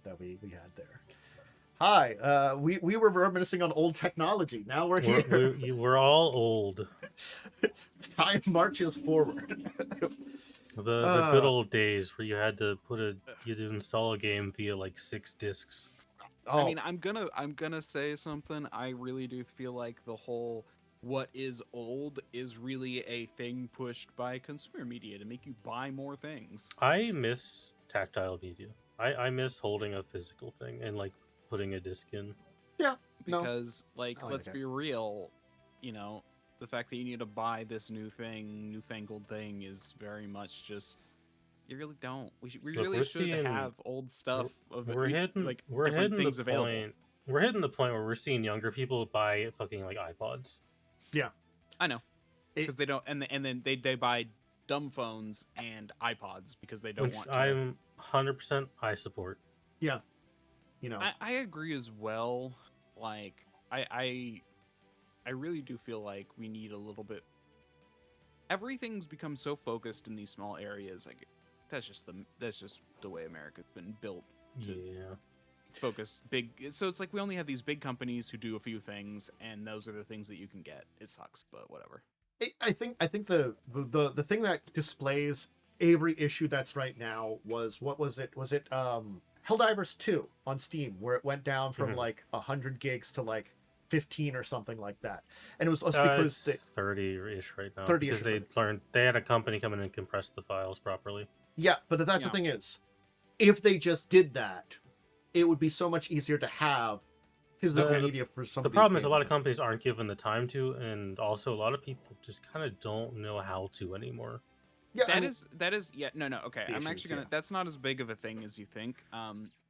that we had there. Hi, we were reminiscing on old technology. Now we're here. We're all old. Time marches forward. The good old days where you had to you'd install a game via like 6 discs. Oh, I mean, I'm gonna say something. I really do feel like the whole what is old is really a thing pushed by consumer media to make you buy more things. I miss tactile media. I miss holding a physical thing and like putting a disc in. yeah. Because I like let's that. be real, the fact that you need to buy this newfangled thing is very much just you really don't. We Look, really should have old stuff We're hitting different things the available. point. We're hitting the point where we're seeing younger people buy fucking like iPods. Yeah, I know, because they don't, and then they buy dumb phones and iPods because they don't Which want to. I'm 100% I support. yeah. I agree as well. Like I really do feel like we need a little bit. Everything's become so focused in these small areas. Like that's just the way America's been built to Yeah. focus big. So it's like we only have these big companies who do a few things, and those are the things that you can get. It sucks, but whatever. I think the thing that displays every issue that's right now was what was it? Was it Helldivers 2 on Steam, where it went down from like 100 gigs to like 15 or something like that, and it was because it's 30-ish right now 30-ish because they had a company come in and compress the files properly. Yeah, but that's the thing is, if they just did that, it would be so much easier to have physical media for some. The problem is a lot of companies aren't given the time to, and also a lot of people just kind of don't know how to anymore. Yeah, that is yeah, no, okay. I'm actually gonna. Yeah. That's not as big of a thing as you think.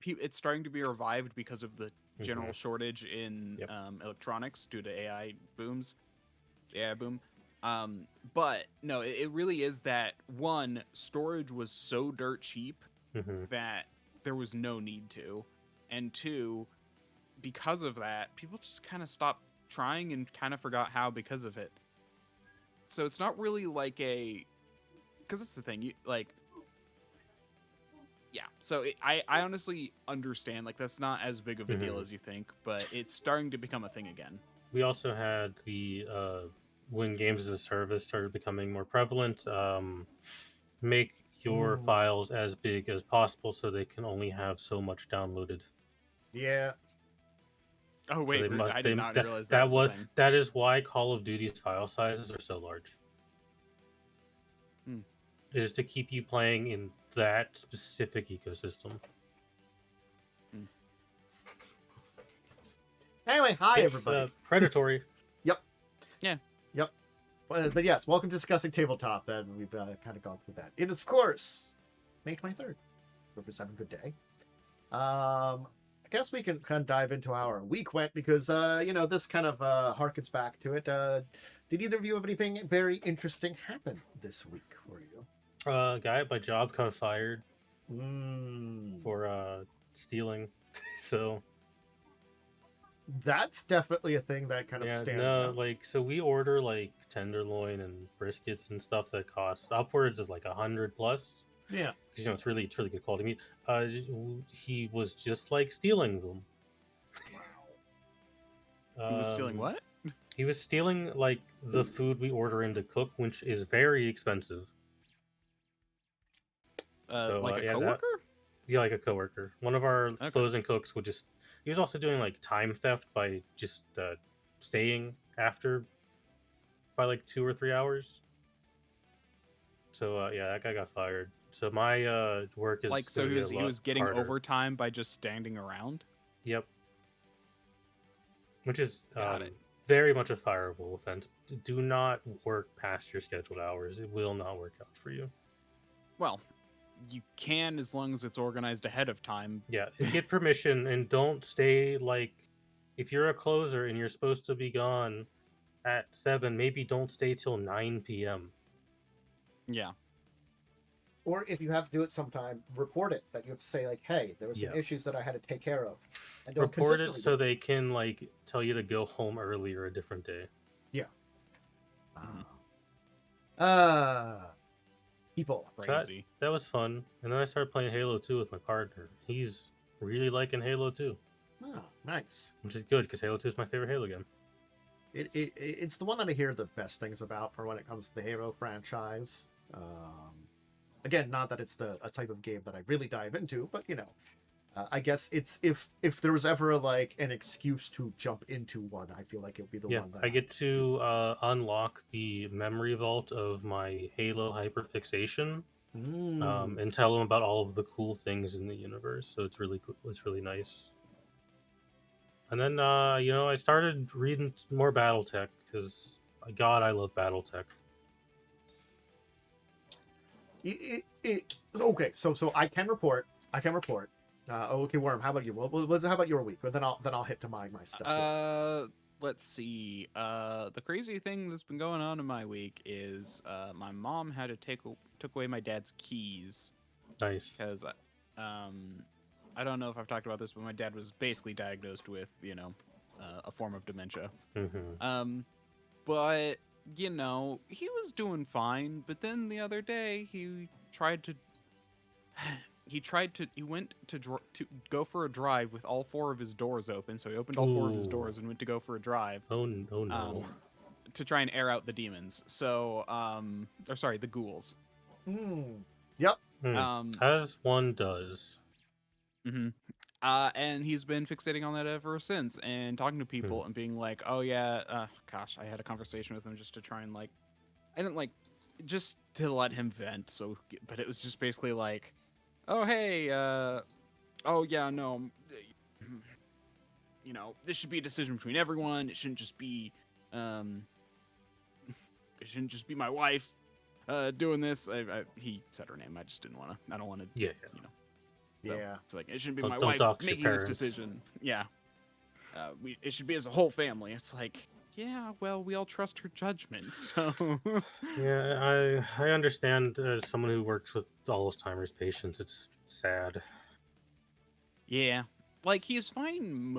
It's starting to be revived because of the general shortage in electronics due to AI booms. The AI boom. But no, it really is that one, storage was so dirt cheap that there was no need to, and two, because of that, people just kind of stopped trying and kind of forgot how because of it. So it's not really like a. Because that's the thing, so I honestly understand, like, that's not as big of a deal as you think, but it's starting to become a thing again. We also had the, when games as a service started becoming more prevalent, make your files as big as possible so they can only have so much downloaded. Yeah. Oh, wait, so I did not realize that was a thing. That is why Call of Duty's file sizes are so large. It is to keep you playing in that specific ecosystem. Anyway, hi everybody. Predatory. Yep. Yeah. Yep. But yes, welcome to Discussing Tabletop. Then we've kind of gone through that. It is, of course, May 23rd. Hope you're having a good day. I guess we can kind of dive into how our week went because, this kind of harkens back to it. Did either of you have anything very interesting happen this week for you? A guy at my job got fired for stealing. So that's definitely a thing that kind of stands out. Like, so we order like tenderloin and briskets and stuff that costs upwards of like $100 plus. Yeah, because it's really good quality meat. He was just like stealing them. Wow. He was stealing what? He was stealing like the food we order in to cook, which is very expensive. Like a coworker? Like a coworker. One of our closing cooks would just. He was also doing like time theft by just staying after by like 2 or 3 hours. So that guy got fired. So my work is like, so he was getting overtime by just standing around. Yep. Which is very much a fireable offense. Do not work past your scheduled hours. It will not work out for you. Well, you can as long as it's organized ahead of time. Yeah, get permission and don't stay like if you're a closer and you're supposed to be gone at 7, maybe don't stay till 9 p.m. Yeah. Or if you have to do it sometime, report it. That you have to say like, "Hey, there were some issues that I had to take care of," and don't report it so they can like tell you to go home earlier a different day. Yeah. People crazy. That was fun, and then I started playing Halo 2 with my partner. He's really liking Halo 2, Oh, nice. which is good because Halo 2 is my favorite Halo game. It's the one that I hear the best things about for when it comes to the Halo franchise. Again, not that it's a type of game that I really dive into, but I guess it's if there was ever like an excuse to jump into one, I feel like it would be the one that I get to unlock the memory vault of my Halo hyperfixation, and tell them about all of the cool things in the universe. So it's really cool. It's really nice. And then I started reading more BattleTech because God, I love BattleTech. Okay, so I can report. Okay, Worm, how about you? How about your week? But then I'll hit to my stuff. Let's see. The crazy thing that's been going on in my week is my mom had to took away my dad's keys. Nice. Because I don't know if I've talked about this, but my dad was basically diagnosed with a form of dementia. Mm-hmm. But he was doing fine. But then the other day he went to go for a drive with all 4 of his doors open. So he opened all 4 of his doors and went to go for a drive. Oh no. To try and air out the demons. So the ghouls. Yep. As one does. Mm-hmm. And he's been fixating on that ever since, and talking to people and being like, "Oh yeah, gosh, I had a conversation with him just to try and just to let him vent." So, but it was just basically like, "Oh hey, oh yeah, no, this should be a decision between everyone. It shouldn't just be, my wife, doing this." He said her name. I just didn't want to. I don't want to. Yeah. So Yeah. it's like it shouldn't be Don't my wife making this parents. decision. Yeah. It should be as a whole family. It's like, yeah, well, we all trust her judgment. So Yeah, I understand as someone who works with Alzheimer's patients, it's sad. yeah, like he's fine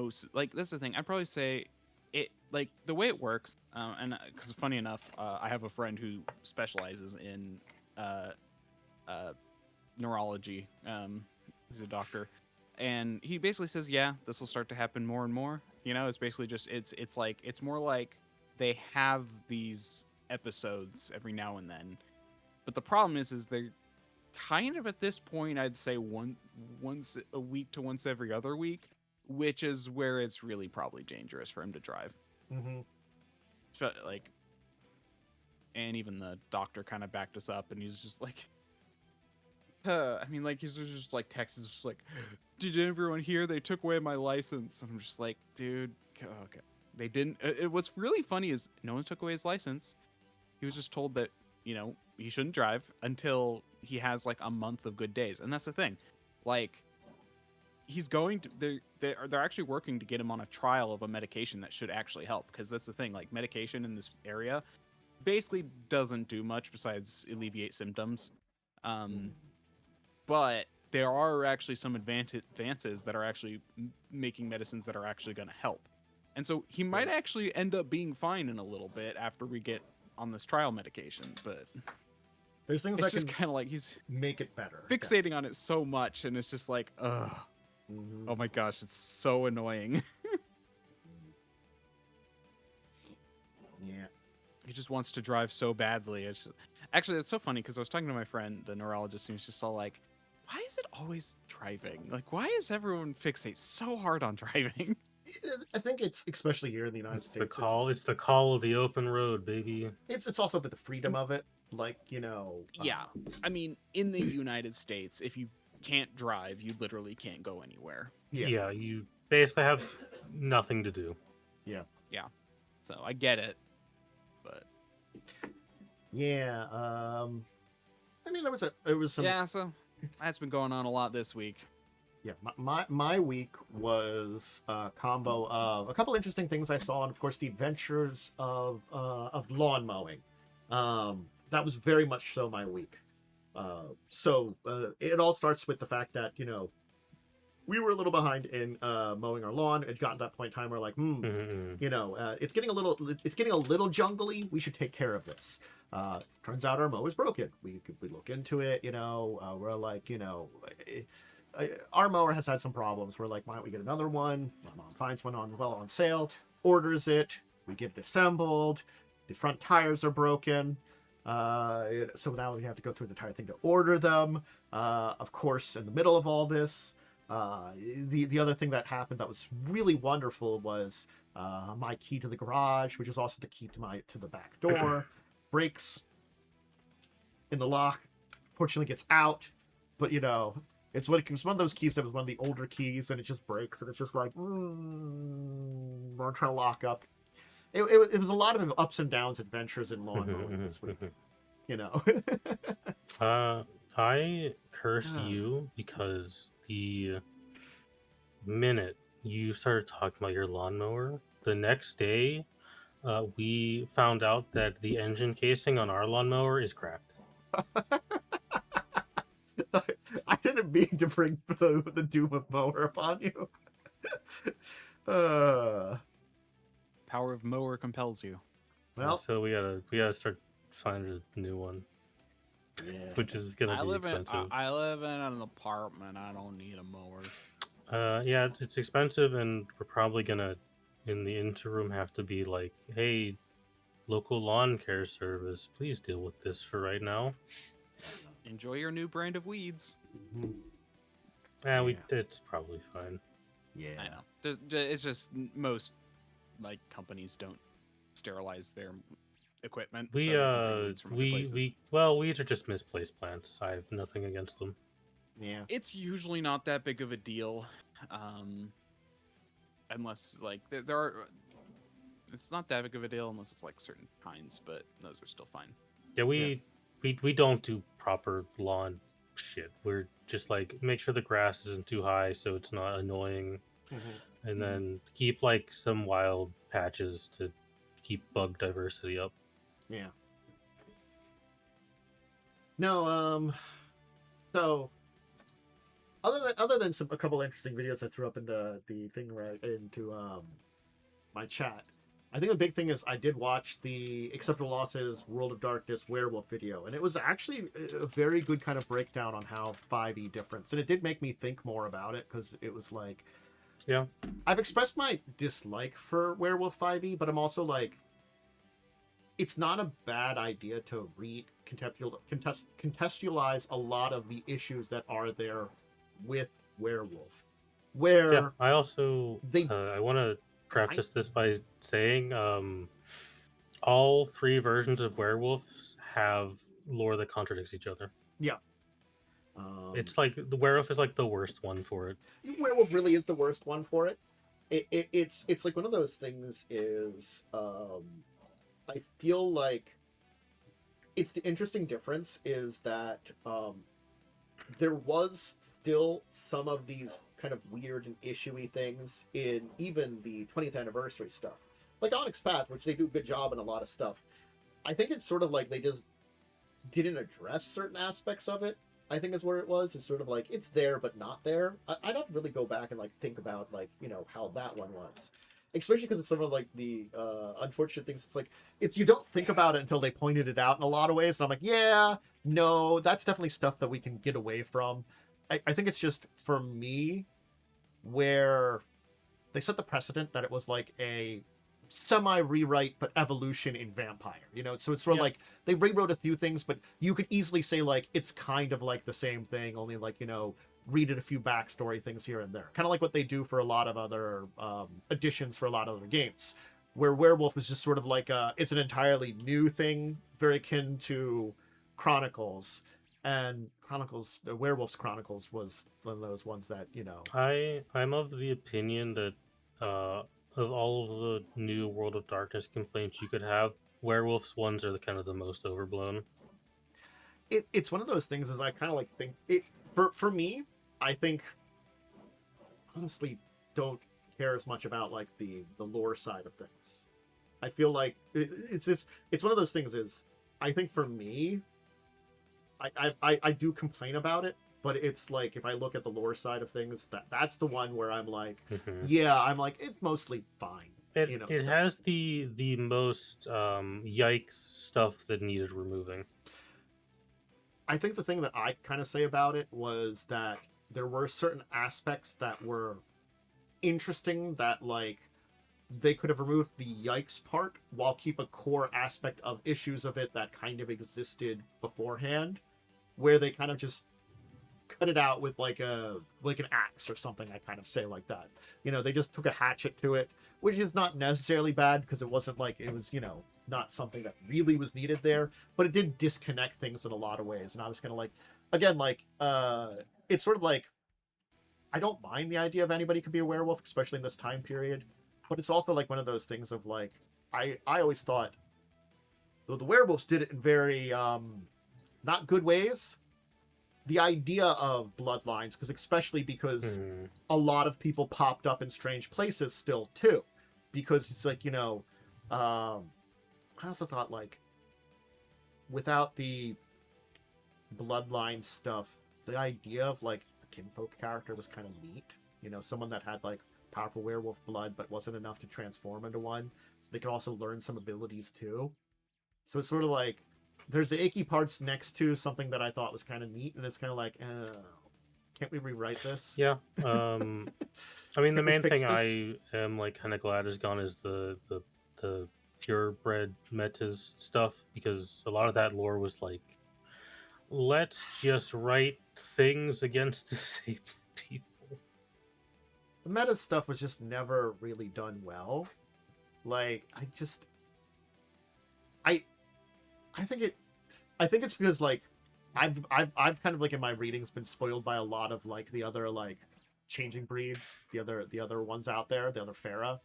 that's the thing. I'd probably say it like the way it works. And because funny enough, I have a friend who specializes in neurology. He's a doctor, and he basically says, yeah, this will start to happen more and more. It's basically just it's more like they have these episodes every now and then, but the problem is they're kind of at this point, I'd say once a week to once every other week, which is where it's really probably dangerous for him to drive. So, and even the doctor kind of backed us up, and he's just like, he's just like texting, just like, "Did everyone hear they took away my license?" And I'm just like, dude, okay. They didn't. What's really funny is no one took away his license. He was just told that he shouldn't drive until he has like a month of good days, and that's the thing. Like, he's going to. They're actually working to get him on a trial of a medication that should actually help, because that's the thing. Like, medication in this area basically doesn't do much besides alleviate symptoms. But there are actually some advances that are actually making medicines that are actually going to help. And so he might actually end up being fine in a little bit after we get on this trial medication. But there's things it's that just can kind of like he's make it better. Fixating on it so much, and it's just like, ugh. Oh my gosh, it's so annoying. Yeah. He just wants to drive so badly. Actually, it's so funny because I was talking to my friend, the neurologist, and he's just all like, why is it always driving? Like, why is everyone fixate so hard on driving? I think it's especially here in the United States. It's the call of the open road, baby. It's also the freedom of it. Like, Yeah. I mean, in the United States, if you can't drive, you literally can't go anywhere. Yeah, you basically have nothing to do. Yeah. So I get it. But yeah, I mean, there was some. Yeah, so that's been going on a lot this week. Yeah, my week was a combo of a couple interesting things I saw, and of course the adventures of lawn mowing. That was very much so my week. So it all starts with the fact that we were a little behind in mowing our lawn. It got to that point in time where like, it's getting a little jungly. We should take care of this. Turns out our mow is broken. We look into it. We're like, our mower has had some problems. We're like, why don't we get another one? My mom finds one on sale, orders it. We get it assembled. The front tires are broken. So now we have to go through the entire thing to order them. Of course, in the middle of all this, the other thing that happened that was really wonderful was my key to the garage, which is also the key to the back door, breaks in the lock. Fortunately, gets out, but it's one of those keys that was one of the older keys, and it just breaks, and it's just like, I'm trying to lock up. It was a lot of ups and downs, adventures in lawn mowing this week. I cursed you because the minute you started talking about your lawnmower, the next day, we found out that the engine casing on our lawnmower is cracked. I didn't mean to bring the doom of mower upon you. Power of mower compels you. Well, so we gotta start finding a new one. Yeah. Which is gonna be expensive. I live in an apartment. I don't need a mower. Yeah, it's expensive, and we're probably gonna, in the interim, have to be like, hey, local lawn care service, please deal with this for right now. Enjoy your new brand of weeds. Mm-hmm. It's probably fine. Yeah, I know. It's just most companies don't sterilize their equipment. Weeds are just misplaced plants. I have nothing against them. Yeah, it's usually not that big of a deal, unless there are. It's not that big of a deal unless it's certain kinds, but those are still fine. Yeah, we don't do proper lawn shit. We're just make sure the grass isn't too high so it's not annoying, and then keep some wild patches to keep bug diversity up. Yeah. No, so other than a couple interesting videos I threw up into the thing into my chat, I think the big thing is I did watch the Acceptable Losses World of Darkness werewolf video, and it was actually a very good kind of breakdown on how 5e difference, and it did make me think more about it, because it was yeah, I've expressed my dislike for werewolf 5e, but I'm also it's not a bad idea to contextualize a lot of the issues that are there with werewolf. Where I also I want to preface this by saying all three versions of werewolves have lore that contradicts each other. Yeah. It's the werewolf is the worst one for it. Werewolf really is the worst one for it. It's one of those things is I feel it's the interesting difference is that there was still some of these kind of weird and issue-y things in even the 20th anniversary stuff. Onyx Path, which they do a good job in a lot of stuff. I think it's sort of they just didn't address certain aspects of it, I think is where it was. It's sort of it's there but not there. I'd have to really go back and think about how that one was. Especially because it's some of the unfortunate things. It's you don't think about it until they pointed it out in a lot of ways. And I'm yeah, no, that's definitely stuff that we can get away from. I think it's just, for me, where they set the precedent that it was a semi-rewrite but evolution in Vampire. So it's sort of they rewrote a few things, but you could easily say it's kind of the same thing, only redid a few backstory things here and there. Kind of what they do for a lot of other additions for a lot of other games. Where Werewolf is just sort of it's an entirely new thing, very akin to Chronicles. And the Werewolf's Chronicles was one of those ones that, I'm of the opinion that of all of the new World of Darkness complaints you could have, Werewolf's ones are kind of the most overblown. It's one of those things is I kind of think it for me. I think honestly don't care as much about the lore side of things. I feel it's one of those things is I think for me I do complain about it, but it's if I look at the lore side of things, that's the one where I'm yeah, I'm it's mostly fine. It has the most yikes stuff that needed removing. I think the thing that I kind of say about it was that there were certain aspects that were interesting that like they could have removed the yikes part while keep a core aspect of issues of it that kind of existed beforehand, where they kind of just cut it out with like an axe or something. I kind of say like that. You know, they just took a hatchet to it, which is not necessarily bad because it wasn't like it was, you know, not something that really was needed there, but it did disconnect things in a lot of ways. And I was kind of like, again, like it's sort of like I don't mind the idea of anybody could be a werewolf, especially in this time period. But it's also like one of those things of like, I always thought the werewolves did it in very not good ways. The idea of bloodlines, because a lot of people popped up in strange places still too. Because it's like, you know, I also thought like without the bloodline stuff, the idea of like a kinfolk character was kind of neat. You know, someone that had like powerful werewolf blood but wasn't enough to transform into one, so they could also learn some abilities too. So it's sort of like there's the icky parts next to something that I thought was kind of neat, and it's kind of like, can't we rewrite this? Yeah. I mean, the main thing I am like kind of glad is gone is the purebred metas stuff, because a lot of that lore was like, let's just write things against disabled people. The meta stuff was just never really done well. Like, I think it's because like I've kind of like in my readings been spoiled by a lot of like the other like changing breeds, the other ones out there, the other Farah.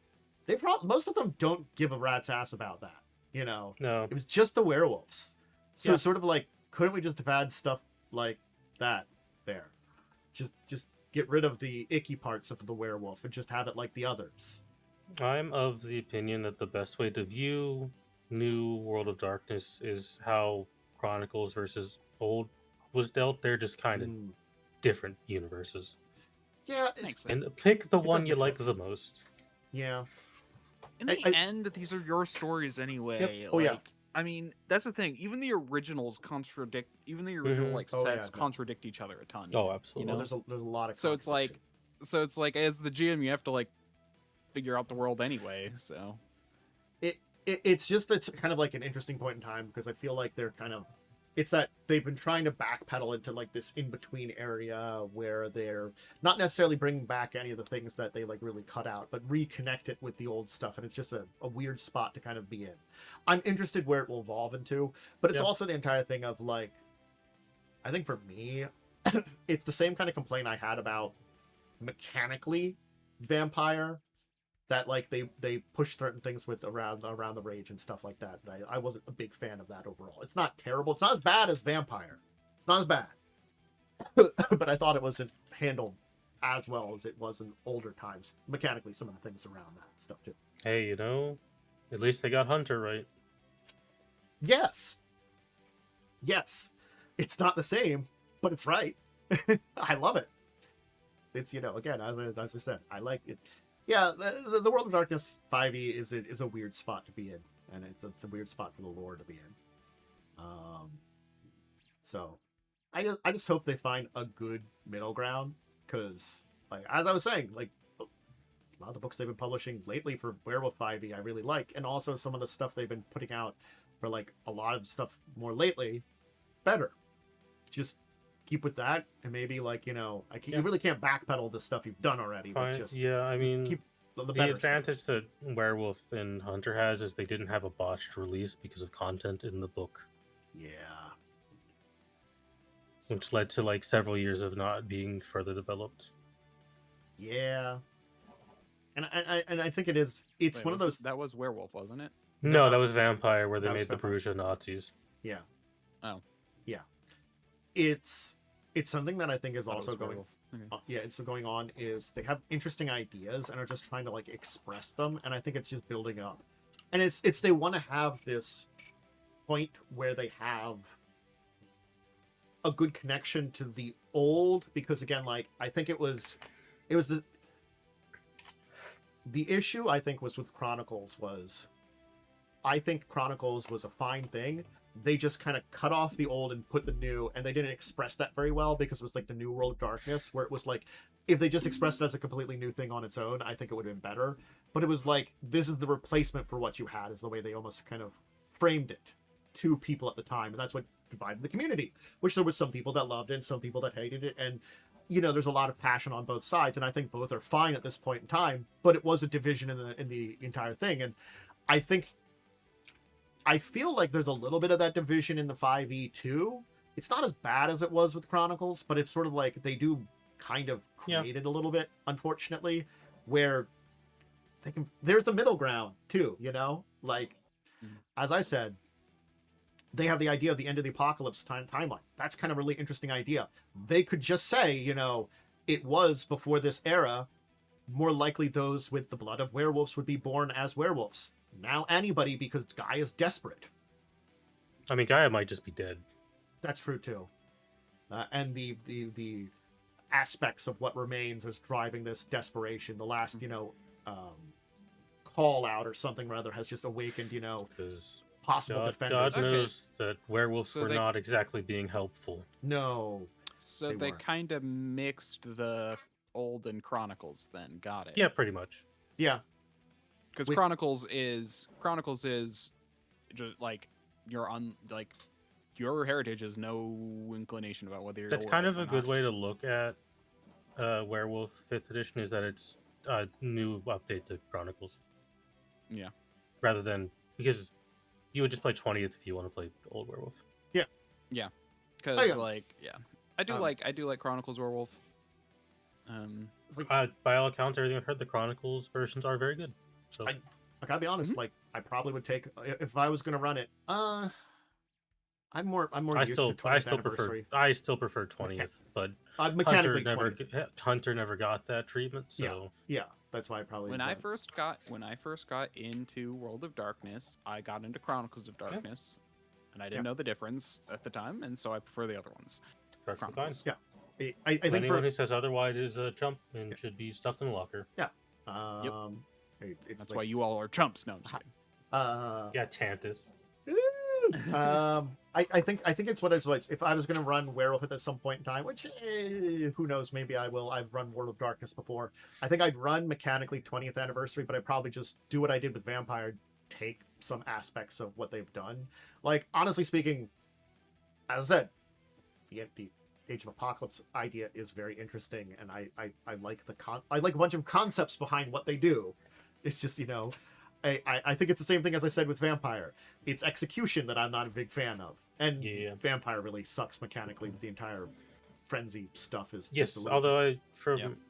Most of them don't give a rat's ass about that, you know. No. It was just the werewolves. So it's sort of like, couldn't we just have had stuff like that there? Just get rid of the icky parts of the werewolf and just have it like the others. I'm of the opinion that the best way to view new World of Darkness is how Chronicles versus Old was dealt. They're just kind of different universes. Yeah, and pick the one you like the most. Yeah. In the end, these are your stories anyway. Yep. Oh, yeah. I mean, that's the thing. Even the originals contradict. Even the original sets contradict each other a ton. Oh, absolutely. You know, there's a lot of. So it's like as the GM, you have to like figure out the world anyway. So it's kind of like an interesting point in time, because I feel like they're kind of. It's that they've been trying to backpedal into like this in-between area where they're not necessarily bringing back any of the things that they like really cut out, but reconnect it with the old stuff. And it's just a weird spot to kind of be in. I'm interested where it will evolve into, but it's also the entire thing of like, I think for me, it's the same kind of complaint I had about mechanically Vampire, that like they push certain things with around the rage and stuff like that. I wasn't a big fan of that overall. It's not terrible. It's not as bad as Vampire. It's not as bad. But I thought it wasn't handled as well as it was in older times. Mechanically, some of the things around that stuff too. Hey, you know, at least they got Hunter right. Yes. It's not the same, but it's right. I love it. It's, you know, again, as I said, I like it. Yeah, the World of Darkness 5e is a weird spot to be in, and it's a weird spot for the lore to be in. So I just hope they find a good middle ground, because like as I was saying, like a lot of the books they've been publishing lately for Werewolf 5e I really like, and also some of the stuff they've been putting out for like a lot of stuff more lately, better. Just keep with that, and maybe like, you know, you really can't backpedal the stuff you've done already. Fine. But I mean, keep the advantage that Werewolf and Hunter has is they didn't have a botched release because of content in the book. Yeah. Which led to like several years of not being further developed. Yeah. And I think it's one of those. That was Werewolf, wasn't it? No, that was Vampire, where they made the Bruges Nazis. Yeah. Oh. Yeah. It's something that I think is also going. Okay. It's going on is they have interesting ideas and are just trying to like express them, and I think it's just building up. And it's they want to have this point where they have a good connection to the old, because again, like I think it was the issue I think was with Chronicles was, I think Chronicles was a fine thing, they just kind of cut off the old and put the new, and they didn't express that very well because it was like the New World of Darkness, where it was like, if they just expressed it as a completely new thing on its own, I think it would have been better. But it was like, this is the replacement for what you had, is the way they almost kind of framed it to people at the time. And that's what divided the community, which there was some people that loved it and some people that hated it. And, you know, there's a lot of passion on both sides. And I think both are fine at this point in time, but it was a division in the entire thing. And I feel like there's a little bit of that division in the 5e too. It's not as bad as it was with Chronicles, but it's sort of like they do kind of create it a little bit, unfortunately, where there's a middle ground too, you know? Like, as I said, they have the idea of the end of the apocalypse timeline. That's kind of a really interesting idea. They could just say, you know, it was before this era, more likely those with the blood of werewolves would be born as werewolves. Now anybody, because Guy is desperate. I mean, Gaia might just be dead. That's true too. And the aspects of what remains is driving this desperation. The last, you know, call out or something rather has just awakened, you know, possible defenders. God knows that werewolves were not exactly being helpful. No. So they kind of mixed the old and Chronicles then. Got it. Yeah, pretty much. Yeah. Because Chronicles is just like your heritage has no inclination about whether you're. That's kind of a good way to look at Werewolf 5th edition, is that it's a new update to Chronicles. Yeah. Rather than, because you would just play 20th if you want to play Old Werewolf. Yeah. Yeah. Because I do like Chronicles Werewolf. By all accounts, everything I've heard, the Chronicles versions are very good. So I gotta be honest, like I probably would take, if I was gonna run it. I'm more used to 20th anniversary. I still prefer 20th, but mechanically Hunter never got that treatment. So yeah, that's why I probably. When I first got into World of Darkness, I got into Chronicles of Darkness, and I didn't know the difference at the time, and so I prefer the other ones. Chronicles. Yeah, I think anyone who says otherwise is a chump and should be stuffed in a locker. Yeah. That's why you all are chumps. No, I'm yeah, Tantus. I think it's what it's like. If I was going to run Werewolf at some point in time, which who knows, maybe I will. I've run World of Darkness before. I think I'd run mechanically 20th anniversary, but I'd probably just do what I did with Vampire, take some aspects of what they've done. Like, honestly speaking, as I said, the Age of Apocalypse idea is very interesting, and I like I like a bunch of concepts behind what they do. It's just, you know, I think it's the same thing as I said with Vampire. It's execution that I'm not a big fan of. And Vampire really sucks mechanically with the entire frenzy stuff. Although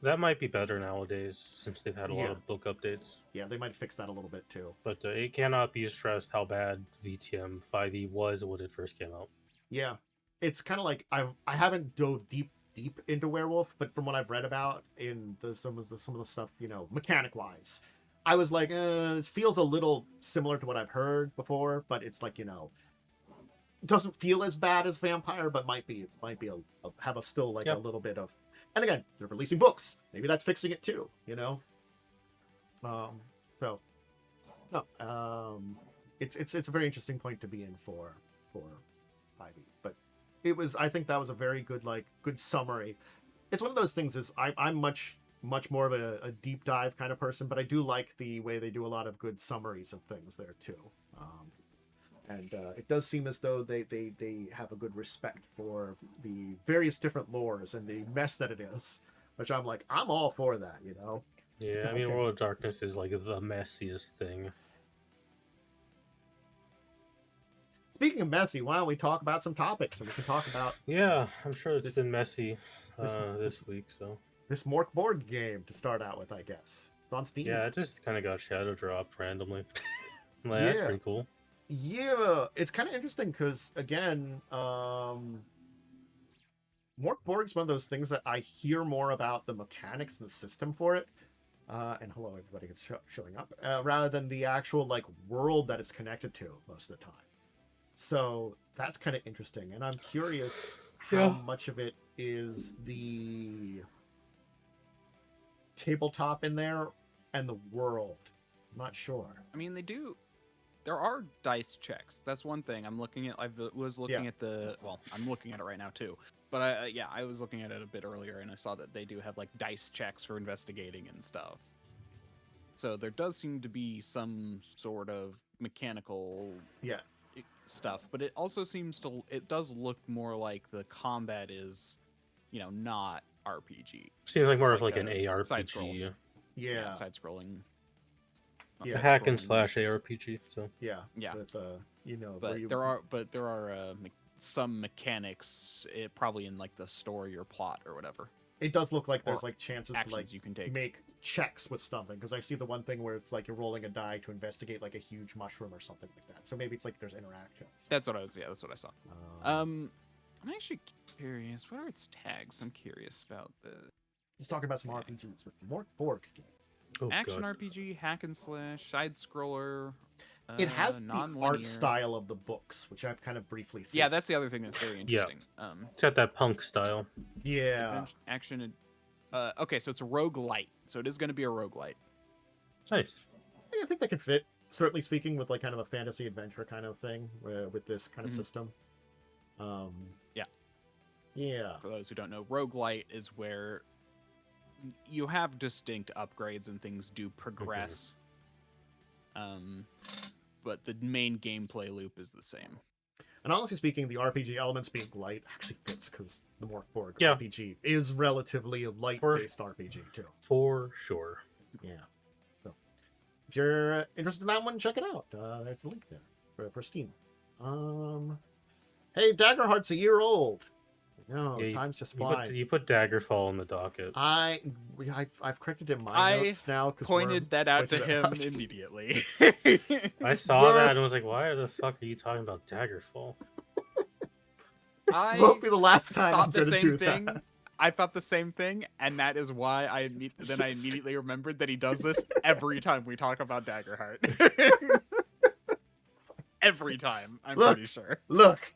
that might be better nowadays since they've had a lot of book updates. Yeah, they might fix that a little bit too. But it cannot be stressed how bad VTM 5e was when it first came out. Yeah. It's kind of like I haven't dove deep into Werewolf, but from what I've read about in some of the stuff, you know, mechanic wise, I was like, this feels a little similar to what I've heard before, but it's like, you know, it doesn't feel as bad as Vampire, but might have still like a little bit of. And again, they're releasing books. Maybe that's fixing it too, you know. It's a very interesting point to be in for 5e, but I think that was a very good summary. It's one of those things is I'm much more of a deep dive kind of person, but I do like the way they do a lot of good summaries of things there too. And it does seem as though they have a good respect for the various different lores and the mess that it is, which I'm all for that, you know? Yeah, I mean, World of Darkness is like the messiest thing. Speaking of messy, why don't we talk about some topics and we can talk about... Yeah, I'm sure it's been messy this week, so... This Mork Borg game to start out with, I guess. It's on Steam. Yeah, it just kind of got shadow dropped randomly. That's pretty cool. Yeah, it's kind of interesting because, again, Mork Borg's one of those things that I hear more about the mechanics and the system for it. And hello, everybody that's showing up. Rather than the actual, world that it's connected to most of the time. So that's kind of interesting. And I'm curious how much of it is the tabletop in there and the world. I'm not sure. I mean, they do there are dice checks. That's one thing. I'm looking at. I was looking at the. Well, I'm looking at it right now too. But I was looking at it a bit earlier, and I saw that they do have like dice checks for investigating and stuff. So there does seem to be some sort of mechanical stuff, but it also seems to. It does look more like the combat is, not RPG. Seems like more of like an ARPG. Side-scrolling. Yeah. Side-scrolling. It's a hack and slash ARPG. So yeah. With but there are some mechanics, probably in like the story or plot or whatever. It does look like there's like chances to like you can take. Make checks with something, because I see the one thing where it's like you're rolling a die to investigate like a huge mushroom or something like that. So maybe it's like there's interactions. That's what I saw. I'm actually curious. What are its tags? I'm curious about the. He's talking about some RPGs with Mork Borg. Action RPG, hack and slash, side scroller. It has the art style of the books, which I've kind of briefly seen. Yeah, that's the other thing that's very interesting. It's got that punk style. Yeah. Action. Okay, so it's a roguelite. So it is going to be a roguelite. Nice. Yeah, I think that could fit. Certainly speaking, with like kind of a fantasy adventure kind of thing with this kind of system. Yeah. For those who don't know, roguelite is where you have distinct upgrades and things do progress. But the main gameplay loop is the same. And honestly speaking, the RPG elements being light actually fits, because the Mork Borg RPG is relatively a light-based RPG too. For sure. Yeah. So if you're interested in that one, check it out. There's a link there for Steam. Hey, Daggerheart's a year old. No, time's just flying. You put Daggerfall in the docket. I've corrected in my notes now. Pointed that out to him immediately. I saw that and was like, why the fuck are you talking about Daggerfall? This won't be the last time I'm going the to same do thing. that. I thought the same thing, and that is why I immediately remembered that he does this every time we talk about Daggerheart. Every time, I'm pretty sure. Look,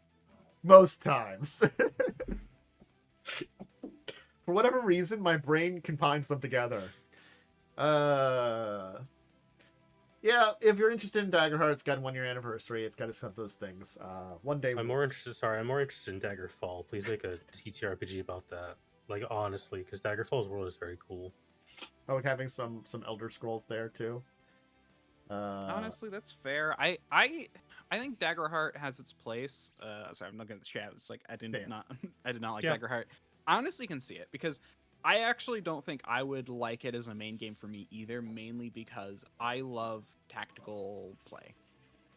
most times. For whatever reason, my brain combines them together. Yeah, if you're interested in Daggerheart, it's got a 1-year anniversary. It's got some of those things. One day. I'm more interested in Daggerfall. Please make a TTRPG about that. Like, honestly, because Daggerfall's world is very cool. Oh, having some Elder Scrolls there too. Honestly, that's fair. I think Daggerheart has its place. Sorry, I'm looking at the chat. It's like I did not like Daggerheart. I honestly can see it, because I actually don't think I would like it as a main game for me either, mainly because I love tactical play,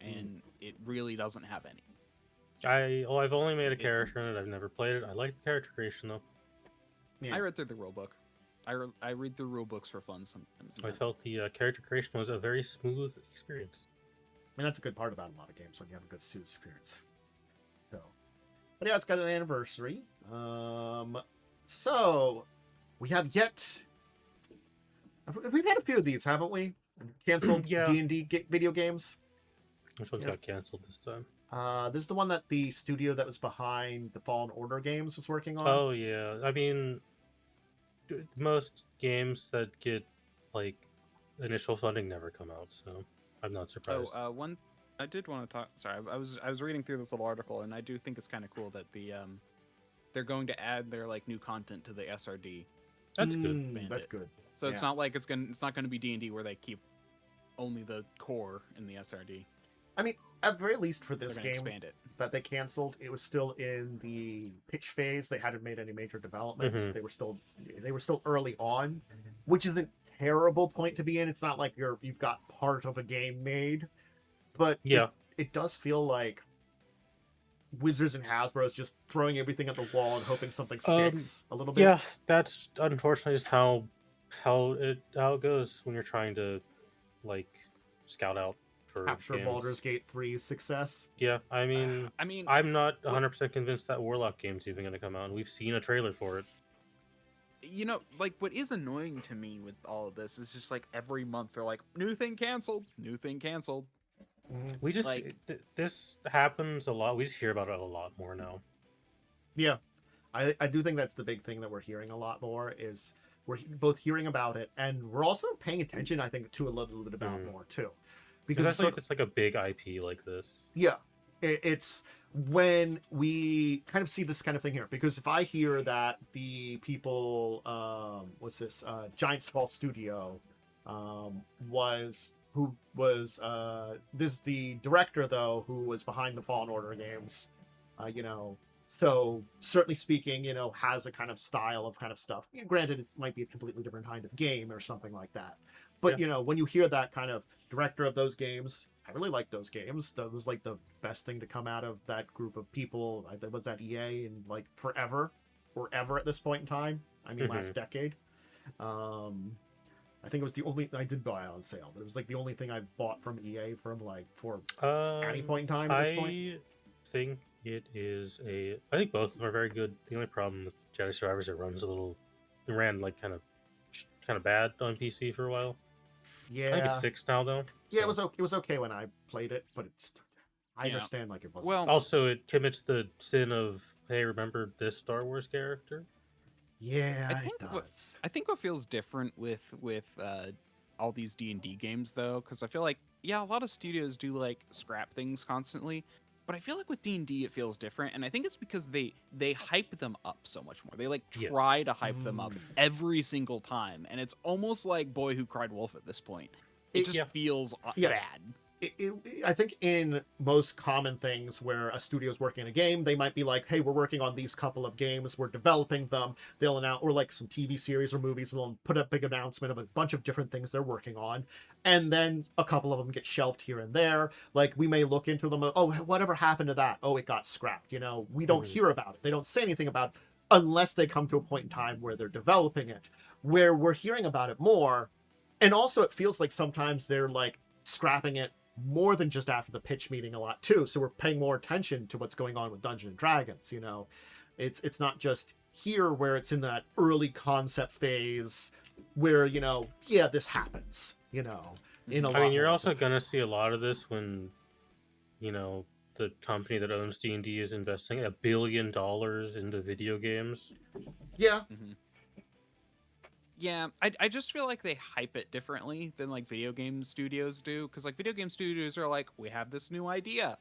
and it really doesn't have any. I've only made a character in it. I've never played it. I like the character creation though. Yeah. I read through the rulebook. I read through rulebooks for fun sometimes. I felt the character creation was a very smooth experience. I mean, that's a good part about a lot of games, when you have a good smooth experience. So, but yeah, it's got an anniversary. So we have we've had a few of these, haven't we? Canceled D&D video games. Which ones got canceled this time? This is the one that the studio that was behind the Fallen Order games was working on. Oh yeah, I mean, most games that get like initial funding never come out, so I'm not surprised. One I did want to talk. Sorry, I was reading through this little article, and I do think it's kind of cool that they're going to add their like new content to the SRD. That's good. That's good. So it's not like it's not going to be D&D where they keep only the core in the SRD. I mean, at very least for this game expand it. That they canceled, it was still in the pitch phase. They hadn't made any major developments. They were still early on, which is a terrible point to be in. It's not like you've got part of a game made, but it does feel like Wizards and Hasbro's just throwing everything at the wall and hoping something sticks a little bit. Yeah, that's unfortunately just how it goes when you're trying to like scout out for capture games. Baldur's Gate 3's success. Yeah, I mean, I'm not 100% convinced that Warlock game's even going to come out, and we've seen a trailer for it. You know, like, what is annoying to me with all of this is just like every month they're like, new thing canceled. We just this happens a lot. We just hear about it a lot more now. Yeah, I do think that's the big thing that we're hearing a lot more is we're both hearing about it, and we're also paying attention, I think, to a little bit about more too. because That's like it's like a big IP like this. yeah, it's when we kind of see this kind of thing here, because if I hear that the people what's this Giant Squall Studio this the director though who was behind the Fallen Order games, so certainly speaking, has a kind of style of kind of stuff. Granted, it might be a completely different kind of game or something like that, but when you hear that kind of director of those games, I really like those games. That was like the best thing to come out of that group of people. Was that EA in like forever at this point in time. I mean, last decade. I think it was the only I did buy on sale, but it was like the only thing I bought from EA for any point in time at this point. I think it is I think both of them are very good. The only problem with Jedi Survivors, it ran like kind of bad on PC for a while. Yeah, I think it's fixed now though. Yeah, so. It was okay when I played it, but I understand like it wasn't. Well, also it commits the sin of, hey, remember this Star Wars character? Yeah, I think what feels different with all these D&D games though, because I feel like a lot of studios do like scrap things constantly, but I feel like with D&D it feels different, and I think it's because they hype them up so much more. They like try to hype them up every single time, and it's almost like Boy Who Cried Wolf at this point. It just feels bad. I think in most common things where a studio is working on a game, they might be like, hey, we're working on these couple of games, we're developing them, they'll announce, or like some TV series or movies, and they'll put a big announcement of a bunch of different things they're working on, and then a couple of them get shelved here and there. Like, we may look into them, oh, whatever happened to that? Oh, it got scrapped. We don't hear about it. They don't say anything about it unless they come to a point in time where they're developing it, where we're hearing about it more. And also it feels like sometimes they're like scrapping it more than just after the pitch meeting a lot too, so we're paying more attention to what's going on with Dungeons and Dragons. It's not just here where it's in that early concept phase where this happens. You're also gonna see a lot of this when the company that owns D&D is investing $1 billion into video games. Yeah, I just feel like they hype it differently than like video game studios do, because like video game studios are like, we have this new idea,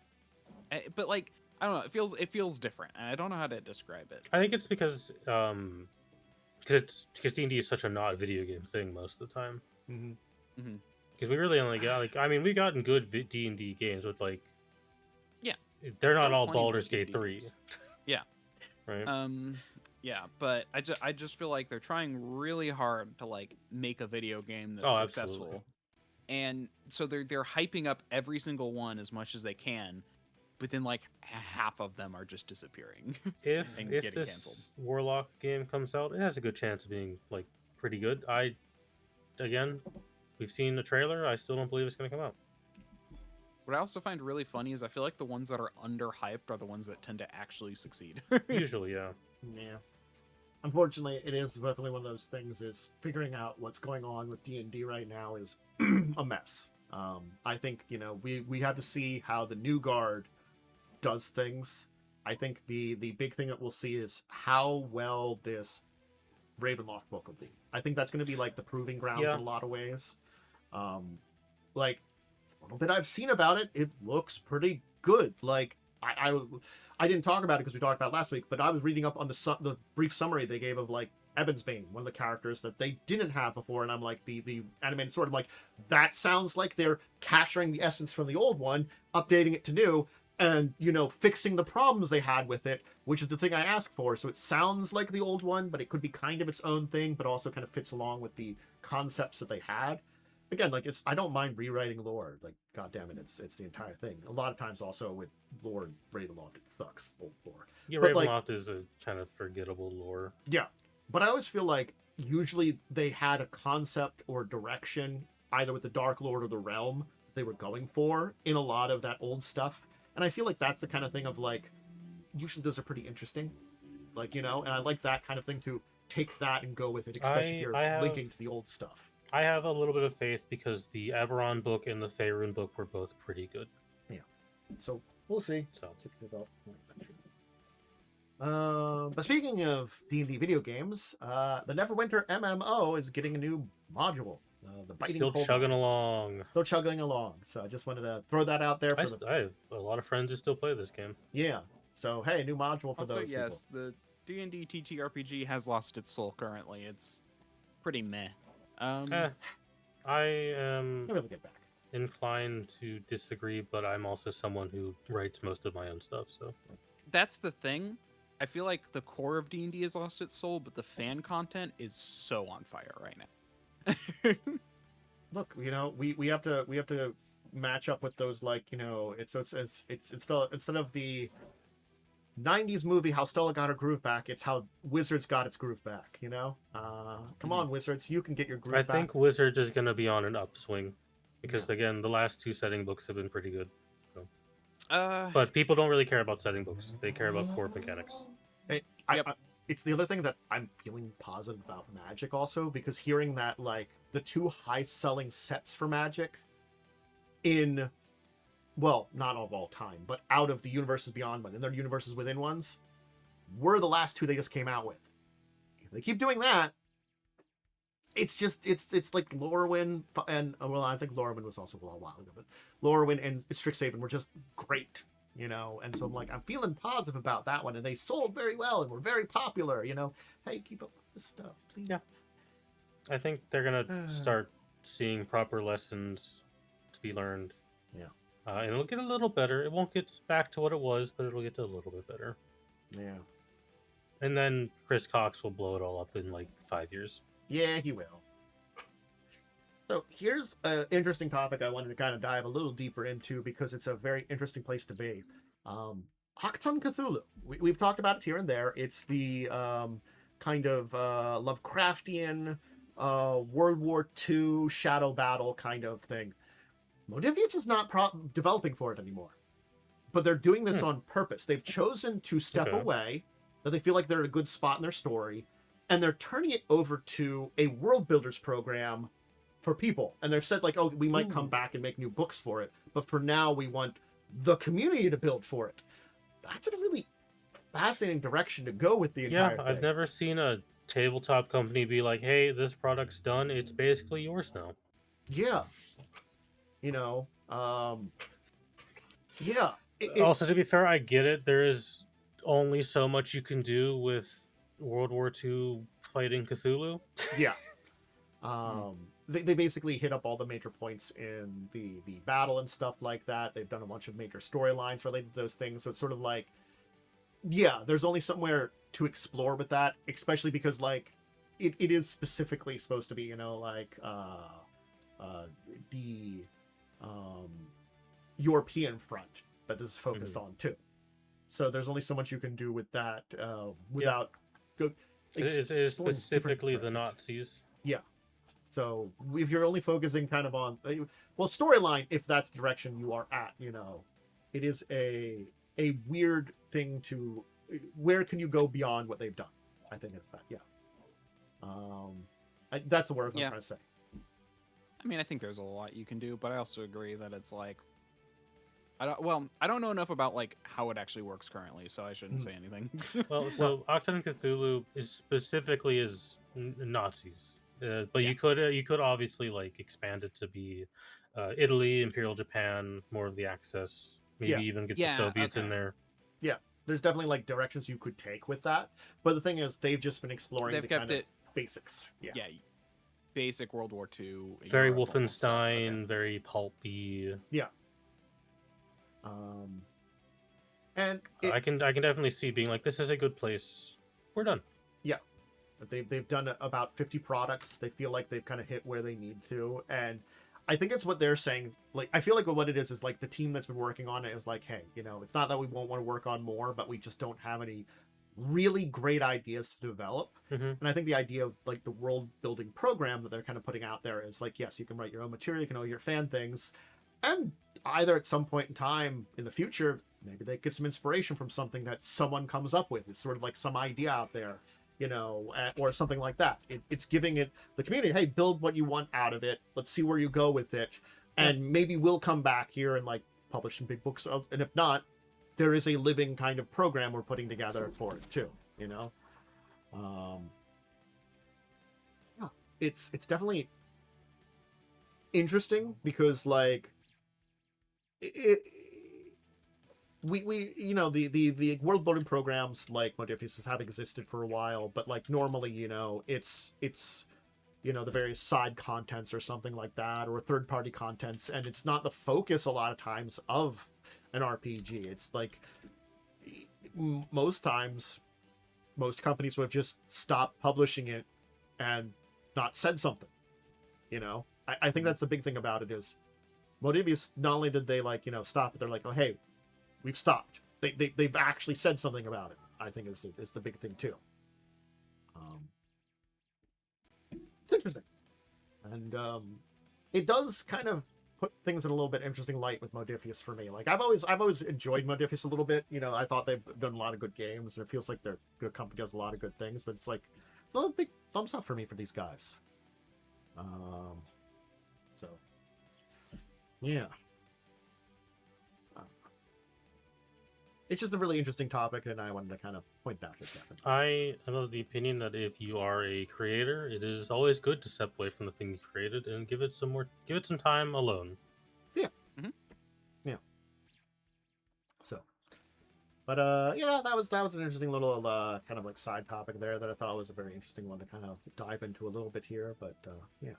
but like I don't know, it feels different, and I don't know how to describe it. I think it's because D&D is such a not video game thing most of the time. Because we really only got we've gotten good D&D games with they're not all Baldur's Gate 3. Yeah. Right. Yeah, but I just feel like they're trying really hard to like make a video game that's successful. Absolutely. And so they're hyping up every single one as much as they can, but then like half of them are just disappearing. If this canceled. Warlock game comes out, it has a good chance of being like pretty good. We've seen the trailer, I still don't believe it's gonna come out. What I also find really funny is I feel like the ones that are underhyped are the ones that tend to actually succeed. Usually, yeah. Yeah. Unfortunately, it is definitely one of those things, is figuring out what's going on with D&D right now is a mess. I think, we have to see how the new guard does things. I think the big thing that we'll see is how well this Ravenloft book will be. I think that's going to be like the proving grounds in a lot of ways. Like, a little bit I've seen about it, it looks pretty good. Like, I didn't talk about it because we talked about it last week, but I was reading up on the brief summary they gave of like Evansbane, one of the characters that they didn't have before, and I'm like, the animated sword, I'm like, that sounds like they're capturing the essence from the old one, updating it to new, and fixing the problems they had with it, which is the thing I asked for. So it sounds like the old one, but it could be kind of its own thing, but also kind of fits along with the concepts that they had. Again, like, I don't mind rewriting lore. Like, goddamn it, it's the entire thing. A lot of times, also with lore in Ravenloft, it sucks, old lore. Yeah, Ravenloft is a kind of forgettable lore. Yeah, but I always feel like usually they had a concept or direction, either with the Dark Lord or the Realm, that they were going for in a lot of that old stuff. And I feel like that's the kind of thing of like, usually those are pretty interesting, like, and I like that kind of thing to take that and go with it, especially if you're linking to the old stuff. I have a little bit of faith because the Eberron book and the Faerun book were both pretty good. Yeah. So we'll see. But speaking of D&D video games, the Neverwinter MMO is getting a new module. The Biting Still Cold chugging module. along. Still chugging along. So I just wanted to throw that out there. I have a lot of friends who still play this game. Yeah. So, hey, new module for Also, those yes, the D&D TTRPG has lost its soul currently. It's pretty meh. I am people. We'll get back. inclined to disagree, but I'm also someone who writes most of my own stuff, so... That's the thing. I feel like the core of D&D has lost its soul, but the fan content is so on fire right now. Look, we have to match up with those, like, it's instead of the 90s movie how Stella got her groove back, it's how Wizards got its groove back. Come on, Wizards, you can get your groove back. I think Wizards is going to be on an upswing because again, the last 2 setting books have been pretty good. So. But people don't really care about setting books; they care about core mechanics. It's the other thing that I'm feeling positive about Magic also, because hearing that, like, the 2 high-selling sets for Magic in, well, not of all time, but out of the Universes Beyond one, and their Universes Within ones, were the last 2 they just came out with. If they keep doing that, it's just, it's like Lorwyn and, well, I think Lorwyn was also a while ago, but Lorwyn and Strixhaven were just great. And so I'm feeling positive about that one, and they sold very well and were very popular. Hey, keep up with this stuff, please. Yeah, I think they're gonna start seeing proper lessons to be learned. Yeah, and it'll get a little better. It won't get back to what it was, but it'll get a little bit better. Yeah, and then Chris Cox will blow it all up in like 5 years. Yeah, he will. So here's an interesting topic I wanted to kind of dive a little deeper into because it's a very interesting place to be. Achtung Cthulhu. We've talked about it here and there. It's the kind of Lovecraftian World War II shadow battle kind of thing. Modifius is not developing for it anymore. But they're doing this on purpose. They've chosen to step away, that they feel like they're at a good spot in their story, and they're turning it over to a world builders program for people. And they've said, like, oh, we might come back and make new books for it, but for now we want the community to build for it. That's a really fascinating direction to go with the entire thing. I've never seen a tabletop company be like, hey, this product's done, it's basically yours now. Yeah. Also, to be fair, I get it. There is only so much you can do with World War II fighting Cthulhu. Yeah. They basically hit up all the major points in the battle and stuff like that. They've done a bunch of major storylines related to those things. So it's sort of like, yeah, there's only somewhere to explore with that, especially because, like, it is specifically supposed to be, the European front that this is focused on too. So there's only so much you can do with that without it is specifically the Nazis. Yeah. So if you're only focusing kind of on, well, storyline, if that's the direction you are at, it is a weird thing to, where can you go beyond what they've done? I think it's that, yeah. That's the word I'm trying to say. I mean, I think there's a lot you can do, but I also agree that it's like, I don't know enough about like how it actually works currently, so I shouldn't say anything. Well, so Achtung Cthulhu is specifically as Nazis. But you could obviously like expand it to be Italy, Imperial Japan, more of the Axis, maybe even get the Soviets in there. Yeah, there's definitely like directions you could take with that. But the thing is, they've just been exploring the kind of basics. Yeah, basic World War II. Very Wolfenstein, very pulpy. Yeah. And I can definitely see being like, this is a good place. We're done. Yeah. They've done about 50 products. They feel like they've kind of hit where they need to. And I think it's what they're saying. Like, I feel like what it is like the team that's been working on it is like, hey, it's not that we won't want to work on more, but we just don't have any really great ideas to develop. And I think the idea of like the world building program that they're kind of putting out there is like, yes, you can write your own material, you can know your fan things. And either at some point in time in the future, maybe they get some inspiration from something that someone comes up with. It's sort of like some idea out there. Or something like that. It's giving it the community, hey, build what you want out of it. Let's see where you go with it. And maybe we'll come back here and like publish some big books. And if not, there is a living kind of program we're putting together for it too, you know. Yeah, it's definitely interesting because like we you know, the world building programs like Modiphius have existed for a while, but like normally, you know, it's you know, the various side contents or something like that, or third party contents, and it's not the focus a lot of times of an RPG. It's like most times most companies would have just stopped publishing it and not said something, you know. I think that's the big thing about it is Modiphius, not only did they like, you know, stop it, they're like, oh hey, we've stopped. They've actually said something about it, I think is the big thing too. It's interesting. And it does kind of put things in a little bit interesting light with Modiphius for me. Like I've always enjoyed Modiphius a little bit. You know, I thought they've done a lot of good games, and it feels like their good company does a lot of good things. But it's like it's a big thumbs up for me for these guys. So yeah. It's just a really interesting topic, and I wanted to kind of point that out. I am of the opinion that if you are a creator, it is always good to step away from the thing you created and give it some time alone. Yeah. Mm-hmm. Yeah. So, but yeah, that was an interesting little kind of like side topic there that I thought was a very interesting one to kind of dive into a little bit here. But yeah.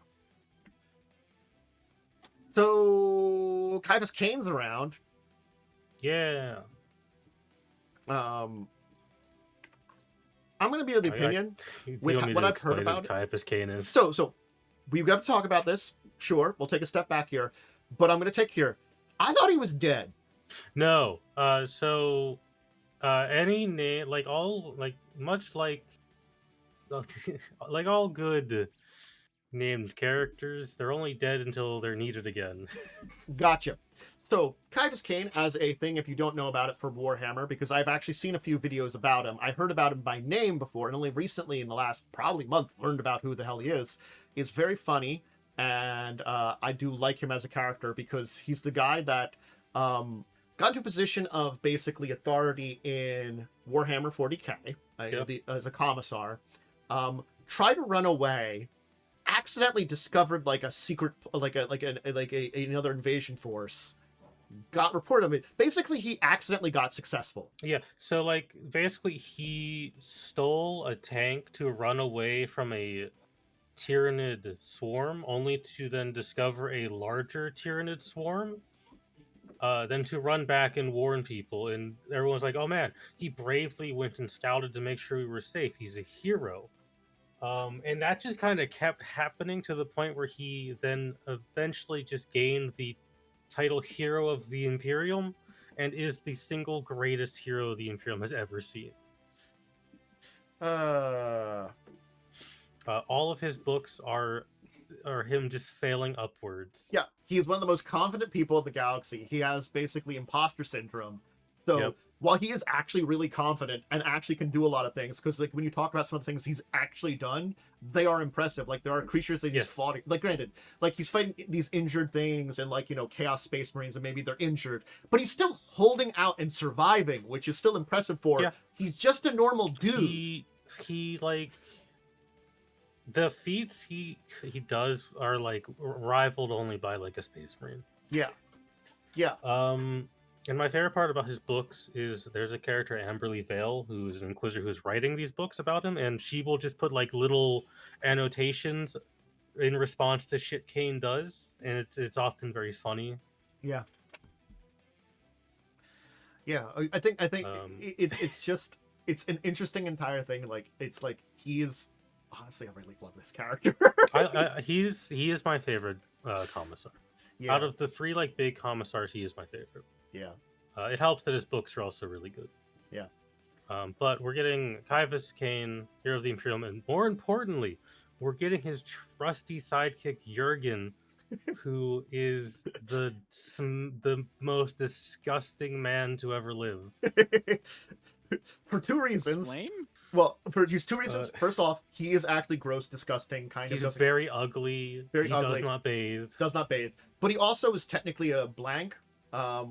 So, Commissar Cain's around. Yeah. I'm going to be of the opinion with what I've heard about Commissar Cain is. So we've got to talk about this. Sure, we'll take a step back here, but I'm going to take here. I thought he was dead. No. Any name, like all, like much like all good named characters, they're only dead until they're needed again. Gotcha. So, Commissar Cain as a thing, if you don't know about it for Warhammer, because I've actually seen a few videos about him. I heard about him by name before, and only recently in the last probably month learned about who the hell he is. He's very funny, and I do like him as a character because he's the guy that got into a position of basically authority in Warhammer 40k as a commissar, tried to run away, accidentally discovered like a secret, another invasion force, got reported of it. Basically, he accidentally got successful. Yeah, so like basically he stole a tank to run away from a Tyrannid swarm, only to then discover a larger Tyrannid swarm, then to run back and warn people, and everyone's like, oh man, he bravely went and scouted to make sure we were safe. He's a hero. And that just kind of kept happening to the point where he then eventually just gained the title Hero of the Imperium and is the single greatest hero the Imperium has ever seen. All of his books are him just failing upwards. Yeah, he is one of the most confident people in the galaxy. He has basically imposter syndrome. So while he is actually really confident and actually can do a lot of things, because like when you talk about some of the things he's actually done, they are impressive. Like there are creatures that he's fought. Like granted, like he's fighting these injured things and like, you know, Chaos Space Marines, and maybe they're injured, but he's still holding out and surviving, which is still impressive for. Yeah. He's just a normal dude. He like the feats he does are like rivaled only by like a Space Marine. Yeah. Yeah. And my favorite part about his books is there's a character, Amberly Vale, who's an Inquisitor who's writing these books about him, and she will just put like little annotations in response to shit Cain does, and it's often very funny. Yeah. Yeah, I think it's just it's an interesting entire thing. Like it's like he is honestly, I really love this character. He is my favorite commissar. Yeah. Out of the three like big commissars, he is my favorite. Yeah. It helps that his books are also really good. Yeah. But we're getting Commissar Cain, Hero of the Imperium, and more importantly, we're getting his trusty sidekick Jurgen, who is the most disgusting man to ever live. For two reasons. Explain? Well, for just two reasons. First off, he is actually gross, disgusting, he's very ugly. Very ugly. Does not bathe. Does not bathe. But he also is technically a blank.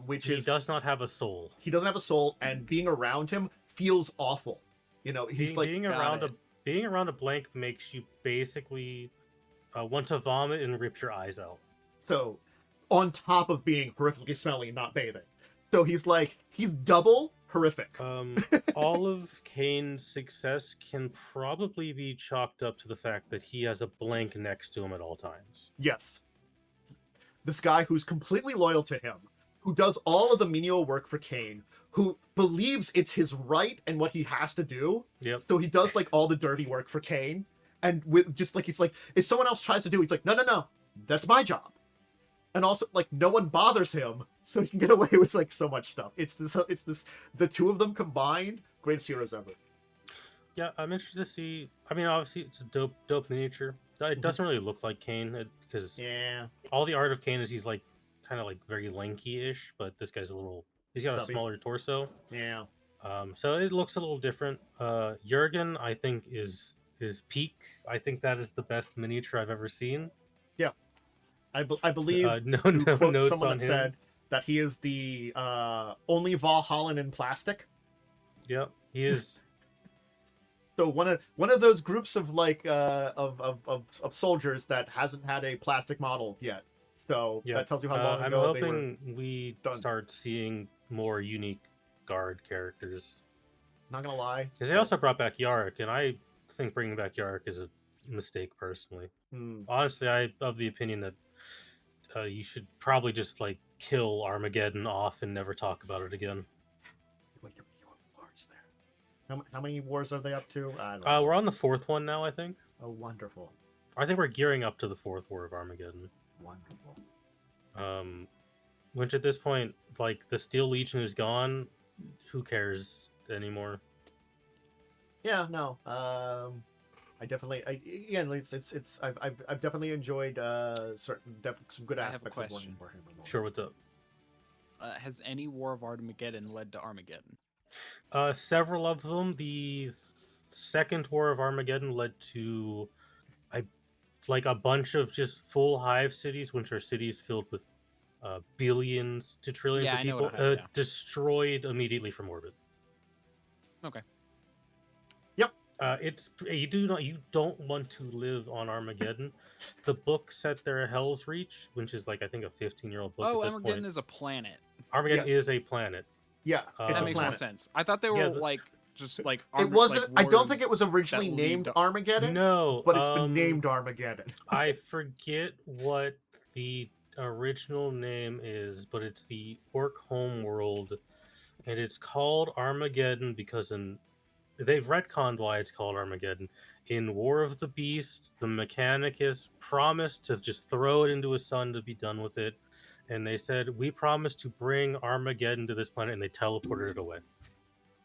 which he is does not have a soul. he doesn't have a soul, and being around him feels awful. You know, he's like being around a blank makes you basically want to vomit and rip your eyes out. so on top of being horrifically smelly and not bathing. So he's double horrific. All of Cain's success can probably be chalked up to the fact that he has a blank next to him at all times. Yes. This guy who's completely loyal to him, who does all of the menial work for Cain, who believes it's his right and what he has to do. Yep. So he does like all the dirty work for Cain. And with just like, he's like, if someone else tries to do it, he's like, no, that's my job. And also, like, no one bothers him, so he can get away with like so much stuff. It's this the two of them combined, greatest heroes ever. Yeah, I'm interested to see. I mean, obviously, it's a dope miniature. It doesn't really look like Cain because all the art of Cain is he's like kind of like very lanky-ish, but this guy's he's got Stubby. a smaller torso. Yeah. So it looks a little different. Jurgen, I think, is peak. I think that is the best miniature I've ever seen. Yeah. I believe no quote notes someone on that him. said that he is the only Valhallan in plastic. Yep, he is. So one of those groups of like of soldiers that hasn't had a plastic model yet. So that tells you how long ago I'm they were hoping we done. start seeing more unique guard characters. Not gonna lie, because they also brought back Yarrick, and I think bringing back Yarrick is a mistake personally. Honestly, I'm of the opinion that you should probably just like kill Armageddon off and never talk about it again. Wait, you have wars there. How many wars are they up to? I don't know. We're on the 4th one now, I think. Oh, wonderful. I think we're gearing up to the 4th War of Armageddon. Wonderful. Which at this point, like, the Steel Legion is gone. Who cares anymore? Yeah, no. I've definitely enjoyed some good aspects of one Warhammer Module. Sure, what's up? Has any War of Armageddon led to Armageddon? Several of them. The second War of Armageddon led to like a bunch of just full hive cities, which are cities filled with billions to trillions of people, destroyed immediately from orbit. Okay. You don't want to live on Armageddon. The book set there Hell's Reach, which is like I think a 15-year-old book. Oh, Armageddon is a planet. Armageddon is a planet. Yeah, that makes more sense. I thought they were like just like it wasn't. I don't think it was originally named Armageddon. No, but it's been named Armageddon. I forget what the original name is, but it's the Orc homeworld, and it's called Armageddon because they've retconned why it's called Armageddon. In War of the Beast, the Mechanicus promised to just throw it into a sun to be done with it. And they said, we promise to bring Armageddon to this planet, and they teleported it away.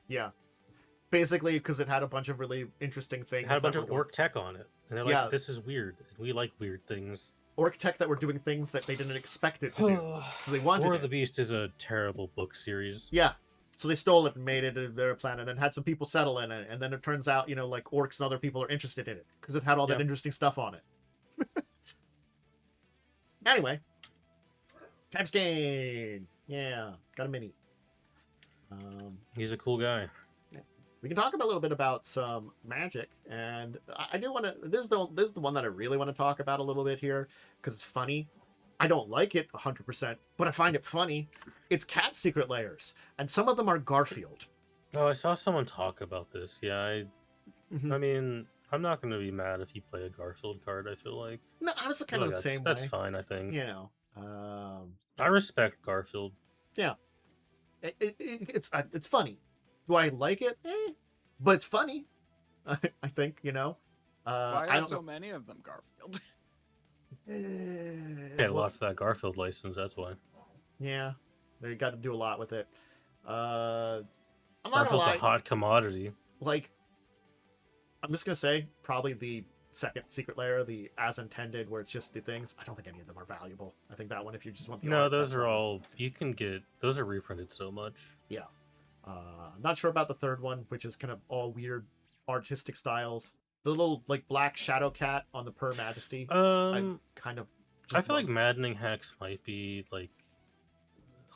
Yeah. Basically, because it had a bunch of really interesting things. It had a bunch of orc tech on it. And they're like, this is weird. We like weird things. Orc tech that were doing things that they didn't expect it to do. So they wanted War of the Beast is a terrible book series. Yeah. So they stole it and made it their planet, and then had some people settle in it, and then it turns out, like orcs and other people are interested in it because it had all that interesting stuff on it. Anyway, Conans Return. Yeah, got a mini. He's a cool guy. We can talk a little bit about some magic, and I do want to. This is the one that I really want to talk about a little bit here because it's funny. I don't like it 100%, but I find it funny. It's cat secret layers, and some of them are Garfield. Oh, I saw someone talk about this. Yeah, I mean, I'm not going to be mad if you play a Garfield card, I feel like. No, honestly, kind of the same way. That's fine, I think. I respect Garfield. Yeah. It's funny. Do I like it? But it's funny. I think, Why are so many of them Garfield? Pay a lot for that Garfield license, that's why. Yeah, they got to do a lot with it. I'm not Garfield's gonna lie. a hot commodity. Like, I'm just gonna say probably the second secret layer, the as intended, where it's just the things. I don't think any of them are valuable. I think that one, if you just want the art, those are all you can get. Those are reprinted so much. Yeah. Not sure about the third one, which is kind of all weird artistic styles. The little like black shadow cat on the Per Majesty. I feel like Maddening Hex might be like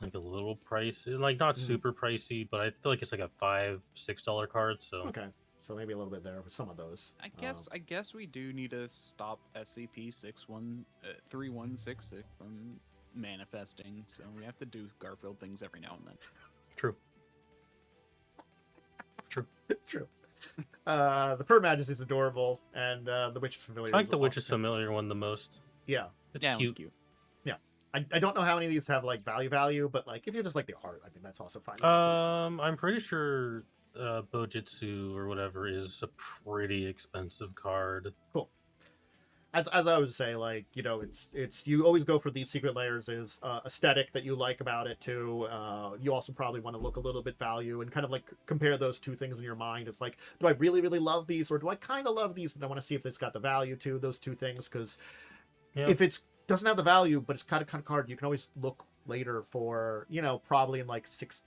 like a little pricey, like not super pricey, but I feel like it's like a $5-6 card. So Okay, so maybe a little bit there with some of those. I guess we do need to stop SCP-3166 from manifesting. So we have to do Garfield things every now and then. True. True. The Pearl Majesty is adorable, and the Witch is Familiar. I like the Witch is Familiar one the most. Yeah, it's yeah, cute. It's cute. Yeah, I don't know how many of these have like value, but like if you just like the art, I mean that's also fine. I'm pretty sure Bojitsu or whatever is a pretty expensive card. Cool. As I always say, like, you know, it's you always go for these secret layers is aesthetic that you like about it too. You also probably want to look a little bit value and kind of like compare those two things in your mind. It's like, do I really love these, or do I kind of love these and I want to see if it's got the value to those two things? Because if it's doesn't have the value but it's kind of card, you can always look later for, you know, probably in like 6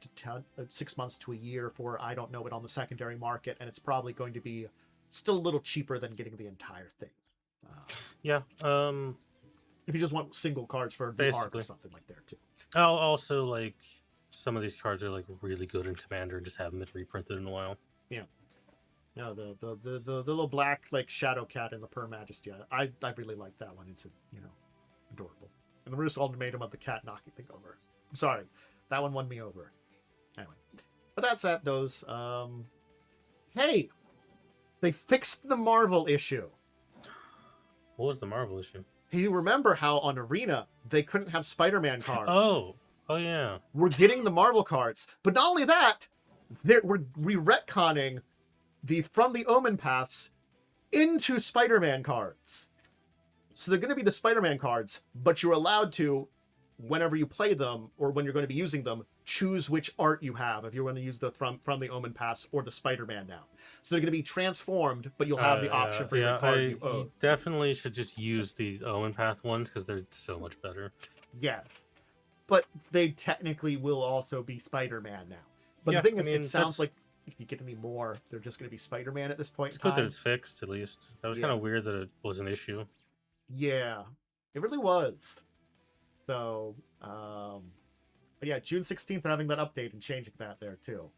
months to a year for, I don't know, it on the secondary market, and it's probably going to be still a little cheaper than getting the entire thing. If you just want single cards for the arc or something like there too. I'll also like some of these cards are like really good in Commander and just haven't been reprinted in a while. Yeah. No, the little black like Shadow Cat in the Per Majesty. I really like that one. It's adorable. And the Roost Ultimatum of the cat knocking thing over. I'm sorry, that one won me over. Anyway, but that's that. Those. Hey, they fixed the Marvel issue. What was the Marvel issue? You remember how on Arena they couldn't have Spider-Man cards? Oh yeah. We're getting the Marvel cards, but not only that, we're retconning the From the Omen Paths into Spider-Man cards. So they're going to be the Spider-Man cards, but you're allowed to, whenever you play them or when you're going to be using them, choose which art you have. If you're going to use the From the Omen Paths or the Spider-Man now. So they're going to be transformed, but you'll have the option for every card you own. You definitely should just use the Omen Path ones because they're so much better. Yes. But they technically will also be Spider-Man now. But the thing is, it sounds like if you get any more, they're just going to be Spider-Man at this point in time. It's good that it's fixed, at least. That was kind of weird that it was an issue. Yeah, it really was. So, but yeah, June 16th, they're having that update and changing that there too.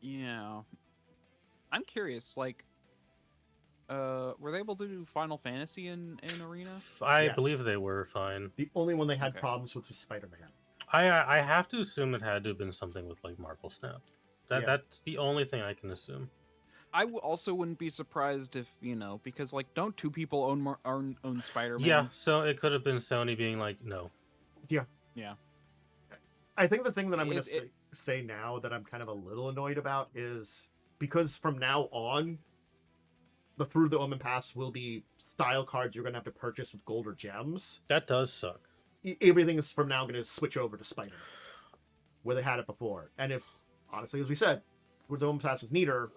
Yeah. I'm curious, like, were they able to do Final Fantasy in Arena? I believe they were fine. The only one they had problems with was Spider-Man. I have to assume it had to have been something with like Marvel Snap. That's the only thing I can assume. I also wouldn't be surprised if, you know, because like, don't two people own Spider-Man? Yeah, so it could have been Sony being like, no. Yeah. I think the thing that I'm going to say now that I'm kind of a little annoyed about is because from now on, the Through the Omen Pass will be style cards you're going to have to purchase with gold or gems. That does suck. Everything is from now going to switch over to Spider-Man, where they had it before. And if, honestly, as we said, Through the Omen Pass was neater,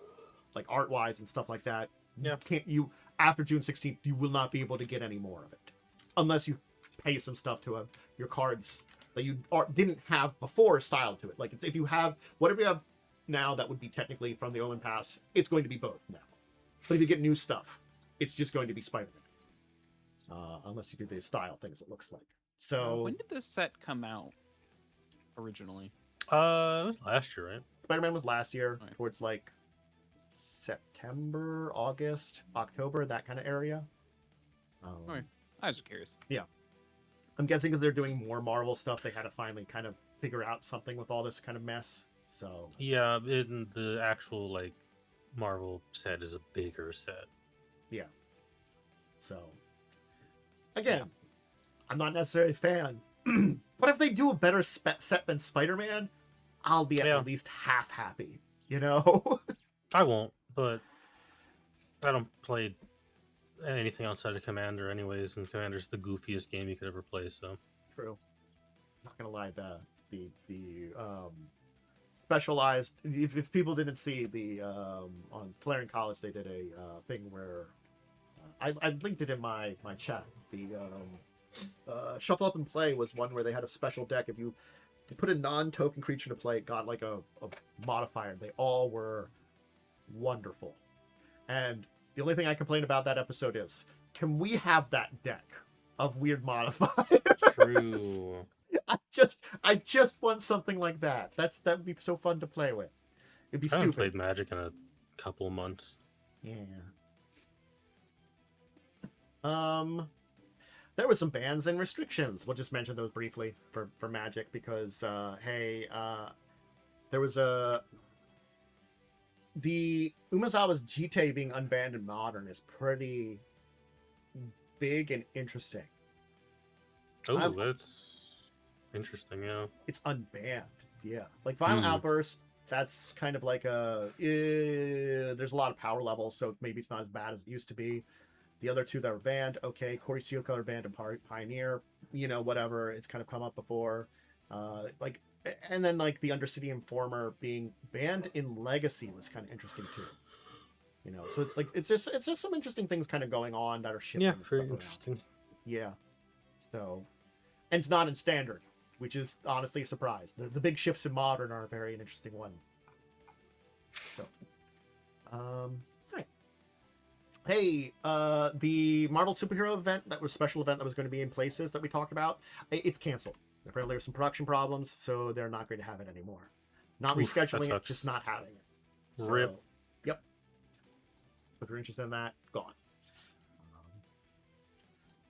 like art-wise and stuff like that, after June 16th, you will not be able to get any more of it. Unless you pay some stuff to your cards that you didn't have before styled to it. Like, if you have, whatever you have now that would be technically from the Omen Pass, it's going to be both now. But if you get new stuff, it's just going to be Spider-Man. Unless you do the style things, it looks like. So when did this set come out originally? It was last year, right? Spider-Man was last year, towards like September, August, October, that kind of area. I was just curious. Yeah. I'm guessing because they're doing more Marvel stuff, they had to finally kind of figure out something with all this kind of mess. So yeah, the actual like Marvel set is a bigger set. Yeah. So again, I'm not necessarily a fan, but if they do a better set than Spider-Man, I'll be at least half happy. You know. I won't, but I don't play anything outside of Commander anyways, and Commander's the goofiest game you could ever play, so. True. Not gonna lie, the specialized, if people didn't see the on Clarion College, they did a thing where I linked it in my chat. The Shuffle Up and Play was one where they had a special deck. If you put a non-token creature to play, it got like a modifier. They all were wonderful. And the only thing I complain about that episode is, can we have that deck of weird modifiers? True. I just want something like that. That would be so fun to play with. It'd be I haven't stupid. played Magic in a couple of months. Yeah. There were some bans and restrictions. We'll just mention those briefly for Magic because there was the Umezawa's Jite being unbanned in Modern is pretty big and interesting. Oh, that's interesting, yeah. It's unbanned, yeah. Like Violent Outburst, that's kind of like there's a lot of power levels, so maybe it's not as bad as it used to be. The other two that were banned, okay, Corey Steelcolor banned and Pioneer, whatever. It's kind of come up before. And then like the Undercity Informer being banned in Legacy was kind of interesting too. So it's like it's just some interesting things kind of going on that are shifting. Yeah, very interesting. Yeah. So, and it's not in Standard, which is honestly a surprise. The big shifts in Modern are a very interesting one. So, right. Hey, the Marvel superhero event, that was special event that was going to be in Places that we talked about, it's canceled. Apparently there's some production problems, so they're not going to have it anymore. Not rescheduling it, just not having it. So, Rip. Yep. If you're interested in that, gone.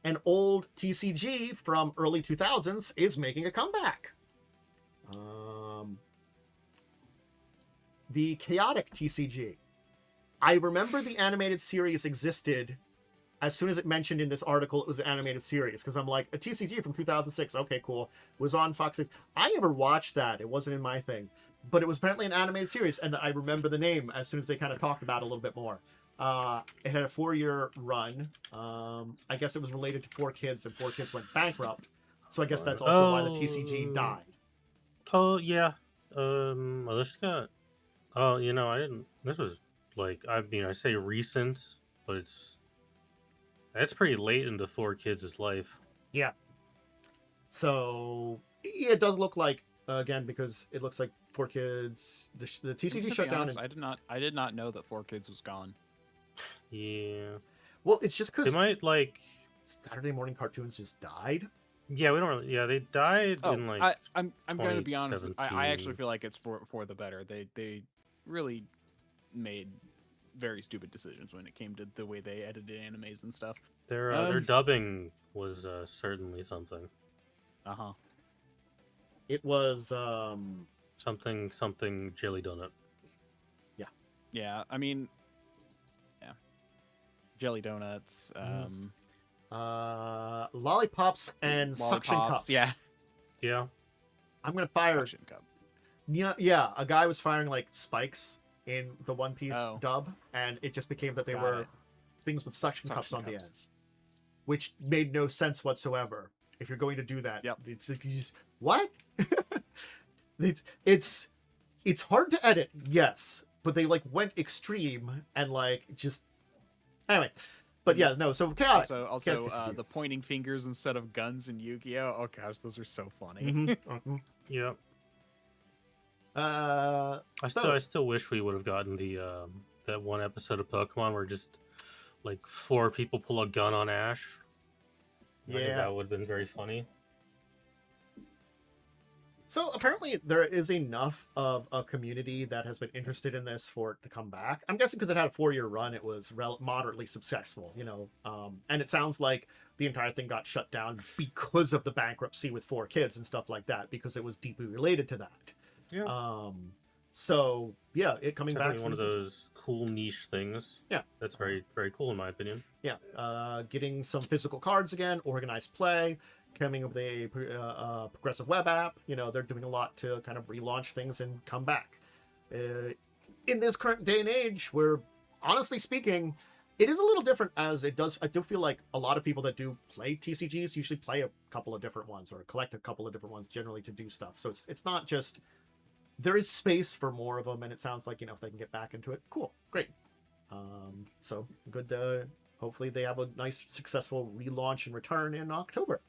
An old TCG from early 2000s is making a comeback. The Chaotic TCG. I remember the animated series existed as soon as it mentioned in this article it was an animated series, because I'm like, a TCG from 2006, okay, cool. It was on Fox 6. I never watched that. It wasn't in my thing. But it was apparently an animated series, and I remember the name as soon as they kind of talked about it a little bit more. It had a 4-year run. I guess it was related to 4 kids, and 4 kids went bankrupt. So I guess that's also why the TCG died. Oh, yeah. This got... Oh, I didn't... This was, I say recent, but it's pretty late into 4 kids' life. Yeah. So, yeah, it does look like, again, because it looks like 4 kids... The TCG shut down... I did not know that 4 kids was gone. Yeah. Well, it's just because... They might, Saturday morning cartoons just died? Yeah, we don't really... Yeah, they died in, I'm going to be honest. I actually feel like it's for the better. They really made very stupid decisions when it came to the way they edited animes and stuff. Their dubbing was certainly something. Uh-huh. It was something jelly donut. Yeah. Yeah, I mean, yeah. Jelly donuts, lollipops and suction cups. Yeah. Yeah. I'm gonna fire. Suction cup. Yeah. A guy was firing like spikes in the One Piece dub, and it just became that they were things with suction cups on the ends, which made no sense whatsoever. If you're going to do that, it's like, what? it's hard to edit, yes, but they went extreme and just anyway. But yeah, no. So Chaotic. Also, the pointing fingers instead of guns in Yu-Gi-Oh. Oh gosh, those are so funny. Mm-hmm. Yeah. I still wish we would have gotten the that one episode of Pokemon where just 4 people pull a gun on Ash. Yeah, I think that would have been very funny. So apparently there is enough of a community that has been interested in this for it to come back. I'm guessing because it had a 4-year run, it was moderately successful, and it sounds like the entire thing got shut down because of the bankruptcy with 4 kids and stuff like that, because it was deeply related to that. Yeah. So yeah, it coming back. One of those cool niche things. Yeah. That's very, very cool in my opinion. Yeah. Getting some physical cards again, organized play, coming up with a progressive web app. They're doing a lot to kind of relaunch things and come back. In this current day and age, where honestly speaking, it is a little different as it does. I do feel like a lot of people that do play TCGs usually play a couple of different ones or collect a couple of different ones generally to do stuff. So it's not just, there is space for more of them, and it sounds like, if they can get back into it, cool, great. So good. Hopefully they have a nice, successful relaunch and return in October.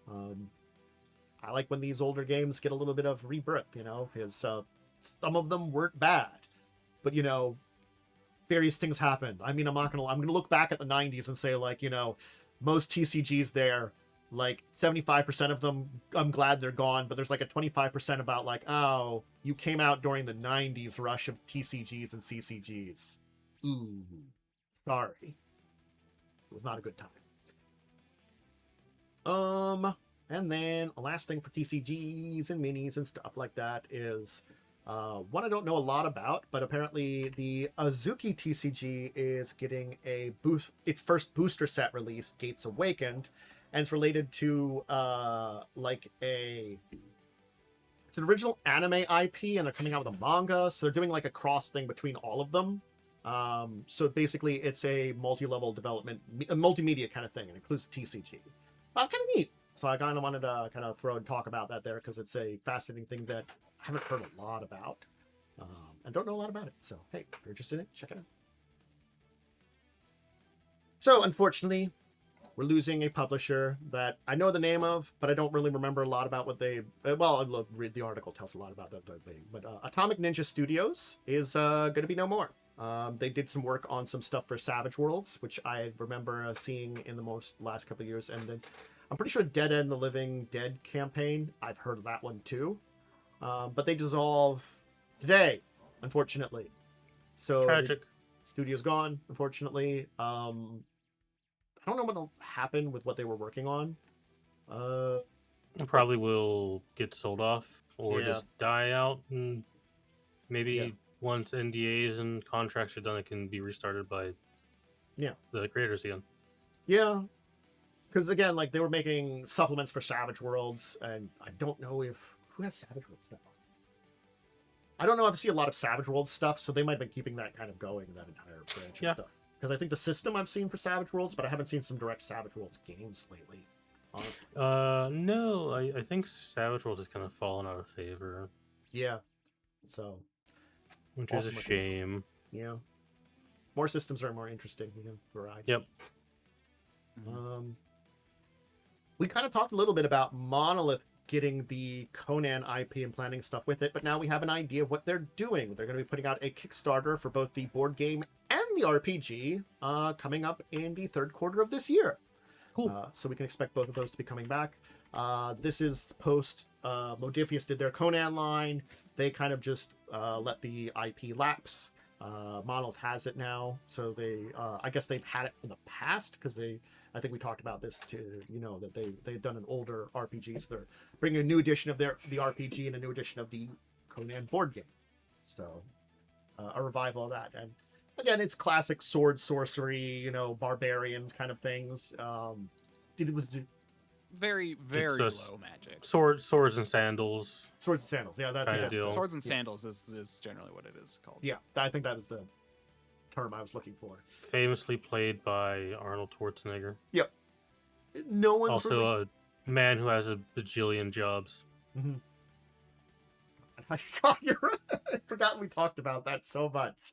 I like when these older games get a little bit of rebirth, because some of them weren't bad, but various things happened. I mean, I'm gonna look back at the 90s and say most TCGs there like 75% of them, I'm glad they're gone, but there's like a 25% about like, oh, you came out during the 90s rush of TCGs and CCGs. Ooh, sorry. It was not a good time. And then the last thing for TCGs and minis and stuff like that is one I don't know a lot about, but apparently the Azuki TCG is getting its first booster set released, Gates Awakened, and it's related to it's an original anime IP, and they're coming out with a manga, so they're doing like a cross thing between all of them. So basically, it's a multi-level development, a multimedia kind of thing. It includes TCG. That's kind of neat. So I kind of wanted to kind of throw and talk about that there because it's a fascinating thing that I haven't heard a lot about and don't know a lot about it. So, hey, if you're interested in it, check it out. So, unfortunately, we're losing a publisher that I know the name of, but I don't really remember a lot about what they... Well, I'll read the article, tells a lot about that. But Atomic Ninja Studios is going to be no more. They did some work on some stuff for Savage Worlds, which I remember seeing in the last couple of years. And then I'm pretty sure Dead End the Living Dead campaign, I've heard of that one too. But they dissolve today, unfortunately. So Tragic. The studio's gone, unfortunately. I don't know what happened with what they were working on. It probably will get sold off or just die out, and maybe once NDAs and contracts are done, it can be restarted by the creators again. Yeah. Because again, like they were making supplements for Savage Worlds, and I don't know who has Savage Worlds now. I don't know if I see a lot of Savage Worlds stuff, so they might have been keeping that kind of going, that entire branch and stuff. Because I think the system I've seen for Savage Worlds, but I haven't seen some direct Savage Worlds games lately, honestly. No, I think Savage Worlds has kind of fallen out of favor. Yeah. So. Which is a shame. Yeah. More systems are more interesting, variety. Yep. We kind of talked a little bit about Monolith getting the Conan IP and planning stuff with it, but now we have an idea of what they're doing. They're going to be putting out a Kickstarter for both the board game and the RPG coming up in the third quarter of this year. Cool. So we can expect both of those to be coming back. This is post Modiphius did their Conan line. They kind of just let the IP lapse. Monolith has it now, so they I guess they've had it in the past because I think we talked about this too, that they've done an older RPG, so they're bringing a new edition of the RPG and a new edition of the Conan board game. So a revival of that. And again, it's classic sword, sorcery, barbarians kind of things. It was very, very low magic. Swords and sandals. Swords and sandals, yeah, that's deal. Swords and sandals is generally what it is called. Yeah, I think that was the term I was looking for. Famously played by Arnold Schwarzenegger. Yep. No one's also really... a man who has a bajillion jobs. Mm-hmm. I forgot we talked about that so much.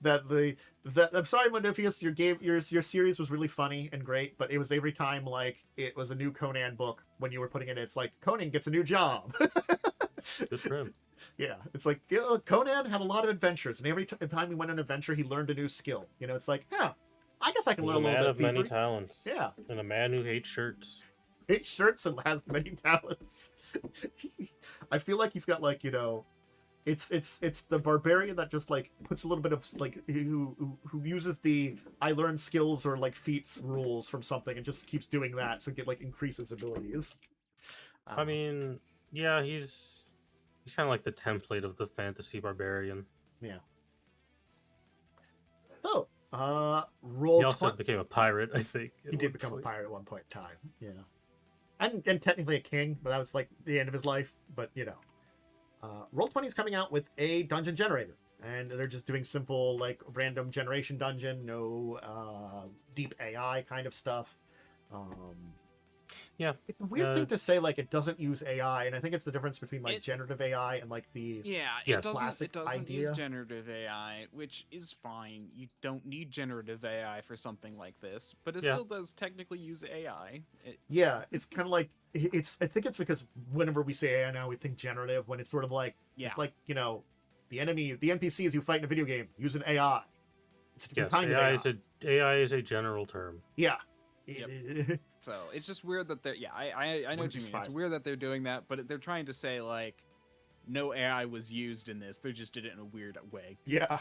I'm sorry, Modiphius, your series was really funny and great, but it was every time like it was a new Conan book when you were putting it in, it's like Conan gets a new job. Good for him. Yeah, it's like Conan had a lot of adventures, and every time he went on an adventure, he learned a new skill. It's like, I guess I can learn a little bit. A man of many talents. Yeah, and a man who hates shirts. Hates shirts and has many talents. I feel like he's got like it's the barbarian that just like puts a little bit of like who uses the I learned skills or like feats rules from something and just keeps doing that so it like increases abilities. I mean, yeah, he's kind of like the template of the fantasy barbarian. Yeah. So, roll. He also became a pirate, I think. He did become a pirate at one point in time. Yeah. And technically a king, but that was like the end of his life. But Roll20 is coming out with a dungeon generator, and they're just doing simple like random generation dungeon, no deep AI kind of stuff. Yeah, it's a weird thing to say, like it doesn't use AI, and I think it's the difference between like generative AI and like the it doesn't idea. use generative AI, which is fine. You don't need generative AI for something like this, but it still does technically use AI. It's kind of like I think it's because whenever we say AI now, we think generative when it's sort of like it's like the enemy, the NPCs you fight in a video game use an AI. It's a different kind of AI. AI is a general term. Yeah. So it's just weird that they're I know what you mean. It's weird that they're doing that, but they're trying to say like no AI was used in this. They just did it in a weird way. Yeah.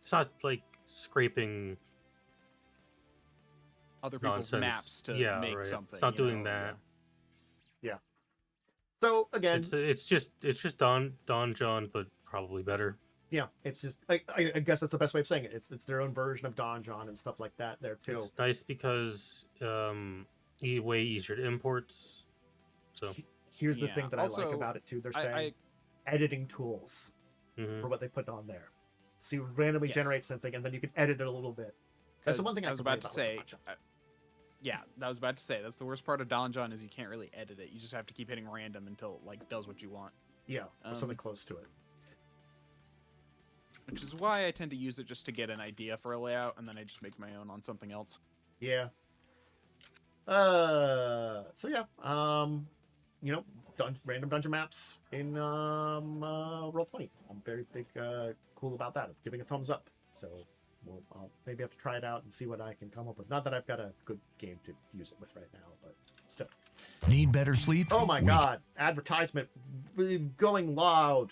It's not like scraping other people's nonsense. maps to make something. It's not doing that. Yeah. So again, it's just Don John, but probably better. Yeah, it's just I guess that's the best way of saying it. It's their own version of Don John and stuff like that there too. It's nice because way easier to import. So here's the thing that also, I like about it too. They're saying editing tools for what they put on there. So you randomly generate something and then you can edit it a little bit. That's the one thing I was about to say. Yeah, that was about to say. That's the worst part of Don John is you can't really edit it. You just have to keep hitting random until it like does what you want. Yeah, or something close to it. Which is why I tend to use it just to get an idea for a layout, and then I just make my own on something else. Yeah. So yeah, random dungeon maps in Roll20. I'm very big cool about that. Giving a thumbs up. So I'll maybe have to try it out and see what I can come up with. Not that I've got a good game to use it with right now, but still. Need better sleep? Oh my god! Advertisement going loud.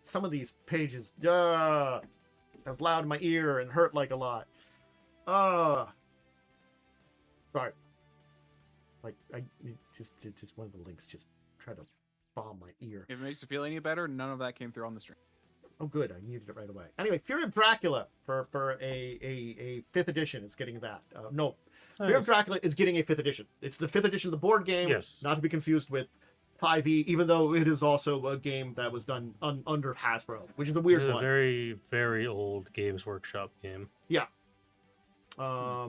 Some of these pages, that was loud in my ear and hurt like a lot. Sorry. Like just one of the links just tried to bomb my ear. If it makes you feel any better, none of that came through on the stream. Oh, good. I needed it right away. Anyway, Fury of Dracula for a 5th edition is getting that. No, Fury of Dracula is getting a 5th edition. It's the 5th edition of the board game. Yes. Not to be confused with 5e, even though it is also a game that was done under Hasbro, which is a weird one. This is a very, very old Games Workshop game. Yeah. I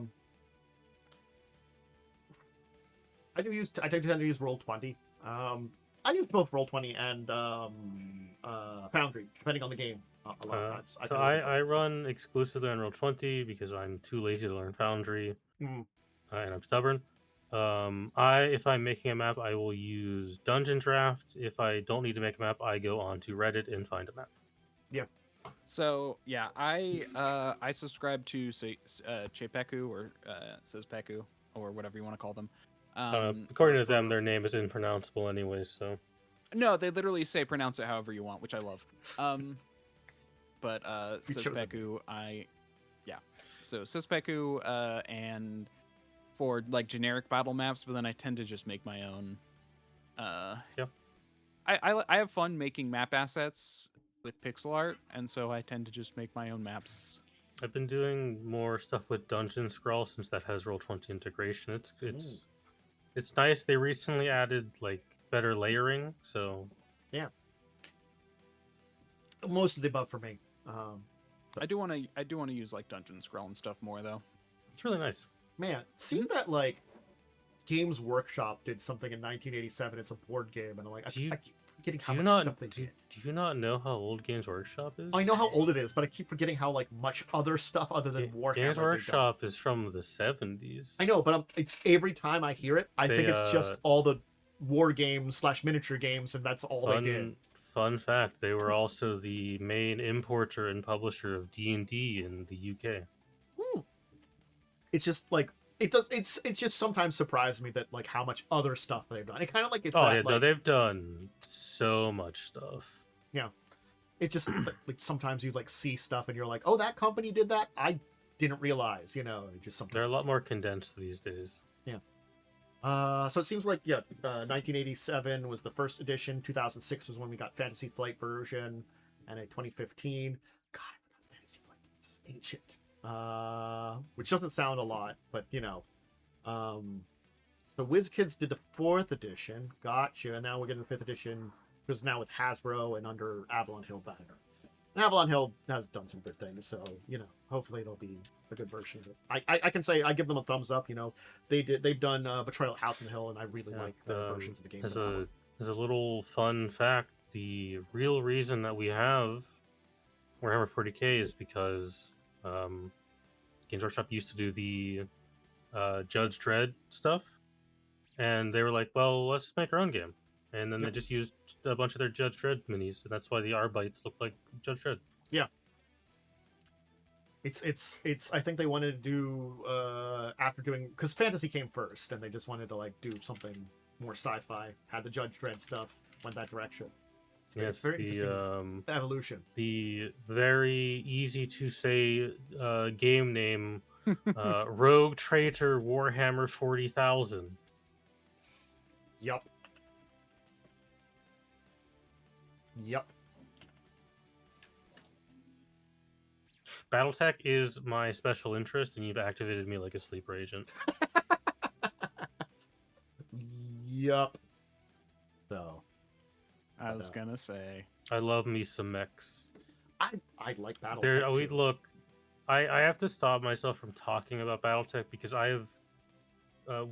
tend to use Roll20. I use both Roll20 and Foundry, depending on the game. A lot of times. I run exclusively on Roll20 because I'm too lazy to learn Foundry, and I'm stubborn. If I'm making a map, I will use Dungeon Draft. If I don't need to make a map, I go onto Reddit and find a map. Yeah. So yeah, I subscribe to Chepeku or Sespeku or whatever you want to call them. According to them, their name is impronounceable anyway. So. No, they literally say pronounce it however you want, which I love. But Sespeku, So Sespeku and for like generic battle maps, but then I tend to just make my own. Yeah. I have fun making map assets with pixel art, and so I tend to just make my own maps. I've been doing more stuff with Dungeon Scrawl since that has Roll20 integration. It's nice. They recently added like better layering, so yeah. Most of the above for me. I do want to use like Dungeon Scrawl and stuff more though. It's really nice. Man, seemed that like Games Workshop did something in 1987. It's a board game, and I'm like, I keep forgetting how much stuff they did. Do you not know how old Games Workshop is? I know how old it is, but I keep forgetting how like much other stuff other than Warhammer. Games Workshop is from the 70s. I know, but it's every time I hear it, I think it's just all the war games / miniature games, and that's all they did. Fun fact: they were also the main importer and publisher of D&D in the UK. It's just like it's just sometimes surprised me that like how much other stuff they've done. It kind of like no, they've done so much stuff. Yeah, it's just like sometimes you like see stuff and you're like, oh, that company did that. I didn't realize, It just sometimes they're a lot more condensed these days. Yeah. So it seems like 1987 was the first edition. 2006 was when we got Fantasy Flight version, and a 2015. God, I forgot Fantasy Flight. It's ancient. Which doesn't sound a lot, but so WizKids did the 4th edition. Gotcha. And now we're getting the 5th edition because now with Hasbro and under Avalon Hill banner. And Avalon Hill has done some good things, so hopefully it'll be a good version of it. I can say I give them a thumbs up. They've done Betrayal at House on the Hill, and I really like the versions of the game. As a little fun fact, the real reason that we have Warhammer 40k is because Games Workshop used to do the Judge Dredd stuff, and they were like, well, let's make our own game. And then they just used a bunch of their Judge Dredd minis, and that's why the Arbites look like Judge Dredd. Yeah. It's I think they wanted to do after doing, because fantasy came first, and they just wanted to like do something more sci-fi. Had the Judge Dredd stuff, went that direction. It's very interesting evolution. The very easy to say game name, Rogue Traitor Warhammer 40,000. Yep. BattleTech is my special interest, and you've activated me like a sleeper agent. Yep. So, I was gonna say, I love me some mechs. I like BattleTech. I have to stop myself from talking about BattleTech because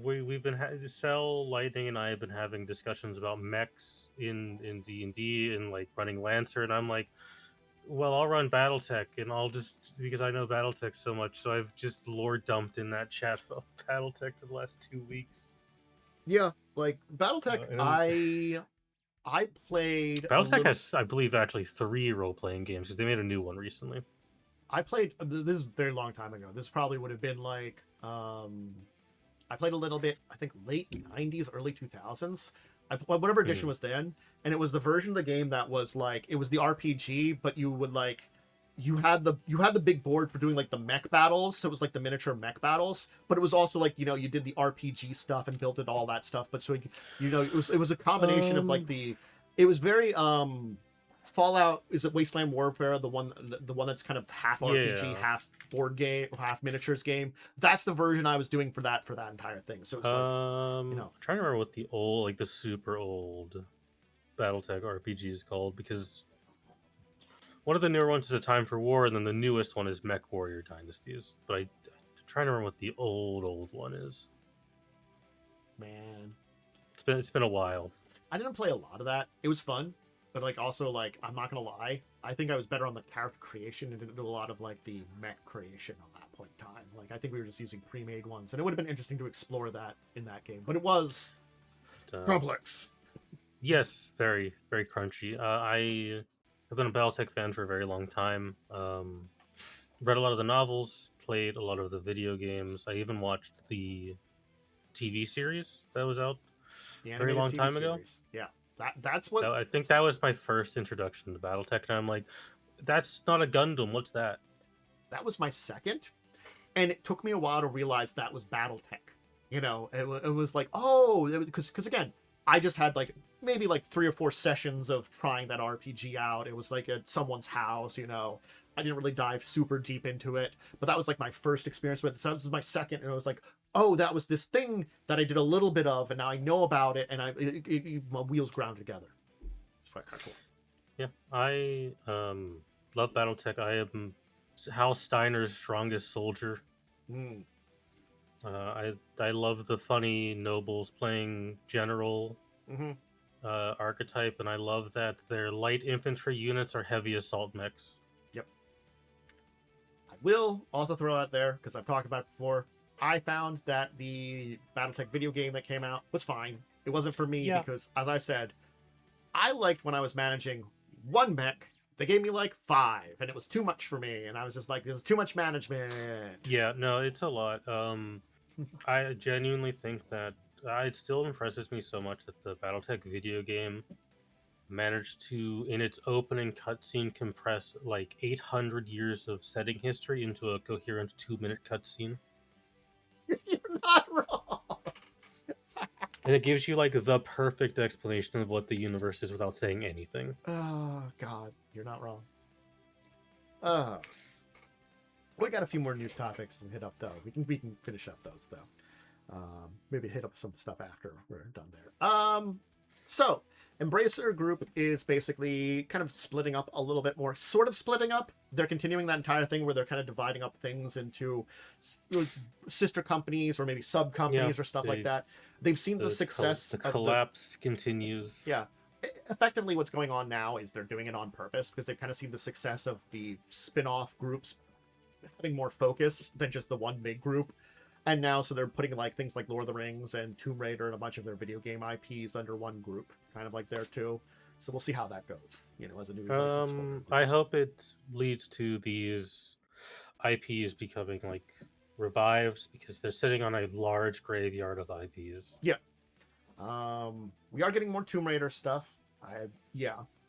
we've been Cell, Lightning, and I have been having discussions about mechs in D&D and like running Lancer, and I'm like, well, I'll run BattleTech, and I'll just, because I know BattleTech so much, so I've just lore dumped in that chat about BattleTech for the last 2 weeks. Yeah, like BattleTech, I played. BattleTech has, I believe, actually 3 role-playing games because they made a new one recently. I played, this is a very long time ago. This probably would have been like, I played a little bit, I think late 90s, early 2000s. Whatever edition was then, and it was the version of the game that was like, it was the RPG, but you would like, you had the big board for doing like the mech battles, so it was like the miniature mech battles, but it was also like, you know, you did the RPG stuff and built it, all that stuff, but so, you know, it was a combination of like it was very Fallout, is it Wasteland Warfare, the one that's kind of half RPG, half board game, half miniatures game. That's the version I was doing for that entire thing. So it's like, you know, I'm trying to remember what the old, like the super old BattleTech RPG is called, because one of the newer ones is A Time for War, and then the newest one is Mech Warrior Dynasties. But I'm trying to remember what the old one is. Man, it's been a while. I didn't play a lot of that. It was fun. But like also like, I'm not gonna lie, I think I was better on the character creation and didn't do a lot of like the mech creation on that point in time. Like I think we were just using pre-made ones, and it would have been interesting to explore that in that game. But it was complex. Yes, very, very crunchy. I have been a BattleTech fan for a very long time. Read a lot of the novels, played a lot of the video games. I even watched the TV series that was out a very long time ago. Yeah. That's what I think that was my first introduction to BattleTech, and I'm like, that's not a Gundam. What's that? That was my second, and it took me a while to realize that was BattleTech. You know, it was like, oh, because again, I just had like maybe like 3 or 4 sessions of trying that RPG out. It was like at someone's house, you know. I didn't really dive super deep into it, but that was like my first experience with it. So this was my second, and it was like, oh, that was this thing that I did a little bit of, and now I know about it, and my wheels ground together. It's quite kind of cool. Yeah, I love BattleTech. I am Hal Steiner's strongest soldier. I love the funny nobles playing general archetype, and I love that their light infantry units are heavy assault mechs. Yep. I will also throw out there, because I've talked about it before, I found that the BattleTech video game that came out was fine. It wasn't for me because, as I said, I liked when I was managing one mech. They gave me like 5, and it was too much for me, and I was just like, this is too much management. Yeah, no, it's a lot. I genuinely think that it still impresses me so much that the BattleTech video game managed to, in its opening cutscene, compress like 800 years of setting history into a coherent 2-minute cutscene. You're not wrong. And it gives you like the perfect explanation of what the universe is without saying anything. Oh God, you're not wrong. We got a few more news topics to hit up though. We can finish up those though. Maybe hit up some stuff after we're done there. So Embracer Group is basically kind of splitting up a little bit more, sort of splitting up. They're continuing that entire thing where they're kind of dividing up things into sister companies or maybe sub companies or stuff like that. They've seen the success. The collapse continues. Yeah. Effectively, what's going on now is they're doing it on purpose because they've kind of seen the success of the spin-off groups having more focus than just the one big group. And now, so they're putting like things like Lord of the Rings and Tomb Raider and a bunch of their video game IPs under one group, kind of like there too. So we'll see how that goes, you know, as a new license. I hope it leads to these. IP is becoming like revived because they're sitting on a large graveyard of IPs. Yeah. We are getting more Tomb Raider stuff. Lord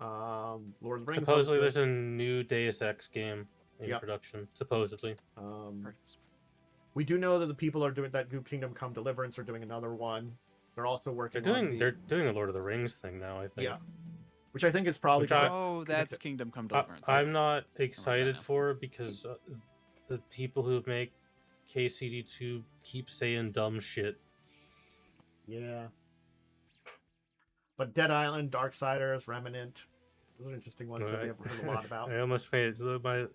of the Rings. Supposedly, there's a new Deus Ex game in production. Supposedly. We do know that the people are doing that new Kingdom Come Deliverance are doing another one. They're also working. They're doing a Lord of the Rings thing now, I think. Yeah. Which I think is probably. That's Kingdom Come Deliverance. I'm not excited for because the people who make KCD2 keep saying dumb shit. Yeah. But Dead Island, Darksiders, Remnant, those are interesting ones that we haven't heard a lot about. I almost made my.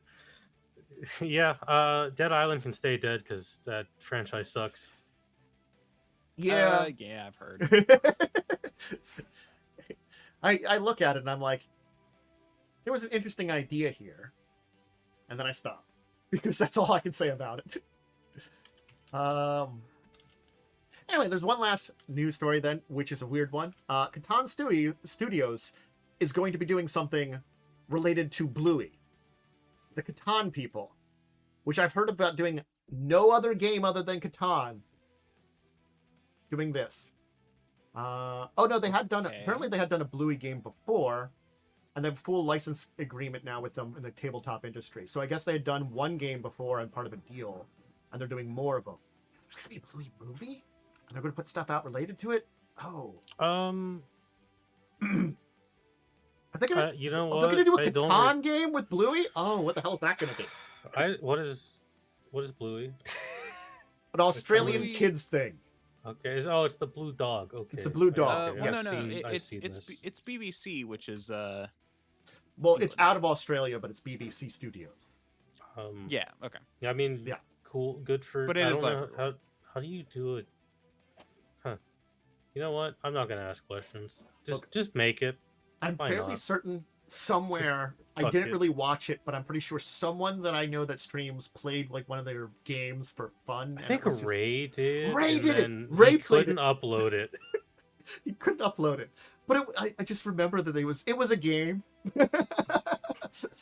Yeah, Dead Island can stay dead because that franchise sucks. Yeah. Yeah, I've heard. I look at it and I'm like, there was an interesting idea here. And then I stop. Because that's all I can say about it. Anyway, there's one last news story then, which is a weird one. Catan Studios is going to be doing something related to Bluey. The Catan people. Which I've heard about doing no other game other than Catan. Doing this. They had done apparently they had done a Bluey game before, and they have a full license agreement now with them in the tabletop industry. So I guess they had done one game before and part of a deal, and they're doing more of them. There's gonna be a Bluey movie, and they're gonna put stuff out related to it. Oh. Are they gonna? You know what? They're gonna do a Catan game with Bluey. Oh, what the hell is that gonna be? What is Bluey? An Australian kids thing. Okay. It's the blue dog. Okay. It's the blue dog. It's BBC, which is Well, it's out of Australia, but it's BBC Studios. Yeah. Okay. I mean, yeah. Cool. Good for. But it is like. How do you do it? Huh. You know what? I'm not gonna ask questions. Just make it. I'm fairly certain somewhere. I didn't really watch it, but I'm pretty sure someone that I know that streams played like one of their games for fun. I think Ray did. Ray did it. Ray couldn't upload it. He couldn't upload it, but I just remember that it was a game.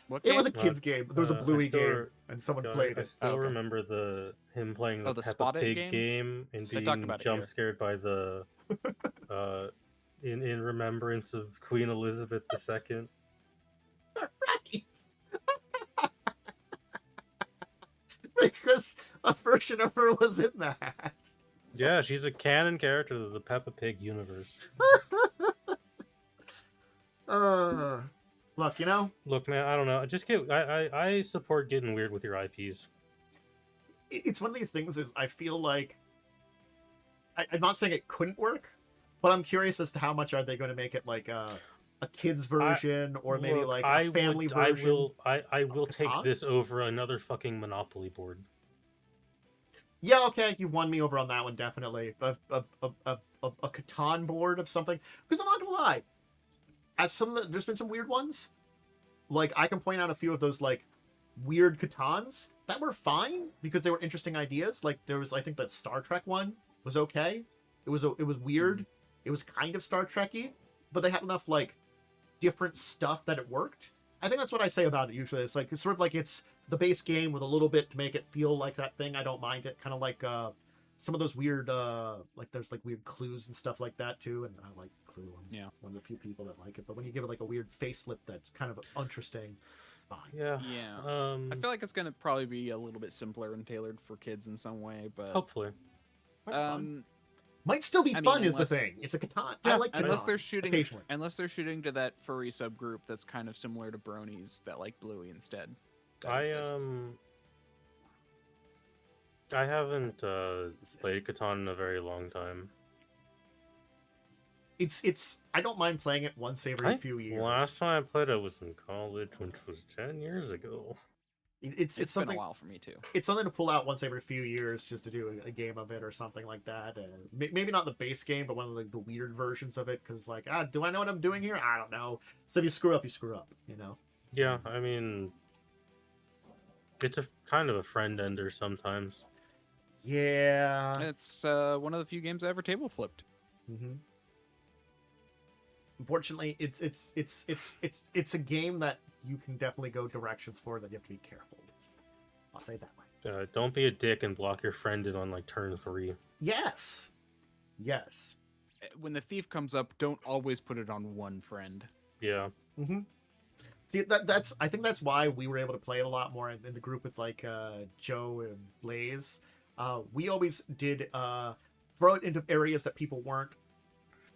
What game? It was a kids game. There was a Bluey game, and someone played it. I still remember him playing the Peppa Pig game and being jump scared by the in remembrance of Queen Elizabeth II. Right. Because a version of her was in that. Yeah, she's a canon character of the Peppa Pig universe. Look, man, I don't know. I support getting weird with your IPs. It's one of these things. Is I feel like I'm not saying it couldn't work, but I'm curious as to how much are they going to make it like a kids version or maybe like a family version. I will take this over another fucking Monopoly board. Yeah, okay, you won me over on that one, definitely. A Catan board of something. Because I'm not gonna lie, there's been some weird ones. Like I can point out a few of those like weird Catans that were fine because they were interesting ideas. Like there was, I think that Star Trek one was okay. It was weird. It was kind of Star Trek-y, but they had enough like different stuff that it worked. I think that's what I say about it usually. It's like it's sort of like it's the base game with a little bit to make it feel like that thing. I don't mind it. Kind of like some of those weird like there's like weird clues and stuff like that too. And I like Clue. I'm one of the few people that like it. But when you give it like a weird facelift that's kind of interesting, it's fine. Yeah. I feel like it's gonna probably be a little bit simpler and tailored for kids in some way, but hopefully. Might still be fun is the thing. It's a Catan. Yeah, I like Catan. Unless they're shooting to that furry subgroup that's kind of similar to bronies that like Bluey instead. I haven't played Catan in a very long time. It's I don't mind playing it once every few years. Last time I played it was in college, which was 10 years ago. It's something, been a while for me too. It's something to pull out once every few years just to do a game of it or something like that. Maybe not the base game, but one of the weird versions of it. Because like, do I know what I'm doing here? I don't know. So if you screw up, you screw up. Yeah, I mean, it's a kind of a friend ender sometimes. Yeah, it's one of the few games I ever table flipped. Mm-hmm. Unfortunately, it's a game that you can definitely go directions for that you have to be careful with. I'll say it that way. Don't be a dick and block your friend in on like turn 3. Yes. Yes. When the thief comes up, don't always put it on one friend. Yeah. Mm-hmm. See, that's I think that's why we were able to play it a lot more in the group with like Joe and Blaze. We always did throw it into areas that people weren't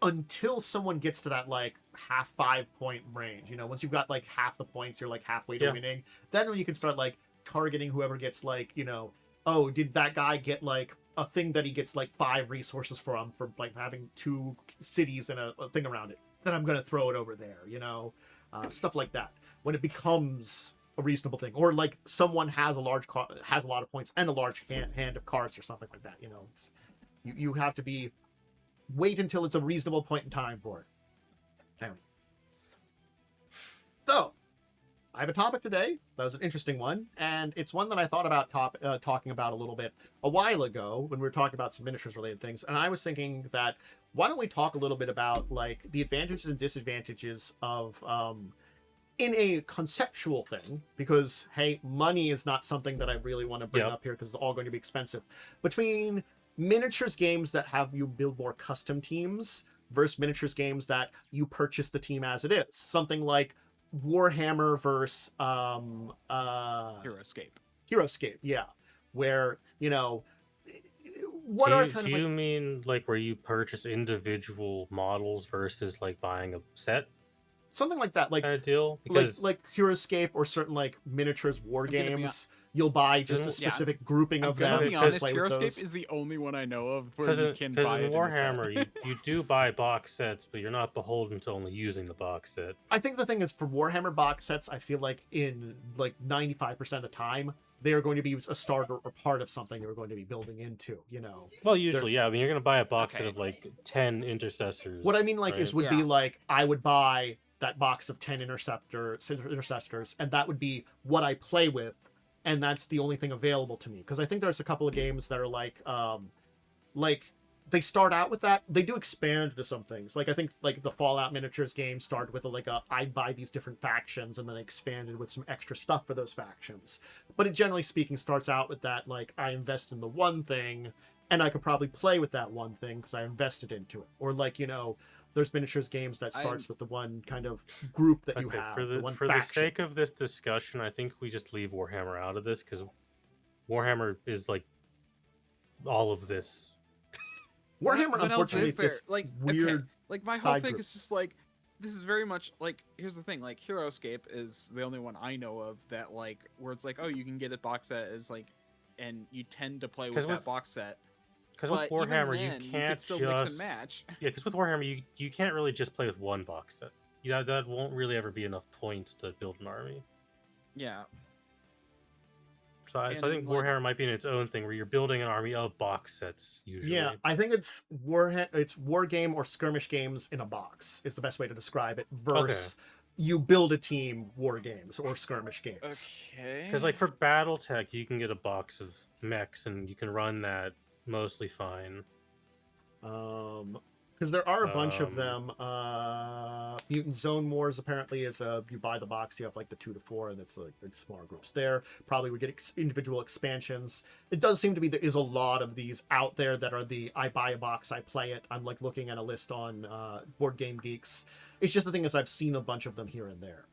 until someone gets to that like half 5 point range. You know, once you've got like half the points, you're like halfway to winning. Then when you can start like targeting whoever gets like, you know, oh, did that guy get like a thing that he gets like 5 resources from for like having 2 cities and a thing around it? Then I'm gonna throw it over there. You know. Stuff like that, when it becomes a reasonable thing, or like someone has a large has a lot of points and a large hand of cards or something like that. You know, you have to wait until it's a reasonable point in time for it. Anyway. So, I have a topic today. That was an interesting one, and it's one that I thought about talking about a little bit a while ago when we were talking about some miniatures related things. And I was thinking that why don't we talk a little bit about like the advantages and disadvantages of in a conceptual thing, because hey, money is not something that I really want to bring up here because it's all going to be expensive. Between miniatures games that have you build more custom teams versus miniatures games that you purchase the team as it is, something like Warhammer versus HeroScape, yeah, where you know do you mean like where you purchase individual models versus like buying a set? Something like that, like kind of deal, because like HeroScape or certain like miniatures war games, you'll buy just a specific grouping of them. To be honest, HeroScape is the only one I know of where you can buy it. Because in Warhammer, you do buy box sets, but you're not beholden to only using the box set. I think the thing is, for Warhammer box sets, I feel like in like 95% of the time, they are going to be a starter or part of something you're going to be building into, you know. Well, usually, yeah. I mean, you're going to buy a box set of like 10 intercessors. What I mean, like, right? would be like, I would buy that box of 10 intercessors, and that would be what I play with, and that's the only thing available to me. Because I think there's a couple of games that are like they start out with that. They do expand to some things. Like I think like the Fallout miniatures game started with I'd buy these different factions, and then expanded with some extra stuff for those factions. But it generally speaking starts out with that, like, I invest in the one thing, and I could probably play with that one thing because I invested into it. Or like, you know, there's miniatures games that starts with the one kind of group that you have. For the sake of this discussion, I think we just leave Warhammer out of this, because Warhammer is like all of this. Warhammer, unfortunately, is this like weird. Okay. Like my whole thing is just like, this is very much like, here's the thing, like HeroScape is the only one I know of that like where it's like, oh, you can get a box set as like, and you tend to play with that box set. Because with Warhammer, you can't still just mix and match. Yeah, because with Warhammer, you can't really just play with one box set. Yeah, that won't really ever be enough points to build an army. Yeah. So I think Warhammer might be in its own thing where you're building an army of box sets usually. Yeah, I think it's war game or skirmish games in a box is the best way to describe it. Versus you build a team war games or skirmish games. Okay. Because like for BattleTech, you can get a box of mechs and you can run that mostly fine. Because there are a bunch of them. Mutant Zone Wars apparently is you buy the box, you have like the 2 to 4, and it's like smaller groups there. Probably would get individual expansions. It does seem to be there is a lot of these out there that are I buy a box, I play it. I'm like looking at a list on Board Game Geeks. It's just the thing is I've seen a bunch of them here and there.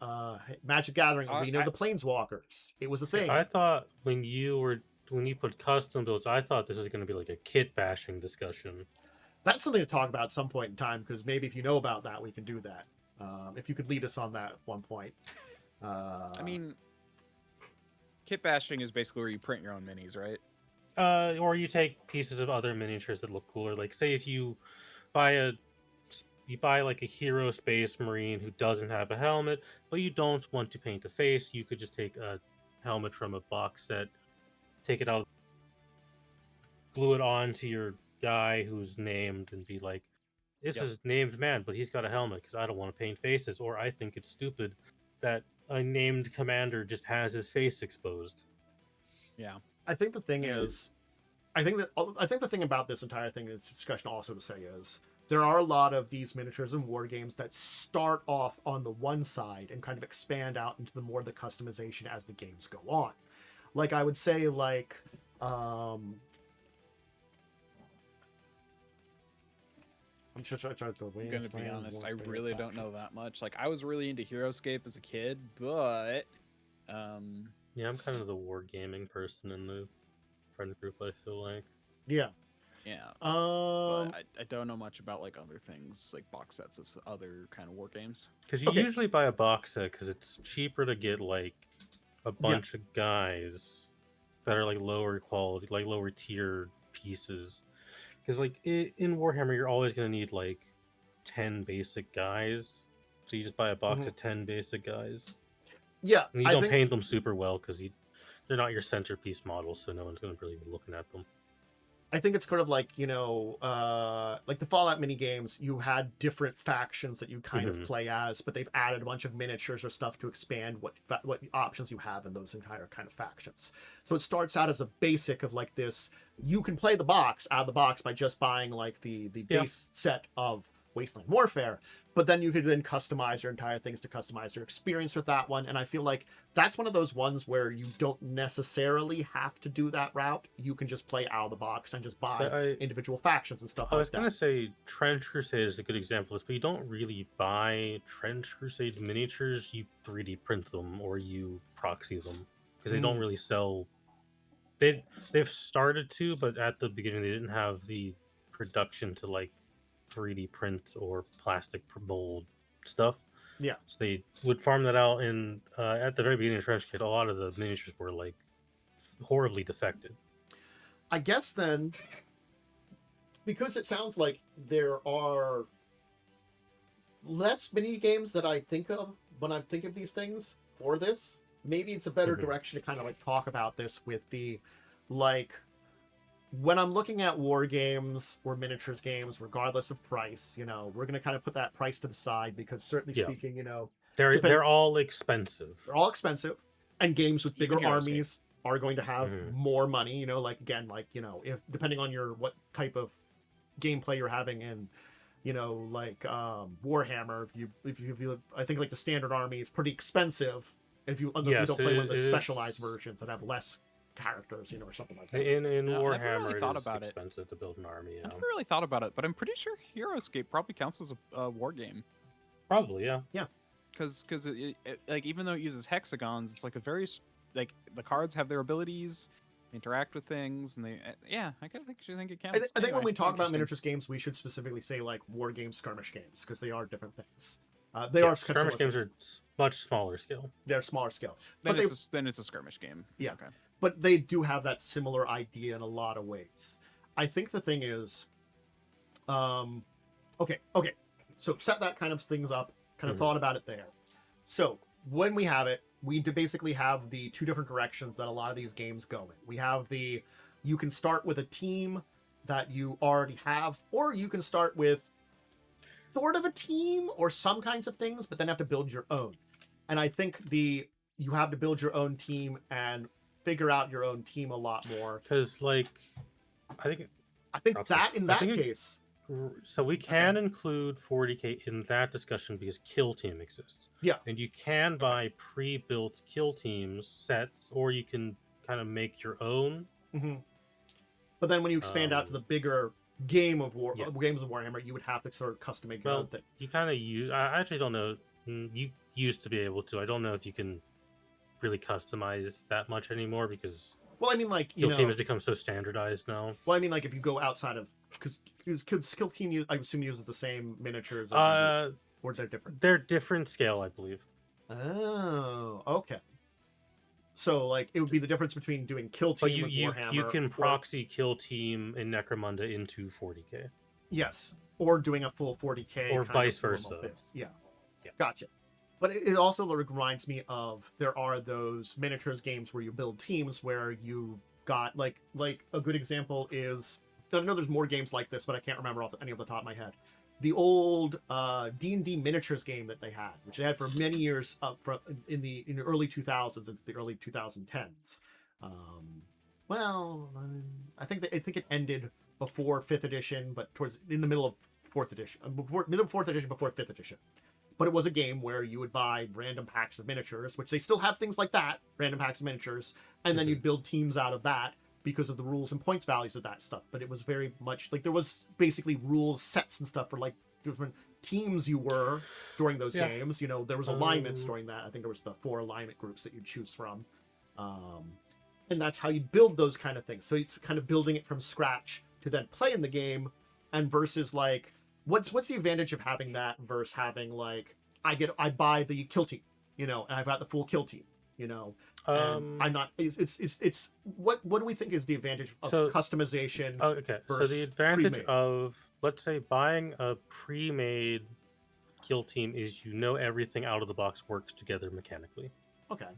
Magic Gathering Arena, the Planeswalkers. It was a thing. I thought when you put custom builds, I thought this was going to be like a kit bashing discussion. That's something to talk about at some point in time, because maybe if you know about that, we can do that. If you could lead us on that at one point. I mean, kit bashing is basically where you print your own minis, right? Or you take pieces of other miniatures that look cooler. Like, say if you buy like a hero space marine who doesn't have a helmet, but you don't want to paint a face, you could just take a helmet from a box set, take it out, glue it onto your guy who's named, and be like, this is named man, but he's got a helmet because I don't want to paint faces, or I think it's stupid that a named commander just has his face exposed. Yeah. I think the thing is, I think the thing about this entire thing, this discussion also to say is, there are a lot of these miniatures and war games that start off on the one side and kind of expand out into the customization as the games go on. Like I would say, like, I'm just trying to I'm gonna be honest, I really don't know that much. Like, I was really into HeroScape as a kid, but Yeah, I'm kind of the wargaming person in the friend group, I feel like. Yeah. yeah. Um. But I don't know much about like other things, like box sets of other kind of war games. Because you usually buy a box set because it's cheaper to get like a bunch of guys that are like lower quality, like lower tier pieces. Because like in Warhammer, you're always gonna need like 10 basic guys, so you just buy a box of 10 basic guys. Yeah, and you don't paint them super well because they're not your centerpiece models, so no one's gonna really be looking at them. I think it's kind of like, like the Fallout mini games, you had different factions that you kind of play as, but they've added a bunch of miniatures or stuff to expand what options you have in those entire kind of factions. So it starts out as a basic of like this, you can play the box out of the box by just buying like the base set of Wasteland Warfare, but then you could then customize your entire things to customize your experience with that one. And I feel like that's one of those ones where you don't necessarily have to do that route. You can just play out of the box and just buy individual factions and stuff like that. I was going to say Trench Crusade is a good example of this, but you don't really buy Trench Crusade miniatures. You 3D print them or you proxy them because they don't really sell. They've started to, but at the beginning they didn't have the production to like 3D print or plastic mold stuff. Yeah. So they would farm that out, and at the very beginning of Trench Kit, a lot of the miniatures were like horribly defected. I guess then, because it sounds like there are less mini games that I think of when I'm thinking of these things for this, maybe it's a better direction to kind of like talk about this with the like. When I'm looking at war games or miniatures games, regardless of price, we're going to kind of put that price to the side because certainly speaking, they're all expensive. They're all expensive, and games with bigger armies are going to have more money. If depending on what type of gameplay you're having in, Warhammer, if you I think like the standard army is pretty expensive. If you don't play one of the specialized versions that have less characters, or something like that. In Warhammer, it's expensive to build an army. I never really thought about it, but I'm pretty sure HeroScape probably counts as a war game. Probably, yeah. Yeah. Because like even though it uses hexagons, it's like a very like the cards have their abilities, interact with things, and I think it counts. I think when we talk about miniatures games, we should specifically say like war games, skirmish games, because they are different things. Skirmish games are much smaller scale. They're smaller scale. Then it's a skirmish game. Yeah. Okay. But they do have that similar idea in a lot of ways. I think the thing is, okay. So set that kind of things up, kind of thought about it there. So when we have it, we basically have the two different directions that a lot of these games go in. We have you can start with a team that you already have, or you can start with sort of a team or some kinds of things, but then have to build your own. And I think you have to build your own team and figure out your own team a lot more. Because, like, I think that in that case. So we can include 40k in that discussion because kill team exists. Yeah. And you can buy pre-built kill teams sets, or you can kind of make your own. Mm-hmm. But then when you expand out to the bigger games of Warhammer, you would have to sort of custom make your own thing. You kind of use. I actually don't know. You used to be able to. I don't know if you can really customize that much anymore because. Well, I mean, like Kill Team has become so standardized now. Well, I mean, like if you go outside of because Kill Team, I assume uses the same miniatures. Or they're different. They're different scale, I believe. Oh, okay. So, like, it would be the difference between doing Kill Team with Warhammer. You can proxy Kill Team in Necromunda into 40k. Yes, or doing a full 40k, or vice versa. Yeah, gotcha. But it also reminds me of there are those miniatures games where you build teams where you got like a good example is I know there's more games like this, but I can't remember off any of the top of my head. The old D&D miniatures game that they had, which they had for many years up from in the early 2000s into the early 2010s. I think it ended before 5th edition, but in the middle of 4th edition, before 5th edition. but it was a game where you would buy random packs of miniatures, which they still have things like that, random packs of miniatures, and then you'd build teams out of that because of the rules and points values of that stuff. But it was very much like there was basically rules sets and stuff for like different teams you were during those games. You know, there was alignments during that. I think there was the 4 alignment groups that you'd choose from. And that's how you build those kind of things. So it's kind of building it from scratch to then play in the game, and versus like what's the advantage of having that versus having like I buy the kill team, you know, and I've got the full kill team, you know. And I'm not it's what do we think is the advantage of customization? Okay. So the advantage pre-made? of, let's say, buying a pre-made kill team is you know everything out of the box works together mechanically. Okay.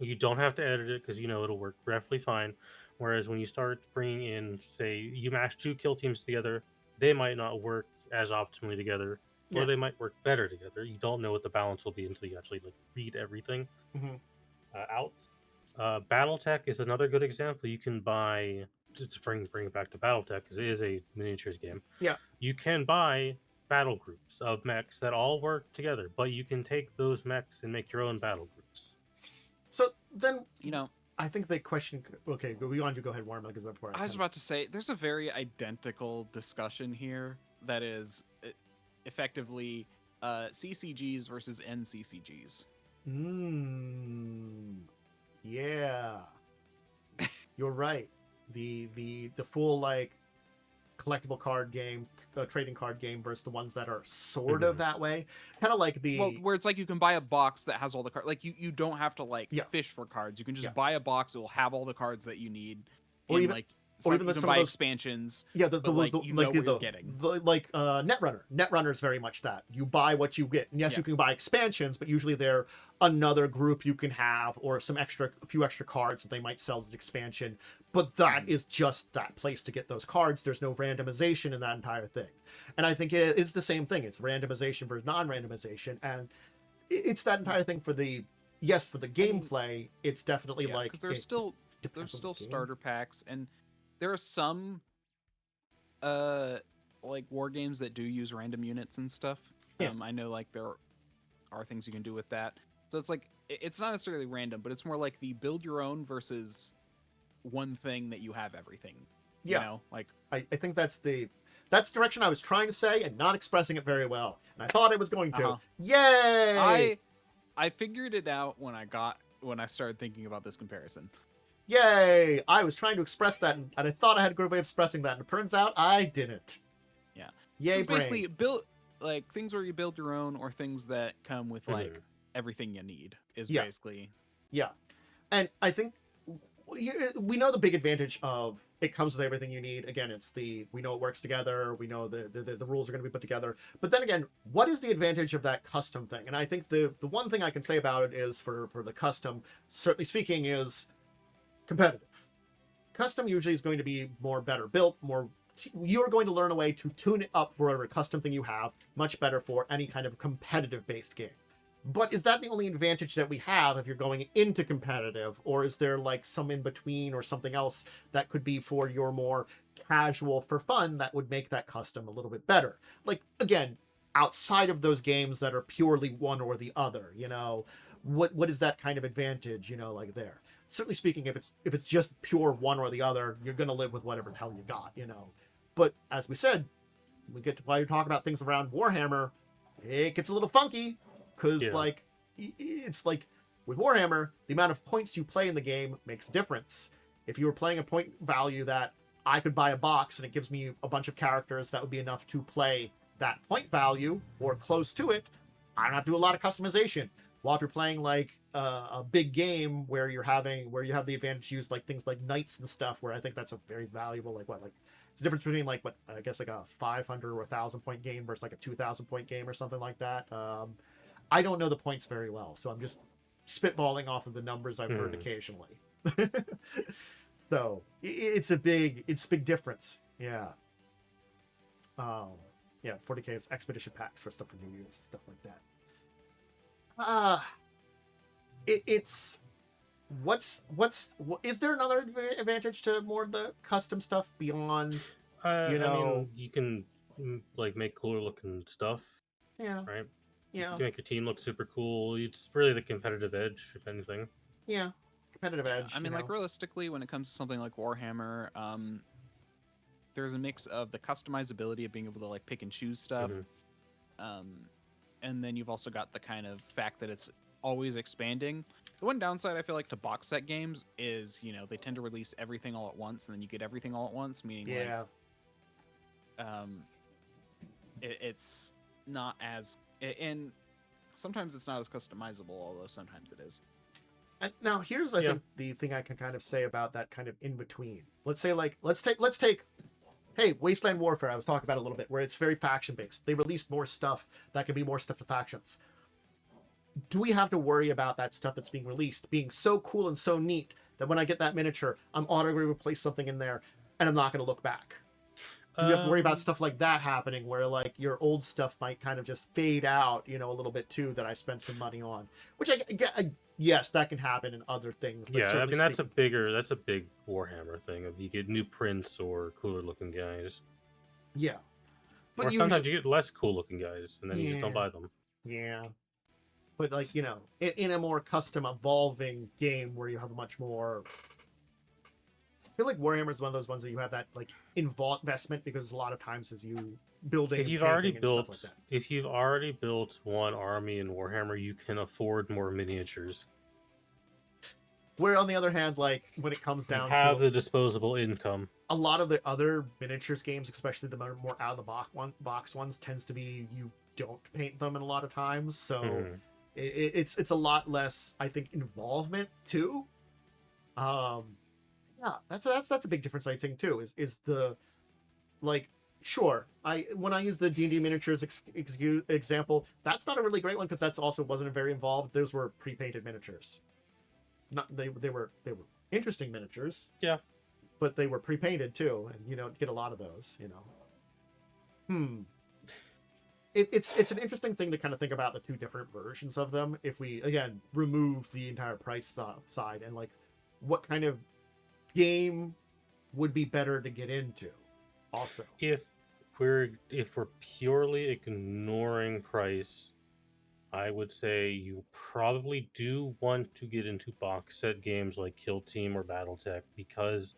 You don't have to edit it because you know it'll work perfectly fine. Whereas when you start bringing in, say, you mash 2 kill teams together, they might not work as optimally together, or they might work better together. You don't know what the balance will be until you actually like read everything out. BattleTech is another good example. You can buy, to bring it back to BattleTech because it is a miniatures game. Yeah. You can buy battle groups of mechs that all work together, but you can take those mechs and make your own battle groups. So then, You know, I think the question. Okay, we want to go ahead, Warren, because that's where I was about to say, there's a very identical discussion here that is effectively CCGs versus NCCGs. Yeah. You're right. The full like collectible card game, trading card game versus the ones that are sort of that way. Kind of like the where it's like you can buy a box that has all the cards. Like you don't have to like Yeah. fish for cards. You can just buy a box. It will have all the cards that you need. Or in, even- like or some, even you can some of buy those- expansions. Yeah, but, like, you know what you're getting. Netrunner. Netrunner is very much that. You buy what you get. And yes, Yeah. you can buy expansions, but usually they're another group you can have, or a few extra cards that they might sell as an expansion. But that is just that place to get those cards. There's no randomization in that entire thing. And I think it's the same thing. It's randomization versus non-randomization, and it's that entire thing for the gameplay. It's definitely like because there's still depends on the game. starter packs, and there are some like war games that do use random units and stuff. Yeah. I know like there are things you can do with that. So it's like it's not necessarily random, but it's more like the build your own versus one thing that you have everything. Yeah. You know, like I think that's the direction I was trying to say and not expressing it very well. And I thought I was going to. Yay! I figured it out when I started thinking about this comparison. Yay! I was trying to express that, and I thought I had a good way of expressing that, and it turns out I didn't. Yeah. Yay, so it's brain. basically build like things where you build your own, or things that come with like everything you need is basically. Yeah, and I think we know the big advantage of it comes with everything you need. Again, we know it works together. We know the rules are going to be put together. But then again, what is the advantage of that custom thing? And I think the one thing I can say about it is for the custom, certainly speaking, is competitive. Custom usually is going to be better built, you're going to learn a way to tune it up for whatever custom thing you have, much better for any kind of competitive based game. But is that the only advantage that we have if you're going into competitive, or is there like some in between or something else that could be for your more casual for fun that would make that custom a little bit better? Like, again, outside of those games that are purely one or the other, you know, what is that kind of advantage, you know, like there? Certainly speaking, if it's just pure one or the other, you're going to live with whatever the hell you got, you know. But as we said, we get to while you're talking about things around Warhammer, it gets a little funky because like it's like with Warhammer, the amount of points you play in the game makes a difference. If you were playing a point value that I could buy a box and it gives me a bunch of characters that would be enough to play that point value or close to it, I don't have to do a lot of customization. While if you're playing like a big game where you have the advantage to use like things like knights and stuff, where I think that's a very valuable it's the difference between like what I guess like a 500 or 1,000 point game versus like a 2,000 point game or something like that. I don't know the points very well, so I'm just spitballing off of the numbers I've heard occasionally. So it's a big difference. Yeah. 40K is expedition packs for stuff for new units and stuff like that. Is there another advantage to more of the custom stuff beyond I mean, you can like make cooler looking stuff. Yeah. Right. Yeah. You can make your team look super cool. It's really the competitive edge, if anything. Yeah. Competitive edge. I mean, you like know. realistically, when it comes to something like Warhammer, there's a mix of the customizability of being able to like pick and choose stuff, and then you've also got the kind of fact that it's always expanding. The one downside I feel like to box set games is, you know, they tend to release everything all at once, and then you get everything all at once, meaning Yeah. it's not as, and sometimes it's not as customizable, although sometimes it is. And now here's I think the thing I can kind of say about that kind of in between. Let's say like let's take hey, Wasteland Warfare, I was talking about a little bit, where it's very faction based. They released more stuff that can be more stuff to factions. Do we have to worry about that stuff that's being released being so cool and so neat that when I get that miniature, I'm auto going to replace something in there and I'm not going to look back? Do we have to worry about stuff like that happening where like your old stuff might kind of just fade out, you know, a little bit too, that I spent some money on? Which yes, that can happen in other things. Yeah, I mean that's a big Warhammer thing of you get new prints or cooler looking guys. Yeah. But or sometimes you get less cool looking guys and then you just don't buy them. Yeah. But like, you know, in a more custom evolving game where you have much more, I feel like Warhammer is one of those ones that you have that like investment, because a lot of times as you building, if you've already built like if you've already built one army in Warhammer, you can afford more miniatures. Where on the other hand, like when it comes down to the disposable income, a lot of the other miniatures games, especially the more out of the box ones, tends to be you don't paint them in a lot of times, so it's a lot less, I think, involvement too. Yeah, that's a big difference I think too. Is the like sure when I use the D&D miniatures example, that's not a really great one because that's also wasn't very involved. Those were pre-painted miniatures. Not they were interesting miniatures. Yeah, but they were pre-painted too, and you don't get a lot of those. You know. It's an interesting thing to kind of think about the two different versions of them. If we again remove the entire price side and like what kind of game would be better to get into. Also, if we're purely ignoring price, I would say you probably do want to get into box set games like Kill Team or BattleTech because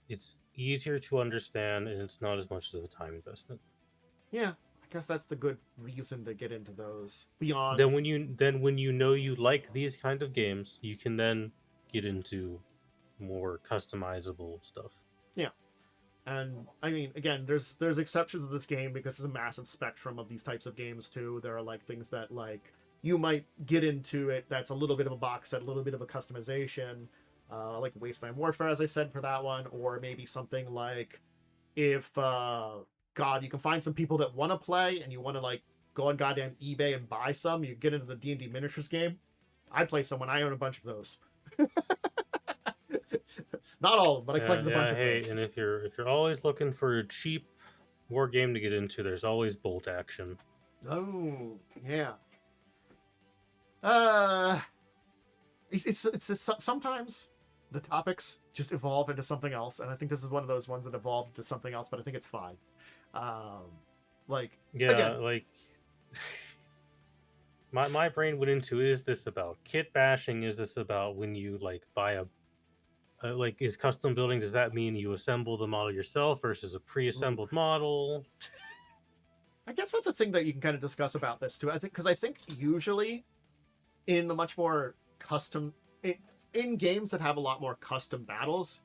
it's easier to understand and it's not as much of a time investment. Yeah, I guess that's the good reason to get into those. Beyond then when you know you like these kind of games, you can then get into more customizable stuff. Yeah. And I mean, again, there's exceptions to this game because there's a massive spectrum of these types of games too. There are like things that like you might get into it that's a little bit of a box set, a little bit of a customization, like Wasteland Warfare, as I said, for that one, or maybe something like if God, you can find some people that want to play and you want to like go on goddamn eBay and buy some. You get into the D&D miniatures game. I play some when I own a bunch of those. Not all of them, but I collected a bunch of those. And if you're always looking for a cheap war game to get into, there's always Bolt Action. Oh yeah. It's sometimes the topics just evolve into something else, and I think this is one of those ones that evolved into something else. But I think it's fine. Like yeah, again, like my brain went into, is this about kit bashing? Is this about when you like buy a like, is custom building, does that mean you assemble the model yourself versus a pre-assembled model? I guess that's a thing that you can kind of discuss about this too. I think usually in the much more custom in games that have a lot more custom battles,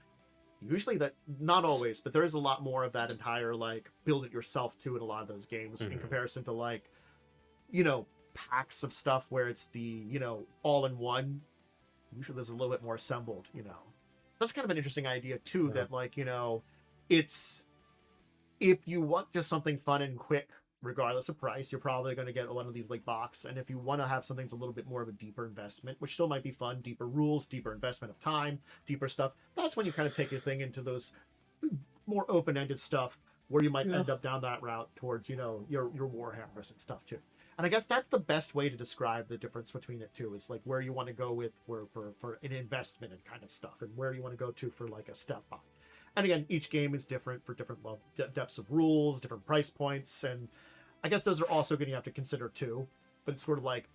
usually that, not always, but there is a lot more of that entire like build it yourself too in a lot of those games in comparison to like, you know, packs of stuff where it's the, you know, all in one. Usually there's a little bit more assembled, you know. That's kind of an interesting idea too, that like, you know, it's, if you want just something fun and quick, regardless of price, you're probably going to get one of these like box. And if you want to have something that's a little bit more of a deeper investment, which still might be fun, deeper rules, deeper investment of time, deeper stuff, that's when you kind of take your thing into those more open-ended stuff where you might end up down that route towards, you know, your Warhammers and stuff too. And I guess that's the best way to describe the difference between it too, is like where you want to go with for an investment and kind of stuff, and where you want to go to for like a step by. And again, each game is different for different depths of rules, different price points, and I guess those are also going to have to consider too. but it's sort of like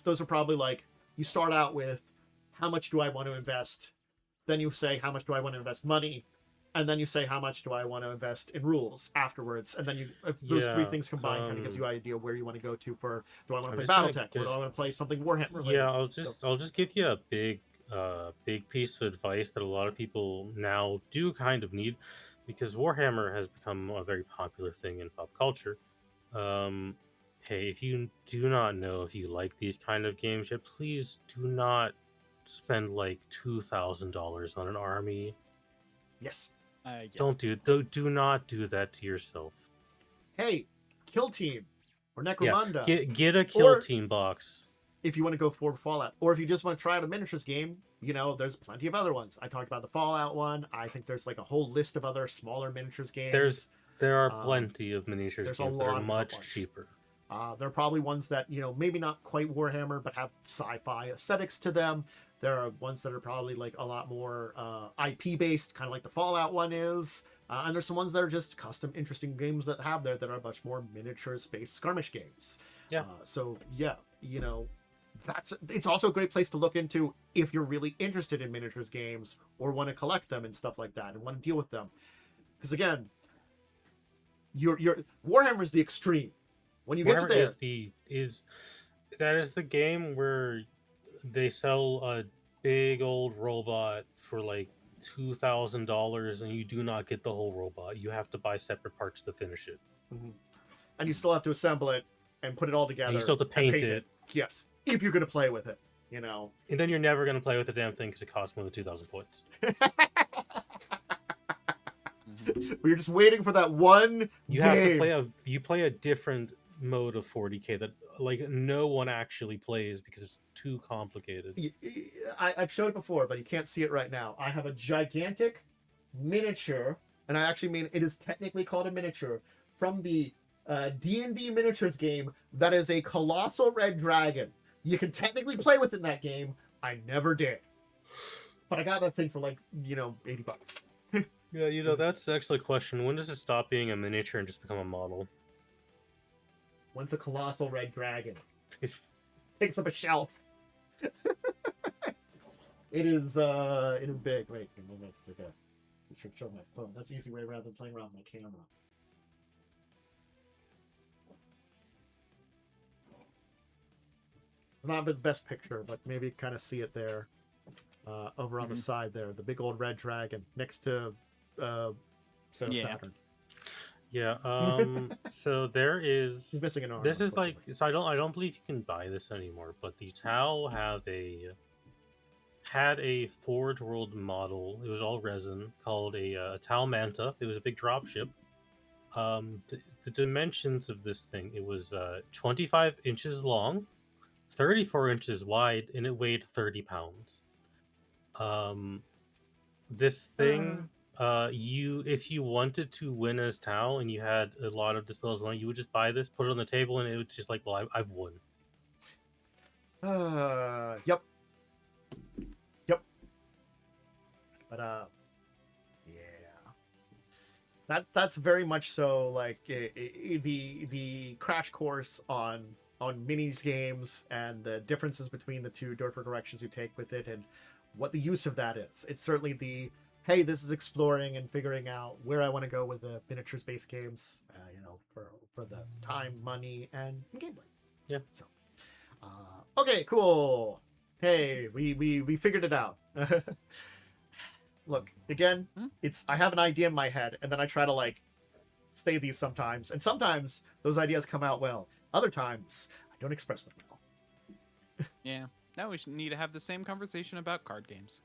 those are probably like you start out with how much do I want to invest, then you say how much do I want to invest money, and then you say how much do I want to invest in rules afterwards, and then if those three things combined kind of gives you an idea where you want to go to for do I want to play BattleTech or do I want to play something Warhammer related? Yeah, I'll just give you a big piece of advice that a lot of people now do kind of need, because Warhammer has become a very popular thing in pop culture. Hey, if you do not know if you like these kind of games yet, please do not spend like $2,000 on an army. Yes. Yeah. Do not do that to yourself. Hey, Kill Team or Necromunda. Yeah, get a Kill Team box. If you want to go for Fallout, or if you just want to try out a miniatures game, there's plenty of other ones. I talked about the Fallout one. I think there's like a whole list of other smaller miniatures games. There are plenty of miniatures games that are much cheaper. There are probably ones that, maybe not quite Warhammer, but have sci-fi aesthetics to them. There are ones that are probably like a lot more IP based, kind of like the Fallout one is. And there's some ones that are just custom, interesting games that have there that are much more miniatures-based skirmish games. Yeah. It's also a great place to look into if you're really interested in miniatures games or want to collect them and stuff like that and want to deal with them. Because again, your Warhammer is the extreme. When you get to there, that is the game where they sell a big old robot for like $2,000 and you do not get the whole robot. You have to buy separate parts to finish it. Mm-hmm. And you still have to assemble it and put it all together. And you still have to paint it. Yes, if you're going to play with it, And then you're never going to play with the damn thing because it costs more than 2,000 points. You're just waiting for that one You play a different mode of 40k that like no one actually plays because it's too complicated. I've showed it before, but you can't see it right now. I have a gigantic miniature, and I actually mean it is technically called a miniature, from the D&D miniatures game that is a colossal red dragon. You can technically play with it in that game. I never did. But I got that thing for like, $80. Yeah, that's actually a question. When does it stop being a miniature and just become a model? Once a colossal red dragon takes up a shelf. It is big. Wait a moment. Okay. I should show my phone. That's the easy way rather than playing around with my camera. It's not the best picture, but maybe kind of see it there. Over on the side there. The big old red dragon next to Saturn. Yeah, so there is. He's missing an arm. This is like, so I don't believe you can buy this anymore. But the Tau had a Forge World model. It was all resin, called a Tau Manta. It was a big dropship. The dimensions of this thing, it was 25 inches long, 34 inches wide, and it weighed 30 pounds. This thing. If you wanted to win as Tau and you had a lot of disposable money, you would just buy this, put it on the table, and it was just like, well, I've won. Yep. But yeah, that's very much so like the crash course on minis games and the differences between the two different directions you take with it and what the use of that is. It's certainly the hey, this is exploring and figuring out where I want to go with the miniatures-based games, for the time, money, and gameplay. Yeah. So, okay, cool. Hey, we figured it out. Look, again, I have an idea in my head, and then I try to like say these sometimes, and sometimes those ideas come out well. Other times, I don't express them well. Yeah. Now we need to have the same conversation about card games.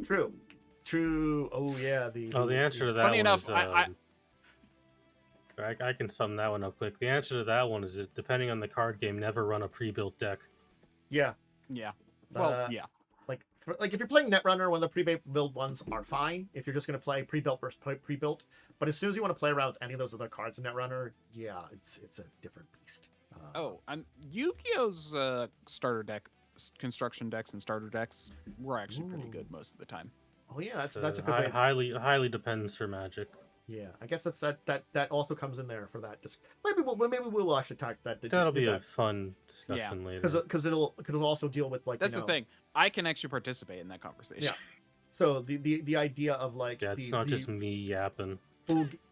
True. Oh yeah. The answer to that. Funny one enough, is, I can sum that one up quick. The answer to that one is that depending on the card game, never run a pre-built deck. Yeah. Yeah. Well, yeah. Like if you're playing Netrunner, one of the pre-built ones are fine. If you're just going to play pre-built versus pre-built, but as soon as you want to play around with any of those other cards in Netrunner, yeah, it's a different beast. Yu-Gi-Oh's starter deck. Construction decks and starter decks were actually pretty good most of the time. Oh yeah, that's a good way. Highly depends for Magic. Yeah, I guess that also comes in there for that. Just maybe we'll actually talk that. That'll be a fun discussion later. Because it'll also deal with like that's the thing. I can actually participate in that conversation. Yeah. So the idea of like it's not just me yapping.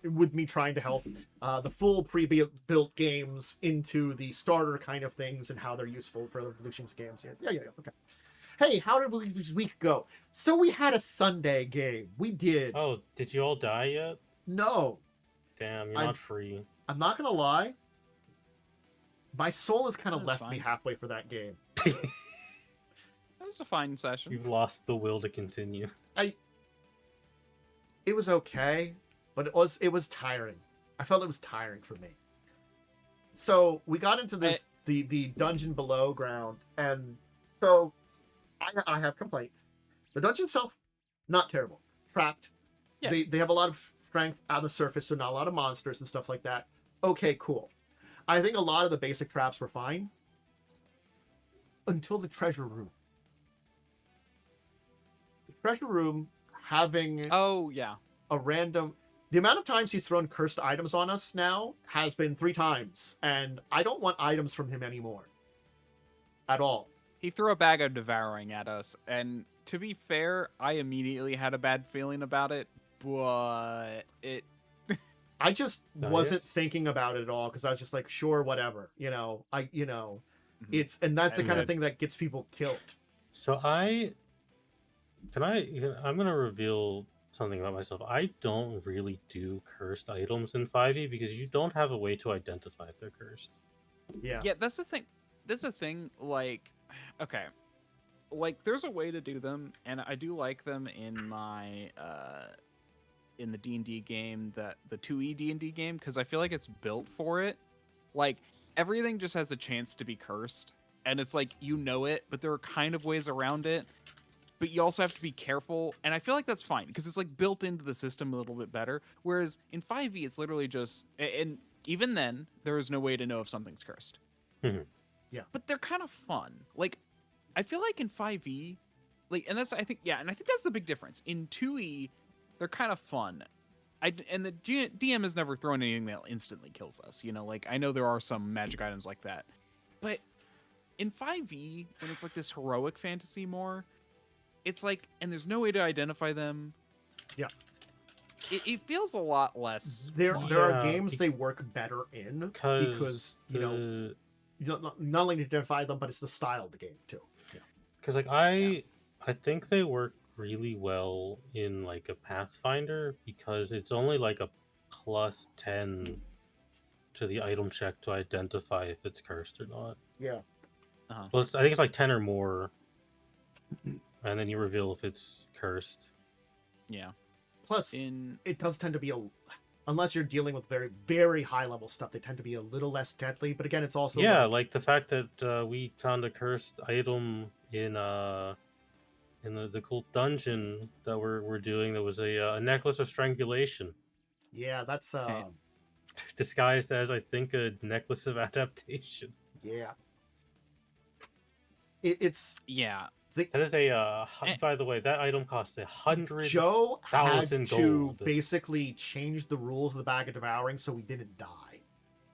With me trying to help the full pre-built games into the starter kind of things and how they're useful for the Evolutions games. Yeah, okay. Hey, how did this week go? So we had a Sunday game. We did. Oh, did you all die yet? No. Damn, you're not free. I'm not gonna lie. My soul has kind of That's left me fine. halfway for that game. That was a fine session. You've lost the will to continue. It was okay, but it was tiring. I felt it was tiring for me. So we got into this the dungeon below ground, and so I have complaints. The dungeon itself, not terrible. Trapped. Yeah. They have a lot of strength on the surface, so not a lot of monsters and stuff like that. Okay, cool. I think a lot of the basic traps were fine. Until the treasure room. The treasure room having Oh yeah. a random... The amount of times he's thrown cursed items on us now has been 3 times, and I don't want items from him anymore. At all. He threw a bag of devouring at us, and to be fair, I immediately had a bad feeling about it, but it... I just Nice. wasn't thinking about it at all, because I was just like, sure, whatever. It's... And that's the And kind of that- thing that gets people killed. So I'm gonna reveal something about myself. I don't really do cursed items in 5e because you don't have a way to identify if they're cursed. Yeah. Yeah, that's the thing. There's a thing, like... Okay. Like, there's a way to do them, and I do like them in my... in the D&D game, the 2e D&D game, because I feel like it's built for it. Like, everything just has the chance to be cursed, and it's like, you know it, but there are kind of ways around it, but you also have to be careful, and I feel like that's fine, because it's like built into the system a little bit better, whereas in 5e, it's literally just, and even then, there is no way to know if something's cursed. Mhm. Yeah. But they're kind of fun. Like, I feel like in 5e, like, and that's, I think that's the big difference. In 2e, they're kind of fun. And the DM has never thrown anything that instantly kills us. Like, I know there are some magic items like that. But in 5e, when it's like this heroic fantasy more, it's like, and there's no way to identify them. Yeah. It feels a lot less There fun. are Yeah, games they work better in because, the- you don't not only identify them, but it's the style of the game, too. Yeah. Because like I think they work really well in like a Pathfinder because it's only like a +10 to the item check to identify if it's cursed or not. Yeah. Well, I think it's like 10 or more, and then you reveal if it's cursed. Yeah. Plus, it does tend to be unless you're dealing with very, very high level stuff, they tend to be a little less deadly. But again, it's also like the fact that we found a cursed item in the cool dungeon that we're doing. There was a necklace of strangulation. Yeah, that's Disguised as, I think, a necklace of adaptation. Yeah. It's yeah. That is by the way, that item costs 100. Joe had 1,000 to gold. basically change the rules of the bag of devouring so we didn't die.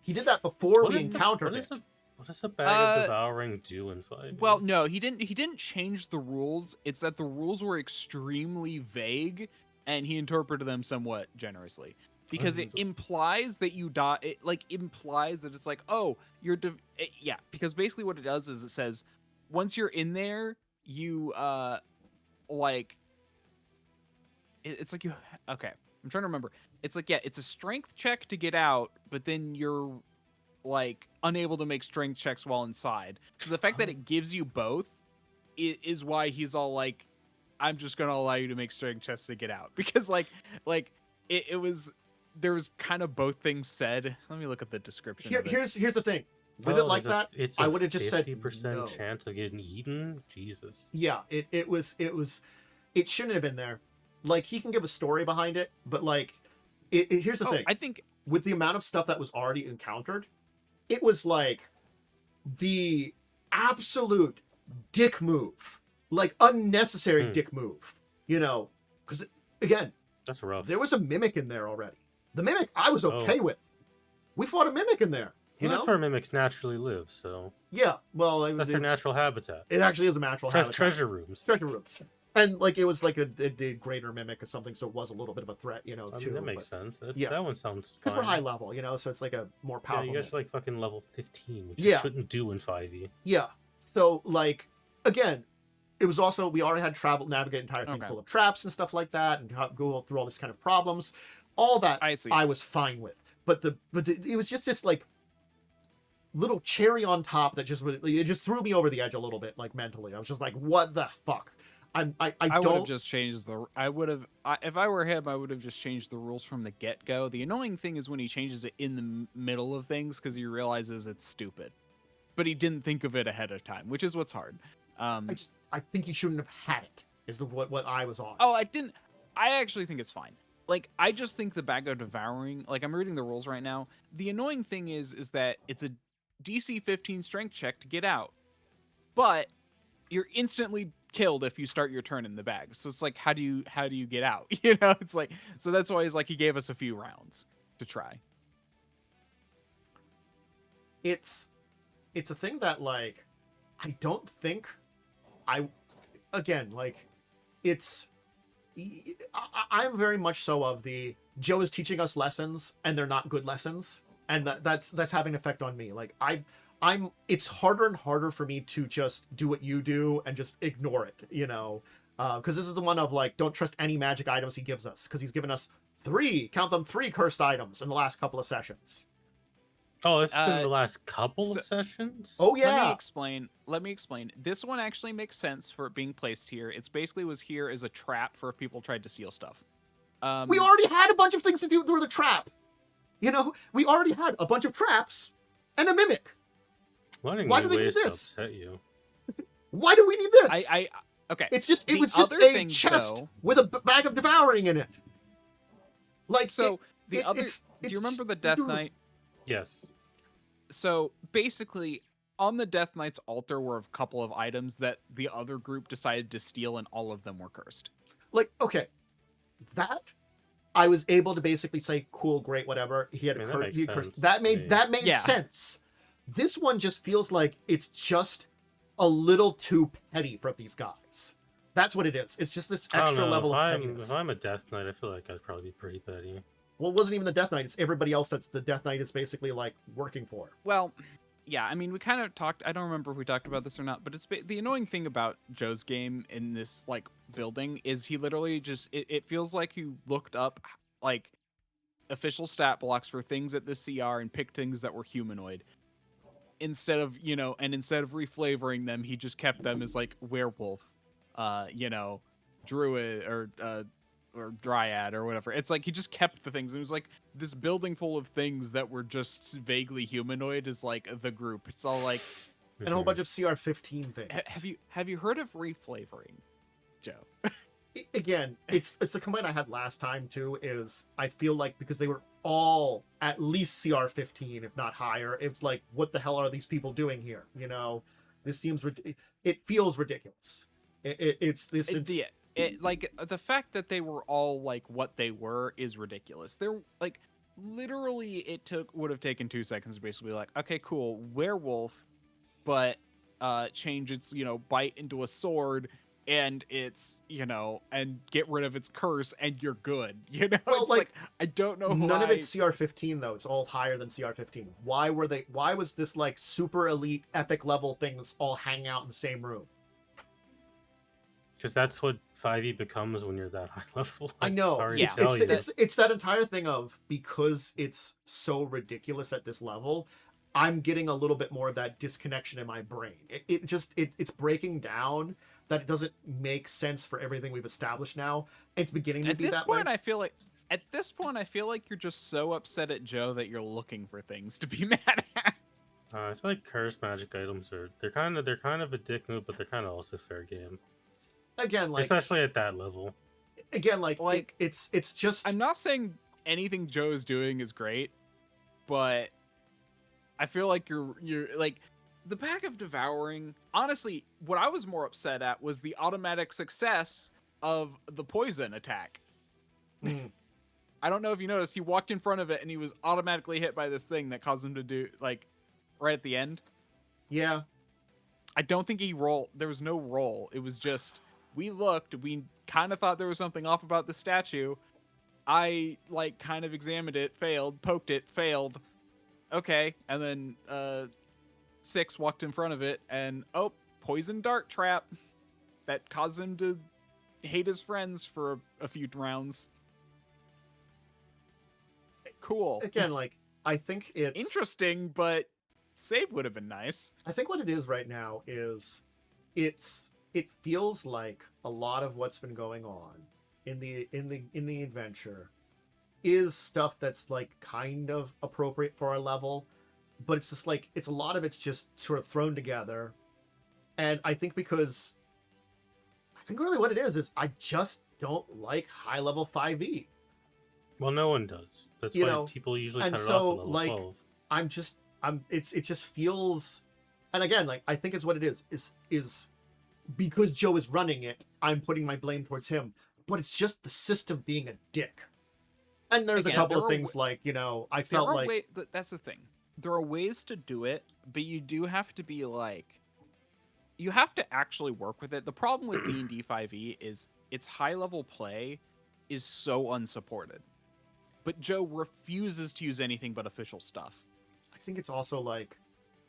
He did that before we encountered it. What does a bag of devouring do in 5e? Well, no, he didn't change the rules. It's that the rules were extremely vague, and he interpreted them somewhat generously. Because it implies that you die. It implies that it's like, oh, you're yeah. Because basically what it does is it says, once you're in there, you it's like you. Okay, I'm trying to remember. It's like, yeah, it's a strength check to get out, but then you're like unable to make strength checks while inside. So the fact that it gives you both is why he's all like, I'm just gonna allow you to make strength checks to get out, because it was, there was kind of both things said. Let me look at the description. Here's the thing. With it like that, I would have just said 50% no. chance of getting eaten. Jesus. Yeah, it shouldn't have been there. Like, he can give a story behind it, but like, here's the thing. I think with the amount of stuff that was already encountered, it was like the absolute dick move, like unnecessary dick move. Because again, That's rough. there was a mimic in there already. The Mimic, I was okay with. We fought a Mimic in there. You know? That's where mimics naturally live, so... Yeah, well... That's their natural habitat. It actually is a natural habitat. Treasure rooms. Treasure rooms. And, like, it was like a greater Mimic or something, so it was a little bit of a threat, you know, too. That makes sense. Yeah. That one sounds fine. Because we're high level, you know, so it's like a more powerful... Yeah, you guys are, like, fucking level 15, which you shouldn't do in 5e. Yeah. So, like, again, it was also... We already had navigate an entire thing full of traps and stuff like that, and go through all this kind of problems. All that I was fine with. But it was just this, like, little cherry on top that just threw me over the edge a little bit, like, mentally. I was just like, what the fuck? I would have just changed the... if I were him, I would have just changed the rules from the get-go. The annoying thing is when he changes it in the middle of things, because he realizes it's stupid. But he didn't think of it ahead of time, which is what's hard. I think he shouldn't have had it, is what I was on. Oh, I actually think it's fine. Like, I just think the Bag of Devouring, like, I'm reading the rules right now. The annoying thing is that it's a DC 15 strength check to get out. But you're instantly killed if you start your turn in the bag. So it's like, how do you get out? You know, it's like, so that's why he's like, he gave us a few rounds to try. It's a thing that, like, I don't think I'm very much so of the Joe is teaching us lessons and they're not good lessons, and that's having an effect on me. Like, it's harder and harder for me to just do what you do and just ignore it, you know, because this is the one of, like, don't trust any magic items he gives us, because he's given us 3 cursed items in the last couple of sessions. Oh, this has been the last couple of sessions? Oh, yeah. Let me explain. This one actually makes sense for it being placed here. It's basically was here as a trap for if people tried to steal stuff. We already had a bunch of things to do through the trap. You know, we already had a bunch of traps and a Mimic. Why do they need this? Upset you? Why do we need this? Okay. It's just it was just a chest with a Bag of Devouring in it. Like, so do you remember the Death Knight? Yes. So basically, on the Death Knight's altar were a couple of items that the other group decided to steal, and all of them were cursed. Like, okay, that I was able to basically say, cool, great, whatever. He had a curse. That made sense. This one just feels like it's just a little too petty for these guys. That's what it is. It's just this extra level of pettiness. If I'm a Death Knight, I feel like I'd probably be pretty petty. Well, it wasn't even the Death Knight. It's everybody else that's the Death Knight is basically, like, working for. Well, yeah, I mean, we kind of talked... I don't remember if we talked about this or not, but it's the annoying thing about Joe's game in this, like, building is he literally just... It feels like he looked up, like, official stat blocks for things at the CR and picked things that were humanoid. Instead of, you know, and instead of reflavoring them, he just kept them as, like, werewolf, you know, druid, or dryad or whatever. It's like he just kept the things. It was like this building full of things that were just vaguely humanoid is like the group. It's all like and a whole bunch of CR15 things. Have you heard of reflavoring, Joe? Again, it's the complaint I had last time too. Is I feel like because they were all at least CR15, if not higher, it's like, what the hell are these people doing here? You know, this seems it feels ridiculous. Like the fact that they were all like what they were is ridiculous. They're like literally would have taken 2 seconds to basically be like, okay, cool, werewolf, but change its, you know, bite into a sword and it's, you know, and get rid of its curse and you're good. You know, well, it's like I don't know. None of it's CR15 though. It's all higher than CR15. Why was this like super elite epic level things all hanging out in the same room? Because that's what 5e becomes when you're that high level. I know. Sorry to tell you. It's that entire thing of, because it's so ridiculous at this level, I'm getting a little bit more of that disconnection in my brain. It's breaking down that it doesn't make sense for everything we've established now. It's beginning to be that way. At this point, I feel like you're just so upset at Joe that you're looking for things to be mad at. I feel like cursed magic items they're kind of a dick move, but they're kind of also fair game. Again, like, especially at that level. Again, it's just. I'm not saying anything Joe is doing is great, but I feel like you're like the Bag of Devouring. Honestly, what I was more upset at was the automatic success of the poison attack. I don't know if you noticed, he walked in front of it and he was automatically hit by this thing that caused him to do, like, right at the end. Yeah. I don't think he rolled. There was no roll. It was just, we looked, we kind of thought there was something off about the statue. I, like, kind of examined it, failed, poked it, failed. Okay. And then 6 walked in front of it and, oh, poison dart trap that caused him to hate his friends for a few rounds. Cool. Again, like, I think it's interesting, but save would have been nice. I think what it is right now is it feels like a lot of what's been going on in the adventure is stuff that's like kind of appropriate for our level, but it's just like a lot of it's just sort of thrown together. And I think because I think really what it is I just don't like high level 5e. Well, no one does. That's why people usually cut it off at level 12. It just feels, and again, like, I think it's what it is because Joe is running it, I'm putting my blame towards him, but it's just the system being a dick. And there's a couple of things like, I felt like that's the thing. There are ways to do it, but you do have to be like, you have to actually work with it. The problem with D&D 5e is its high level play is so unsupported. But Joe refuses to use anything but official stuff. I think it's also like...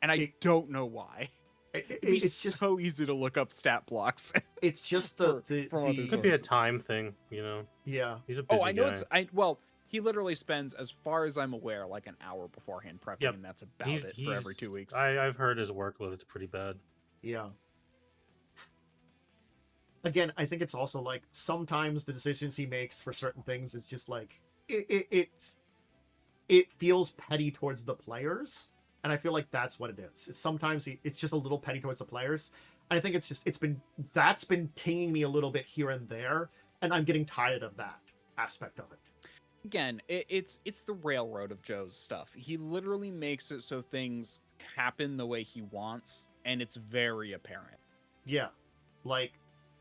And I don't know why. It's just so easy to look up stat blocks. It's just it could be a time thing, Yeah. He's a busy I know guy. well, he literally spends, as far as I'm aware, like an hour beforehand prepping, and that's about it for every 2 weeks. I've heard his workload, it's pretty bad. Yeah. Again, I think it's also like sometimes the decisions he makes for certain things is just like it feels petty towards the players, and I feel like that's what it is. Sometimes it's just a little petty towards the players, and I think that's been tinging me a little bit here and there, and I'm getting tired of that aspect of it. Again, it's the railroad of Joe's stuff. He literally makes it so things happen the way he wants, and it's very apparent. Yeah, like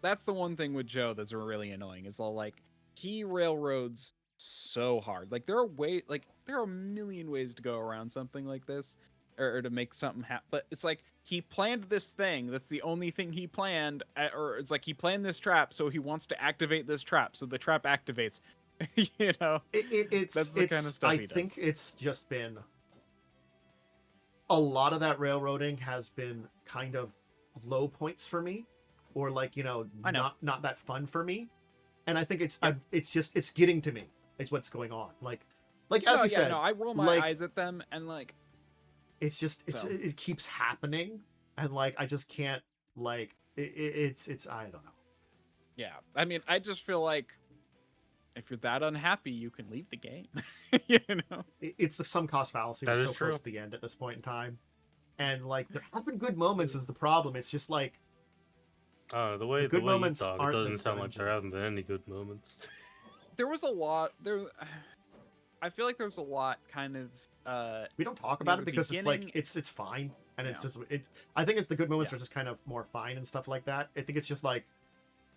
that's the one thing with Joe that's really annoying. Is all like he railroads so hard. Like there are a million ways to go around something like this, or to make something happen. But it's like he planned this thing. That's the only thing he planned, or it's like he planned this trap, so he wants to activate this trap, so the trap activates. That's the kind of stuff he does. I think it's just been a lot of that railroading has been kind of low points for me, or like not that fun for me, and I think it's getting to me. Is what's going on. Like as you said, I roll my eyes at them, and like it keeps happening, and like I just can't it's I don't know. Yeah, I mean, I just feel like if you're that unhappy, you can leave the game. It's the sum cost fallacy. We're so close to the end at this point in time, and like there have been good moments is the problem. It's just like the way moments you talk, it doesn't sound like there haven't been any good moments. There was a lot. I feel like there was a lot. Kind of. We don't talk about it because it's like it's fine, and it's just I think it's the good moments are just kind of more fine and stuff like that. I think it's just like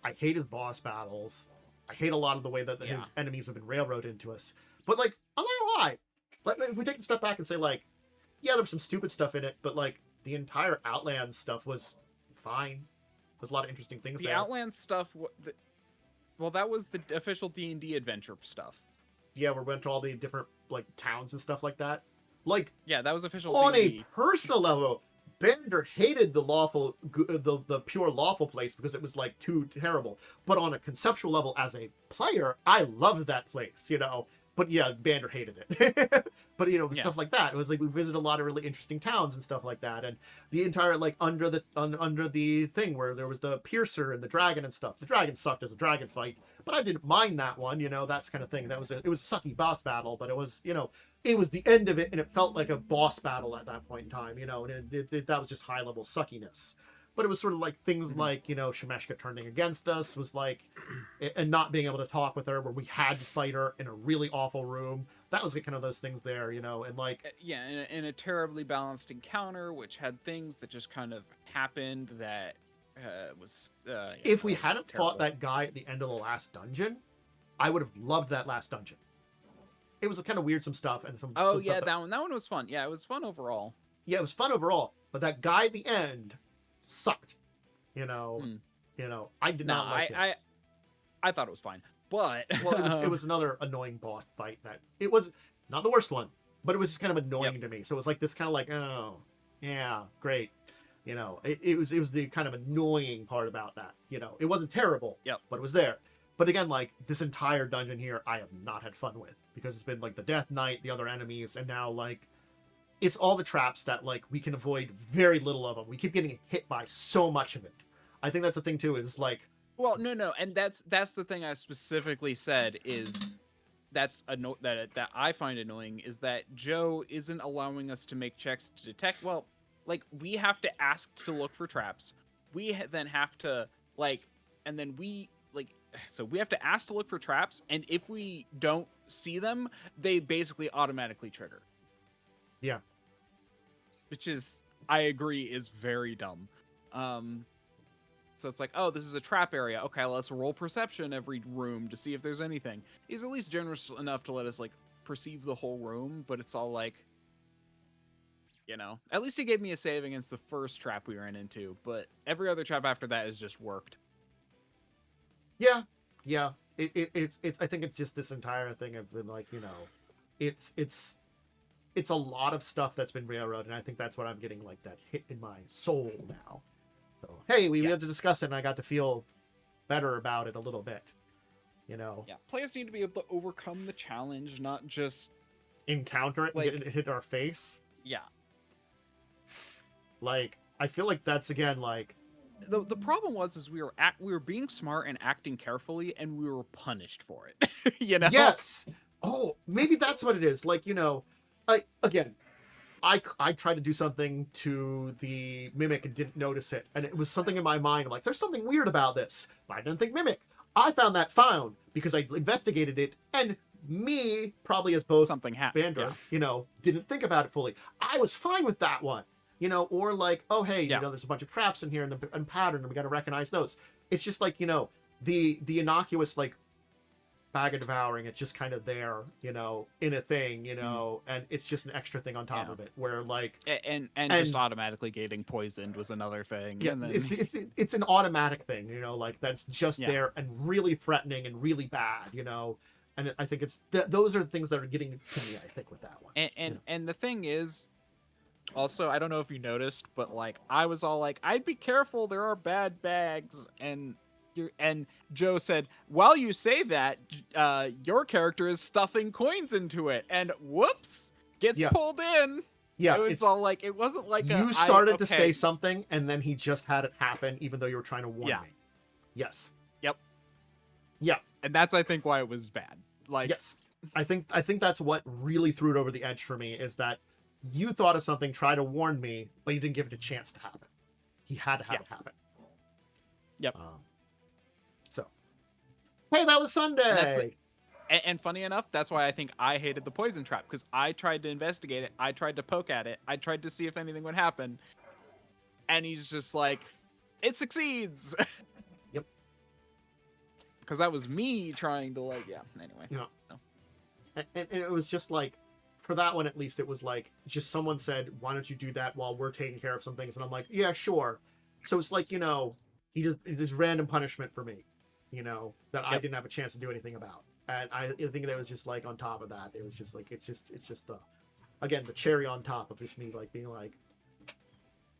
I hate his boss battles. I hate a lot of the way that his enemies have been railroaded into us. But like I'm not gonna lie, like if we take a step back and say like, yeah, there was some stupid stuff in it, but like the entire Outland stuff was fine. There's a lot of interesting things there. The Outland stuff. Well, that was the official D&D adventure stuff. Yeah, we went to all the different like towns and stuff like that. Like, yeah, that was official. On D&D. a personal level, Bender hated the pure lawful place because it was like too terrible. But on a conceptual level, as a player, I loved that place. But yeah, Bander hated it. But stuff like that. It was like we visited a lot of really interesting towns and stuff like that, and the entire like under the thing where there was the piercer and the dragon and stuff. The dragon sucked as a dragon fight, but I didn't mind that one. That's kind of thing. It was a sucky boss battle, but it was it was the end of it, and it felt like a boss battle at that point in time. And that was just high level suckiness. But it was sort of like things like, Shemeshka turning against us was like, and not being able to talk with her, where we had to fight her in a really awful room. That was kind of those things there, and like... Yeah, in a terribly balanced encounter, which had things that just kind of happened that was... we hadn't fought that guy at the end of the last dungeon, I would have loved that last dungeon. it was kind of weird, some stuff and some. Oh some yeah, stuff that one was fun. Yeah, it was fun overall. Yeah, it was fun overall. But that guy at the end sucked. You know, I did not like it. I thought it was fine, but well, it was another annoying boss fight. That it was not the worst one, but it was just kind of annoying to me. So it was like this kind of like, oh yeah, great. You know, it was the kind of annoying part about that. You know, it wasn't terrible, but it was there. But again, like this entire dungeon here, I have not had fun with because it's been like the Death Knight, the other enemies, and now like it's all the traps that like we can avoid very little of them. We keep getting hit by so much of it. I think that's the thing too. Is like, well, no, and that's the thing I specifically said is that I find annoying is that Joe isn't allowing us to make checks to detect. Well, like we have to ask to look for traps. We then have to like, and then we like, so we have to ask to look for traps, and if we don't see them, they basically automatically trigger. Yeah. Which is, I agree, is very dumb. So it's like, oh, this is a trap area. Okay, let's roll perception every room to see if there's anything. He's at least generous enough to let us like perceive the whole room, but it's all like, you know, at least he gave me a save against the first trap we ran into, but every other trap after that has just worked. Yeah. It's I think it's just this entire thing of been like, you know, it's a lot of stuff that's been railroaded, and I think that's what I'm getting like that hit in my soul now. So hey, we had to discuss it, and I got to feel better about it a little bit. You know. Yeah, players need to be able to overcome the challenge, not just encounter it and get it hit our face. Yeah. Like I feel like that's again like the problem was we were being smart and acting carefully, and we were punished for it. You know. Yes. Oh, maybe that's what it is. Like, you know, I tried to do something to the mimic and didn't notice it, and it was something in my mind. I'm like, there's something weird about this, but I didn't think mimic. I found that found because I investigated it, and me, probably as both something happened. Bander, you know, didn't think about it fully. I was fine with that one, you know, or like, oh hey, you know, there's a bunch of traps in here and pattern, and we got to recognize those. It's just like, you know, the innocuous like bag of devouring, it's just kind of there, you know, in a thing, you know, and it's just an extra thing on top of it where like and just automatically getting poisoned was another thing. Yeah, and then... it's an automatic thing, you know, like that's just there and really threatening and really bad, you know. And I think it's those are the things that are getting to me, I think, with that one. And the thing is, also, I don't know if you noticed, but like I was all like, I'd be careful, there are bad bags, and Joe said, while you say that, your character is stuffing coins into it, and whoops, gets pulled in. Yeah, it's all like, it wasn't like you started to say something, and then he just had it happen, even though you were trying to warn me. Yes. Yep. Yeah. And that's, I think, why it was bad. Like, yes, I think that's what really threw it over the edge for me, is that you thought of something, tried to warn me, but you didn't give it a chance to happen. He had to have it happen. Yep. So, hey, that was Sunday. And funny enough, that's why I think I hated the poison trap, because I tried to investigate it, I tried to poke at it, I tried to see if anything would happen, and he's just like, it succeeds. Yep. Because that was me trying to anyway. Yeah. No. And it was just like, for that one at least, it was like, just someone said, why don't you do that while we're taking care of some things? And I'm like, yeah, sure. So it's like, you know, it random punishment for me, you know, that I didn't have a chance to do anything about. And I think that was just like, on top of that, it was just like, it's just the, again, the cherry on top of just me like being like,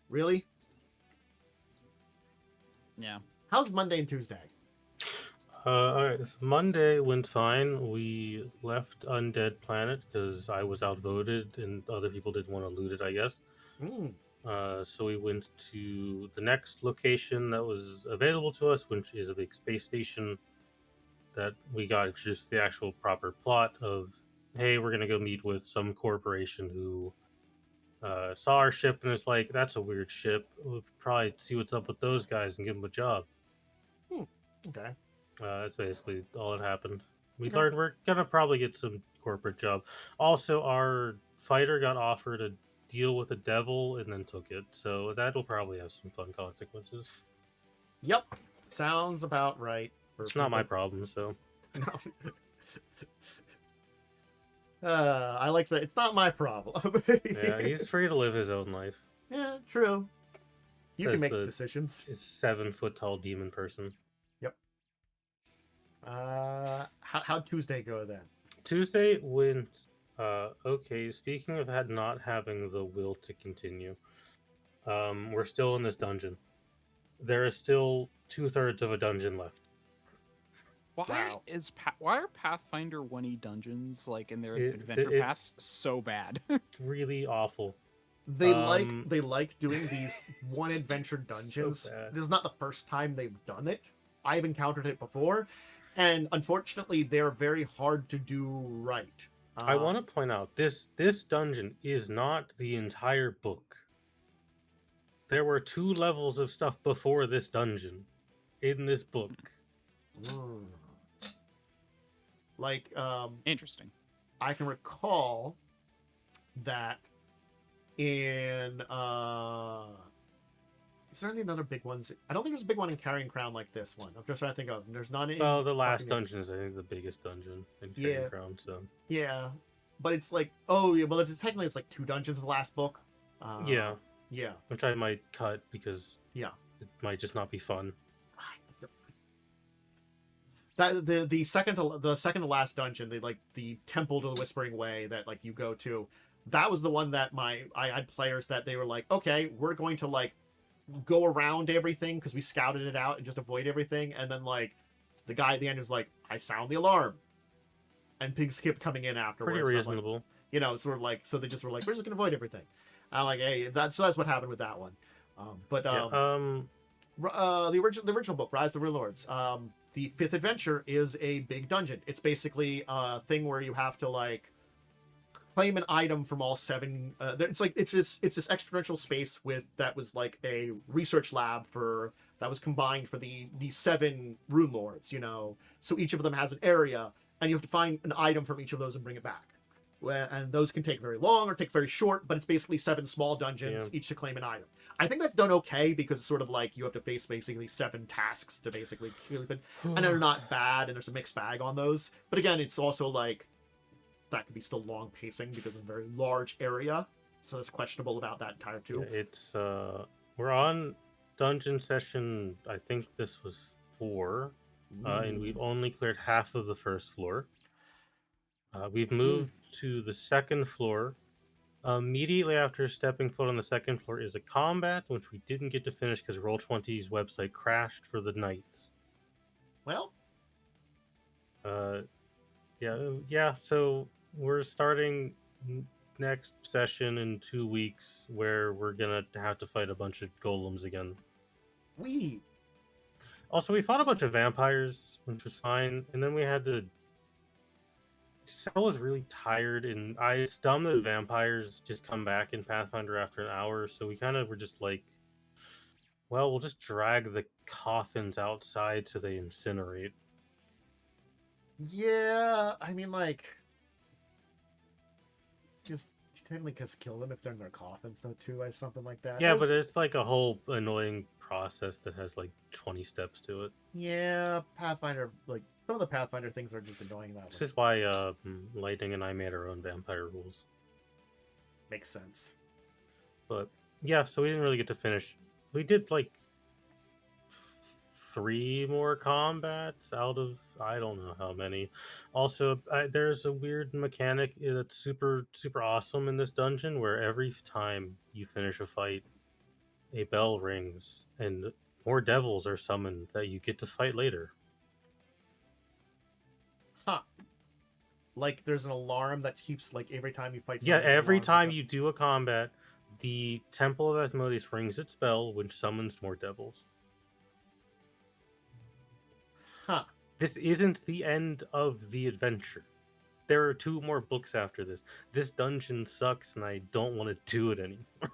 really? Yeah. How's Monday and Tuesday? Alright, so Monday went fine. We left Undead Planet because I was outvoted and other people didn't want to loot it, I guess. So we went to the next location that was available to us, which is a big space station that we got introduced to the actual proper plot of, hey, we're going to go meet with some corporation who saw our ship and is like, that's a weird ship. We'll probably see what's up with those guys and give them a job. Okay. That's basically all that happened. We learned we're gonna probably get some corporate job. Also, our fighter got offered a deal with a devil and then took it, so that'll probably have some fun consequences. Yep, sounds about right. It's not my problem, so. No. I like that. It's not my problem. Yeah, he's free to live his own life. Yeah, true. You can Says make the decisions. 7-foot tall demon person. Yep. How'd Tuesday go then? Tuesday went okay. Speaking of not having the will to continue, we're still in this dungeon. There is still 2/3 of a dungeon left. Why why are Pathfinder 1E dungeons like in their adventure it's paths so bad? It's really awful. They like doing these one adventure dungeons. So bad. This is not the first time they've done it. I've encountered it before, and unfortunately, they're very hard to do right. I want to point out this dungeon is not the entire book. There were 2 levels of stuff before this dungeon in this book. Like, Interesting. I can recall that in is there any other big ones? I don't think there's a big one in Carrying Crown like this one. I'm just trying to think of. There's none in. Well, the last dungeon is, I think, the biggest dungeon in Carrying Crown. So yeah, but it's like, oh yeah, well, technically it's like 2 dungeons in the last book. Yeah, which I might cut because it might just not be fun. That the second to last dungeon, the Temple to the Whispering Way that like you go to, that was the one that I had players that they were like, okay, we're going to like go around everything because we scouted it out and just avoid everything, and then like the guy at the end is like, I sound the alarm, and pigs kept coming in afterwards. Pretty reasonable. Like, you know, sort of like, so they just were like, we're just gonna avoid everything. I'm like, hey, that's what happened with that one. The original book, Rise of the Lords. The 5th adventure is a big dungeon. It's basically a thing where you have to like claim an item from all 7. It's this exponential space that was like a research lab that was combined for the 7 rune lords. You know, so each of them has an area, and you have to find an item from each of those and bring it back. And those can take very long or take very short, but it's basically 7 small dungeons, each to claim an item. I think that's done okay because it's sort of like you have to face basically 7 tasks to basically keep it, and they're not bad, and there's a mixed bag on those. But again, it's also like that could be still long pacing because it's a very large area, so it's questionable about that entire too. It's we're on dungeon session. I think this was 4, and we've only cleared half of the first floor. We've moved to the 2nd floor. Immediately after stepping foot on the 2nd floor is a combat, which we didn't get to finish because Roll20's website crashed for the night. Well, yeah. So we're starting next session in 2 weeks, where we're gonna have to fight a bunch of golems again. Also, we fought a bunch of vampires, which was fine, and then we had to. I was really tired, and it's dumb that vampires just come back in Pathfinder after an hour, so we kind of were just like, well, we'll just drag the coffins outside so they incinerate. Yeah, I mean, like, just technically just kill them if they're in their coffins, though, too, or something like that. Yeah, but it's like a whole annoying process that has like 20 steps to it. Yeah, Pathfinder, like, some of the Pathfinder things are just annoying that way. This is why Lightning and I made our own vampire rules. Makes sense. But yeah, so we didn't really get to finish. We did like 3 more combats out of I don't know how many. Also, there's a weird mechanic that's super awesome in this dungeon where every time you finish a fight, a bell rings and more devils are summoned that you get to fight later. Huh. Like there's an alarm that keeps like every time you fight. Yeah, every time you do a combat, the Temple of Asmodeus rings its bell, which summons more devils. Huh. This isn't the end of the adventure. There are 2 more books after this. This dungeon sucks, and I don't want to do it anymore.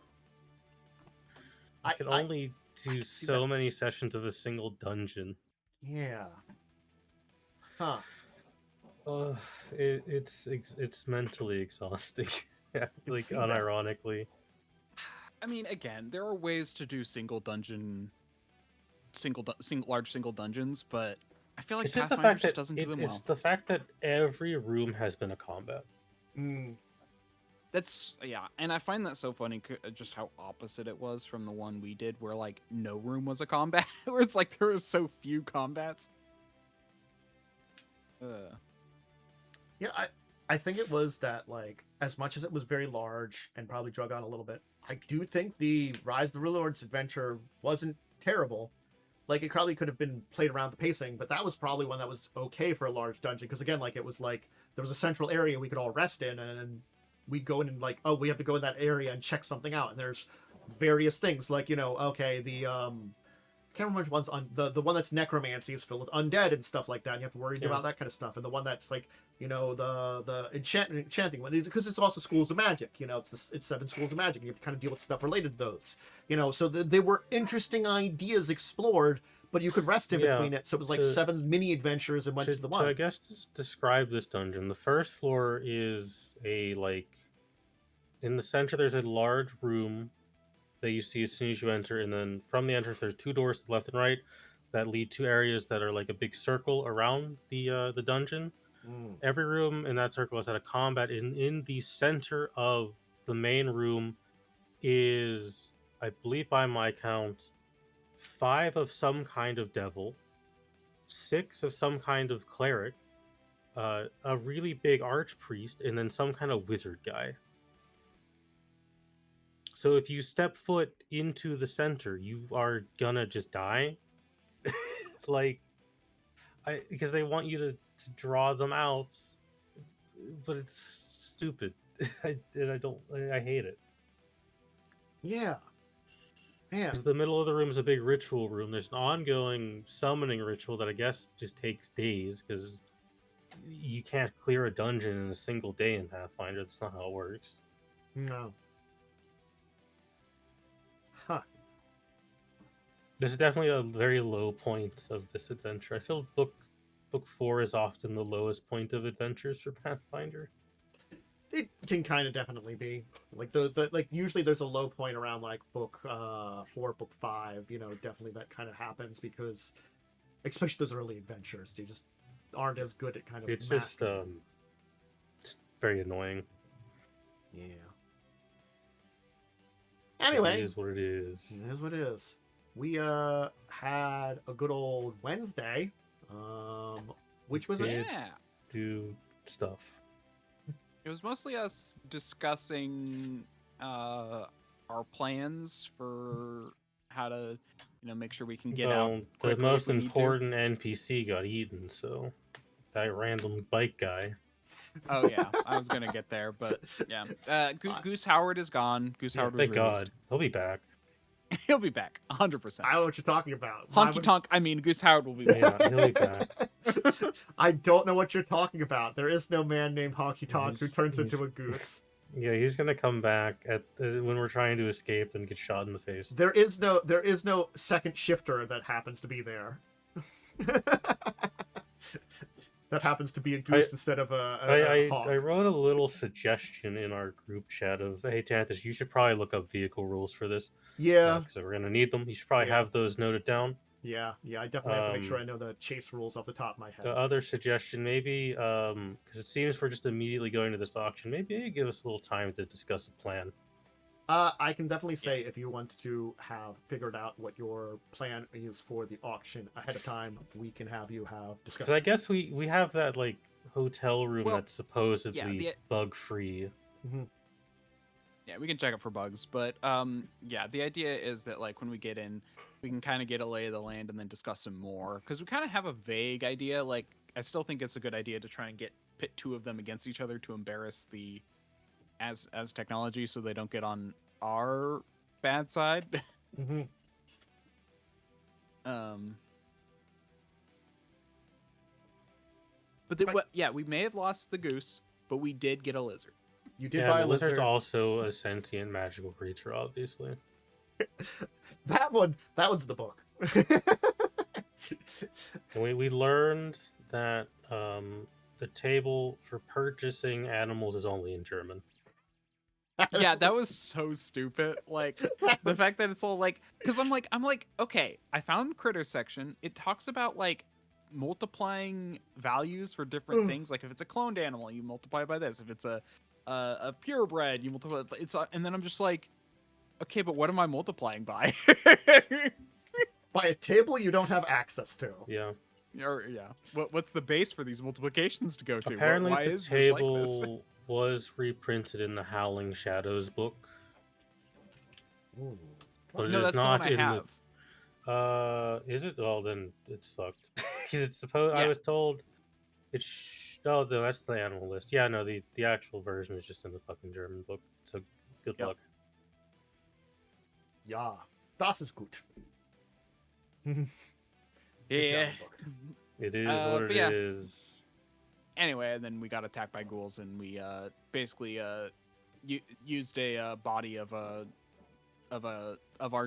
I can only do so many sessions of a single dungeon. Yeah. Huh. It's mentally exhausting. Like unironically. I mean, again, there are ways to do large single dungeons, but I feel like Pathfinder just doesn't do them well. It's the fact that every room has been a combat. That's and I find that so funny, just how opposite it was from the one we did, where like no room was a combat, where it's like there were so few combats. Yeah, I think it was that, like, as much as it was very large and probably drug on a little bit, I do think the Rise of the Warlords adventure wasn't terrible. Like, it probably could have been played around the pacing, but that was probably one that was okay for a large dungeon, because again, like, it was like there was a central area we could all rest in, and then we'd go in and like, oh, we have to go in that area and check something out, and there's various things, like, you know, okay, the can't remember which one's on the one that's necromancy is filled with undead and stuff like that, and you have to worry about that kind of stuff, and the one that's like, you know, the enchanting one is because it's also schools of magic, you know, it's 7 schools of magic, and you have to kind of deal with stuff related to those, you know, so there were interesting ideas explored, but you could rest in between it, so it was like 7 mini adventures and went to the one. So I guess to describe this dungeon, the first floor is a, like, in the center there's a large room that you see as soon as you enter, and then from the entrance there's 2 doors to the left and right that lead to areas that are like a big circle around the dungeon. Every room in that circle has had a combat. In the center of the main room is, I believe by my count, 5 of some kind of devil, 6 of some kind of cleric, a really big archpriest, and then some kind of wizard guy. So if you step foot into the center, you are gonna just die. Like, because they want you to draw them out, but it's stupid. I hate it. Yeah. Man. Because the middle of the room is a big ritual room. There's an ongoing summoning ritual that I guess just takes days, because you can't clear a dungeon in a single day in Pathfinder. That's not how it works. No. Huh. This is definitely a very low point of this adventure. I feel book 4 is often the lowest point of adventures for Pathfinder. It can kind of definitely be like the like usually there's a low point around like book 4, book 5. You know, definitely that kind of happens because, especially those early adventures, they just aren't as good at kind of. It's just it's very annoying. Yeah. Anyway, it is what it is. It is what it is. We had a good old Wednesday, which was do stuff. It was mostly us discussing our plans for how to, you know, make sure we can get out. The most important NPC got eaten, so that random bike guy. Oh yeah, I was gonna get there, but yeah. Goose Howard is gone. Goose Howard was thank God. He'll be back. He'll be back, 100%. I don't know what you're talking about. Honky Tonk. I mean, Goose Howard will be back. Yeah, he'll be back. I don't know what you're talking about. There is no man named Honky Tonk who turns into a goose. Yeah, he's gonna come back at when we're trying to escape and get shot in the face. There is no second shifter that happens to be there. That happens to be a goose instead of a hawk. I wrote a little suggestion in our group chat of, hey, Tanthus, you should probably look up vehicle rules for this. Yeah. Because we're going to need them. You should probably have those noted down. Yeah, I definitely have to make sure I know the chase rules off the top of my head. The other suggestion, maybe, because it seems we're just immediately going to this auction, maybe give us a little time to discuss a plan. I can definitely say if you want to have figured out what your plan is for the auction ahead of time, we can have you have discussed. Because I guess we have that like hotel room that's supposedly bug free. Mm-hmm. Yeah, we can check it for bugs, but yeah, the idea is that like when we get in, we can kind of get a lay of the land and then discuss some more, because we kind of have a vague idea. Like I still think it's a good idea to try and pit 2 of them against each other to embarrass the as technology, so they don't get on our bad side. Mm-hmm. But we may have lost the goose, but we did get a lizard. You did buy a lizard. Lizard's also a sentient magical creature, obviously. that one's the book. we learned that the table for purchasing animals is only in German. Yeah, that was so stupid. Like the fact that it's all like, because I'm like, okay, I found critter section. It talks about like multiplying values for different things. Like if it's a cloned animal, you multiply by this. If it's a of purebred. You multiply and then I'm just like, okay, but what am I multiplying by? By a table you don't have access to. Yeah. What's the base for these multiplications to go to? Apparently, Why the is this like table this? was reprinted in the Howling Shadows book, Ooh. but No, it is that's the one not I in have. the. Is it? Well, then it's fucked. Because it's supposed. I Yeah. was told it's. Oh, no, that's the animal list. Yeah, no, the actual version is just in the fucking German book. So good Yep. luck. Yeah, das ist gut. Yeah. It is what it but yeah. is. Anyway, and then we got attacked by ghouls, and we basically used a body of our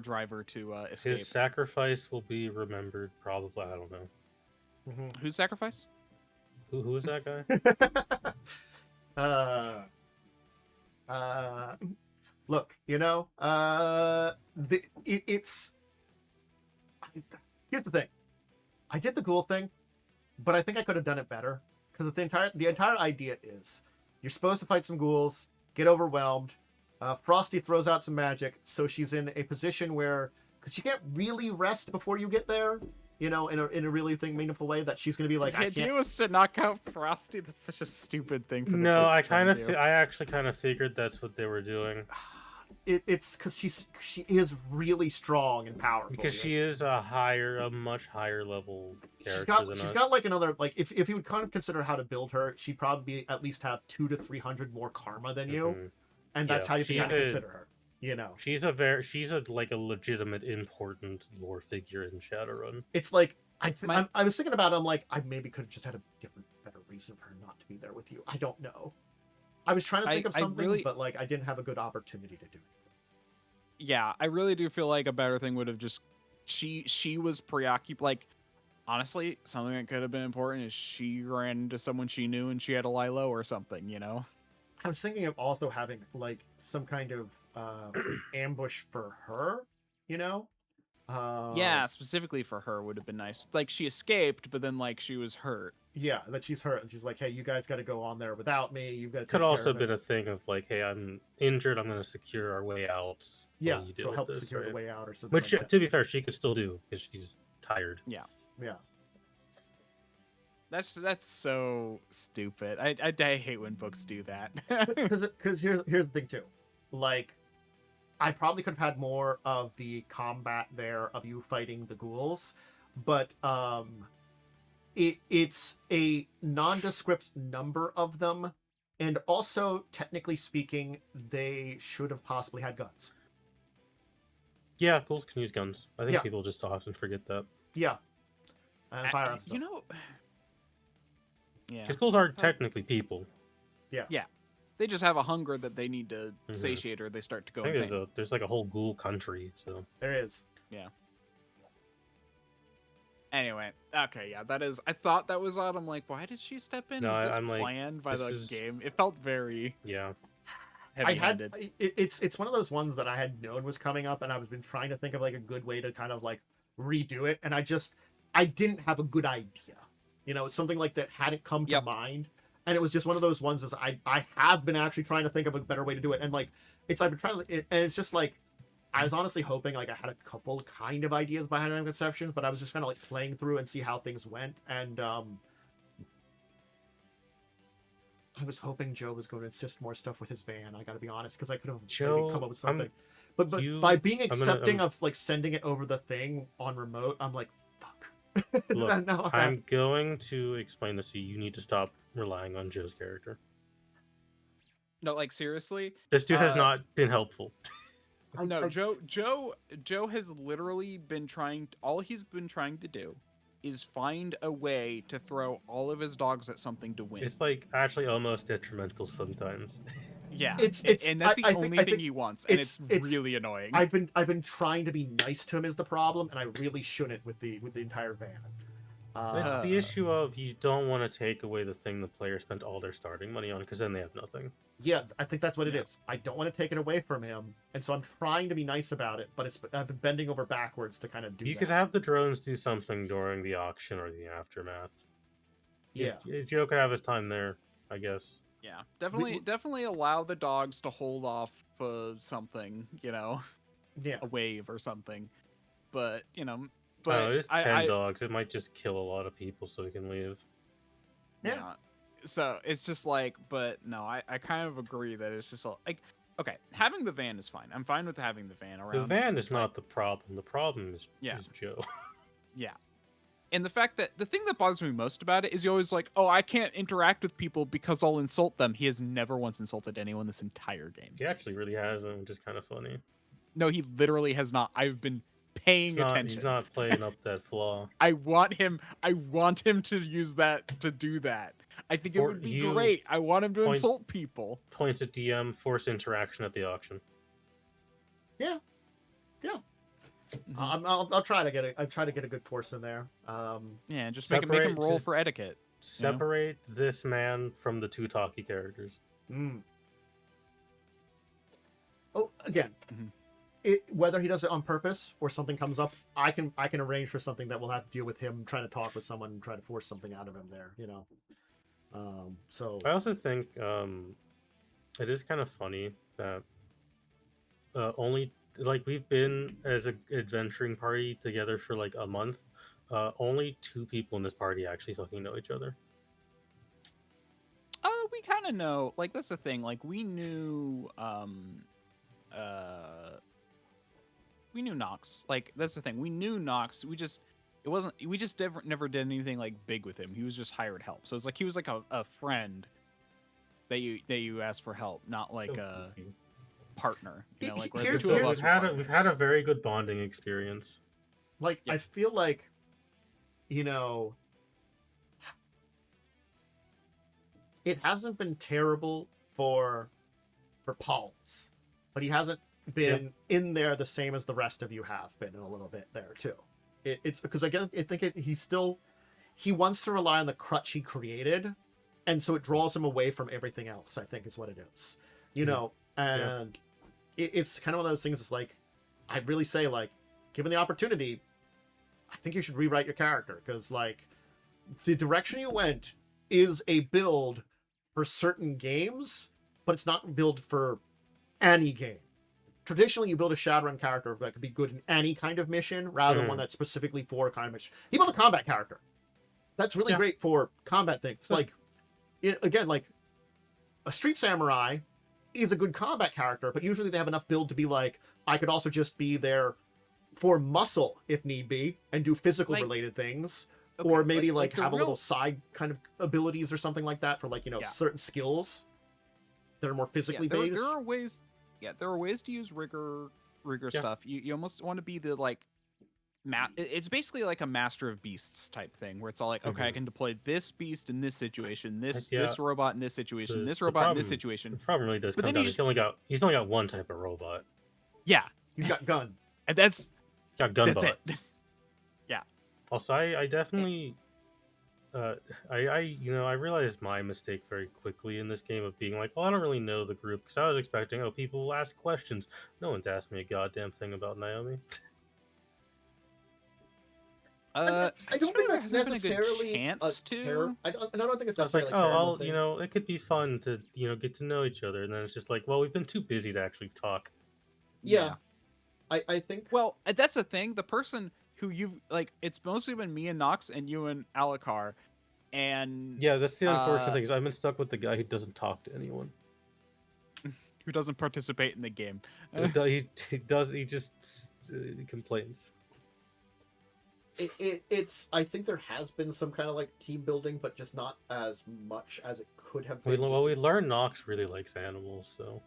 driver to escape. His sacrifice will be remembered. Probably, I don't know. Whose sacrifice? Who is that guy? Look, it's here's the thing. I did the ghoul thing, but I think I could have done it better because the entire idea is you're supposed to fight some ghouls, get overwhelmed. Frosty throws out some magic, so she's in a position where because she can't really rest before you get there. In a really meaningful way that she's gonna be like, The idea was to knock out Frosty. That's such a stupid thing for the No, book I to try and do. I actually kind of figured that's what they were doing. It's because she is really strong and powerful. Because she is a much higher level character than us. She's got like another if you would kind of consider how to build her, she'd probably at least have 200 to 300 more karma than you, and that's how you can kind of consider her. She's a like a legitimate important lore figure in Shadowrun. It's like I was thinking about it, I'm like, I maybe could have just had a better reason for her not to be there with you. I don't know. I was trying to think of something, but like I didn't have a good opportunity to do it. Yeah, I really do feel like a better thing would have just she was preoccupied. Like honestly, something that could have been important is she ran into someone she knew and she had a lie low or something. I was thinking of also having like some kind of ambush for her. Yeah, specifically for her would have been nice. Like she escaped, but then like she was hurt. Yeah, that she's hurt, and she's like, "Hey, you guys got to go on there without me. You've got to." Could also been a thing of like, "Hey, I'm injured. I'm going to secure our way out." Yeah, so help secure the way out or something. Which, to be fair, she could still do because she's tired. Yeah. Yeah. That's so stupid. I hate when books do that. Because here's the thing too, like, I probably could have had more of the combat there of you fighting the ghouls, but it's a nondescript number of them, and also technically speaking, they should have possibly had guns. Yeah, ghouls can use guns. I think people just often forget that. Yeah. And firearms. Yeah. Because ghouls are technically people. Yeah. Yeah. They just have a hunger that they need to satiate, or they start to go I think insane. There's like a whole ghoul country. So there is. Yeah. Anyway, okay, yeah, that is. I thought that was odd. I'm like, why did she step in? No, Was this I'm like, planned by the game? It felt very heavy-handed. It's one of those ones that I had known was coming up, and I've been trying to think of like a good way to kind of like redo it, and I didn't have a good idea. It's something like that hadn't come to mind, and it was just one of those ones. As I have been actually trying to think of a better way to do it, and like I've been trying to, and it's just like. I was honestly hoping like I had a couple kind of ideas behind my conceptions, but I was just kind of like playing through and see how things went. And I was hoping Joe was going to insist more stuff with his van. I got to be honest, because I could have maybe come up with something. But by being accepting of like sending it over the thing on remote, I'm like, fuck. Look, I'm going to explain this to you. You need to stop relying on Joe's character. No, like seriously, this dude has not been helpful. No, Joe has literally been trying. All he's been trying to do is find a way to throw all of his dogs at something to win. It's like actually almost detrimental sometimes. Yeah, and that's the only thing he wants, and it's really annoying. I've been trying to be nice to him is the problem, and I really shouldn't with the entire van. It's the issue of you don't want to take away the thing the player spent all their starting money on, because then they have nothing. Yeah, I think that's what it is. I don't want to take it away from him, and so I'm trying to be nice about it, but I've been bending over backwards to kind of do that. You could have the drones do something during the auction or the aftermath. Yeah. Joe could have his time there, I guess. Yeah, definitely allow the dogs to hold off something, Yeah. a wave or something. But Oh, it's 10 I dogs. It might just kill a lot of people so we can leave. Yeah. So it's just like, but no, I kind of agree that it's just like, okay, having the van is fine. I'm fine with having the van around. The van is not the problem. The problem is Joe. Yeah. And the fact that the thing that bothers me most about it is you're always like, oh, I can't interact with people because I'll insult them. He has never once insulted anyone this entire game. He actually really hasn't, which is kind of funny. No, he literally has not. I've been paying attention. He's not playing up that flaw. I want him to use that, to do that. I think it would be great. I want him to insult people. Points at DM, force interaction at the auction. Yeah. Mm-hmm. I'll try to get a good force in there. Yeah, just make him roll for etiquette. Separate this man from the two talkie characters. Oh, again, whether he does it on purpose or something comes up, I can arrange for something that will have to deal with him trying to talk with someone and try to force something out of him there. So I also think it is kind of funny that only like we've been as an adventuring party together for like a month. Only 2 people in this party actually fucking know each other. We kind of know. Like, that's the thing. Like, we knew Nox. Like, that's the thing. We knew Nox. We just never did anything like big with him. He was just hired help. So it's like he was like a friend that you asked for help, not like a partner. Like we've had a very good bonding experience. Like, I feel like, it hasn't been terrible for Paul's, but he hasn't been in there the same as the rest of you have been in a little bit there too. It's because again, I think he wants to rely on the crutch he created, and so it draws him away from everything else. I think is what it is, and it's kind of one of those things. It's like, I'd really say, like, given the opportunity, I think you should rewrite your character, because like the direction you went is a build for certain games, but it's not build for any game. Traditionally, you build a Shadowrun character that could be good in any kind of mission, rather than one that's specifically for a kind of mission. You build a combat character. That's really great for combat things. Like, again, like a Street Samurai is a good combat character, but usually they have enough build to be like, I could also just be there for muscle if need be and do physical related things. Okay, or maybe like have a little side kind of abilities or something like that for like, certain skills that are more physically based. There are ways. Yeah, there are ways to use rigor stuff. You almost want to be the like, it's basically like a Master of Beasts type thing, where it's all like, okay, I can deploy this beast in this situation, this robot in this situation, this robot in this situation. The problem really does come down. He's only got one type of robot. Yeah, he's got gun, and that's gunbot. It. Yeah. Also, I definitely. I realized my mistake very quickly in this game of being like, well, I don't really know the group, because I was expecting, people will ask questions. No one's asked me a goddamn thing about Naomi. I don't think that's necessarily a chance I don't think it's necessarily like, oh, well, it could be fun to get to know each other, and then it's just like, well, we've been too busy to actually talk. Yeah. I think. Well, that's the thing. The person who you've like, it's mostly been me and Nox and you and Alucard, and yeah, that's the unfortunate thing, is I've been stuck with the guy who doesn't talk to anyone, who doesn't participate in the game. He just complains. It's I think there has been some kind of like team building, but just not as much as it could have been. We learned Nox really likes animals, so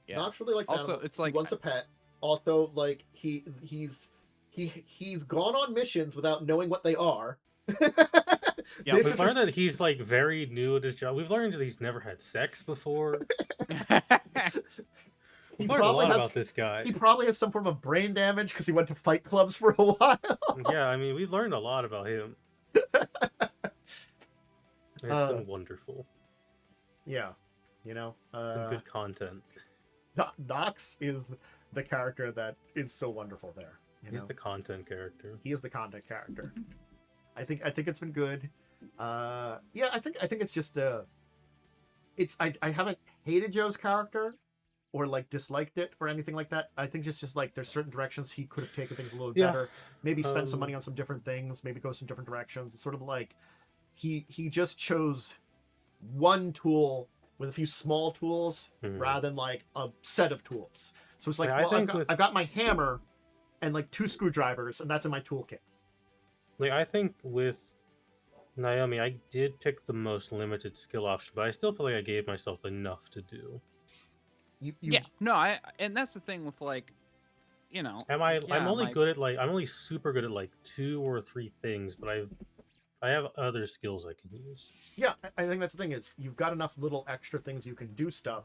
yeah. Nox really likes animals. It's like, he wants a pet. Also, like he's gone on missions without knowing what they are. Yeah, we've learned that he's like very new at his job. We've learned that he's never had sex before. We've learned a lot about this guy. He probably has some form of brain damage because he went to fight clubs for a while. Yeah, I mean, we've learned a lot about him. It's been wonderful. Yeah, good content. Nox is the character that is so wonderful there. He's the content character. He is the content character. I think it's been good. Yeah, I think it's just I haven't hated Joe's character or like disliked it or anything like that. I think it's just like there's certain directions he could have taken things a little better. Maybe spend some money on some different things. Maybe go some different directions. It's sort of like he just chose one tool with a few small tools rather than like a set of tools. So it's like, I've got my hammer and like 2 screwdrivers, and that's in my toolkit. Like I think with Naomi, I did pick the most limited skill option, but I still feel like I gave myself enough to do. And that's the thing with like, you know, I'm only super good at like 2 or 3 things, but I have other skills I can use. Yeah, I think that's the thing is you've got enough little extra things you can do stuff,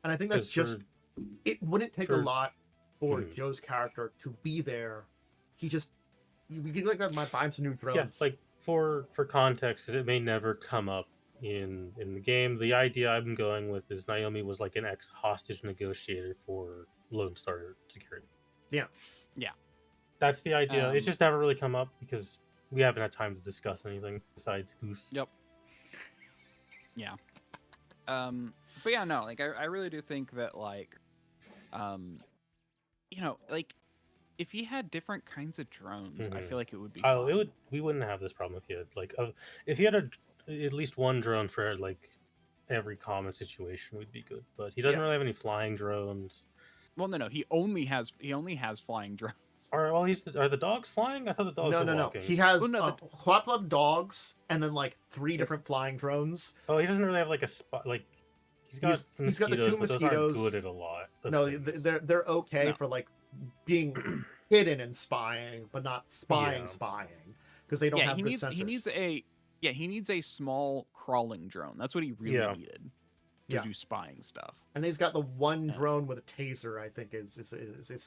and I think that's just it wouldn't take a lot for Joe's character to be there. He just we can like buy him some new drones. Yeah, like for context, it may never come up in the game. The idea I'm going with is Naomi was like an ex-hostage negotiator for Lone Star Security. Yeah. That's the idea. It's just never really come up because we haven't had time to discuss anything besides Goose. Yep. Yeah. But yeah, no, like I really do think that like, you know, like if he had different kinds of drones, I feel like it would be. Oh, we wouldn't have this problem if he had like if he had at least one drone for like every common situation, would be good. But he doesn't really have any flying drones. Well, no, he only has flying drones. Are the dogs flying? I thought the dogs were walking. No. He has a couple of dogs and then like 3 different flying drones. Oh, he doesn't really have like a spot. Like he's got the 2 mosquitoes. Those aren't good at a lot. They're okay for like being hidden and spying, but not spying because they don't have good sensors. He needs a small crawling drone. That's what he really needed to do spying stuff. And he's got the one drone with a taser. I think it's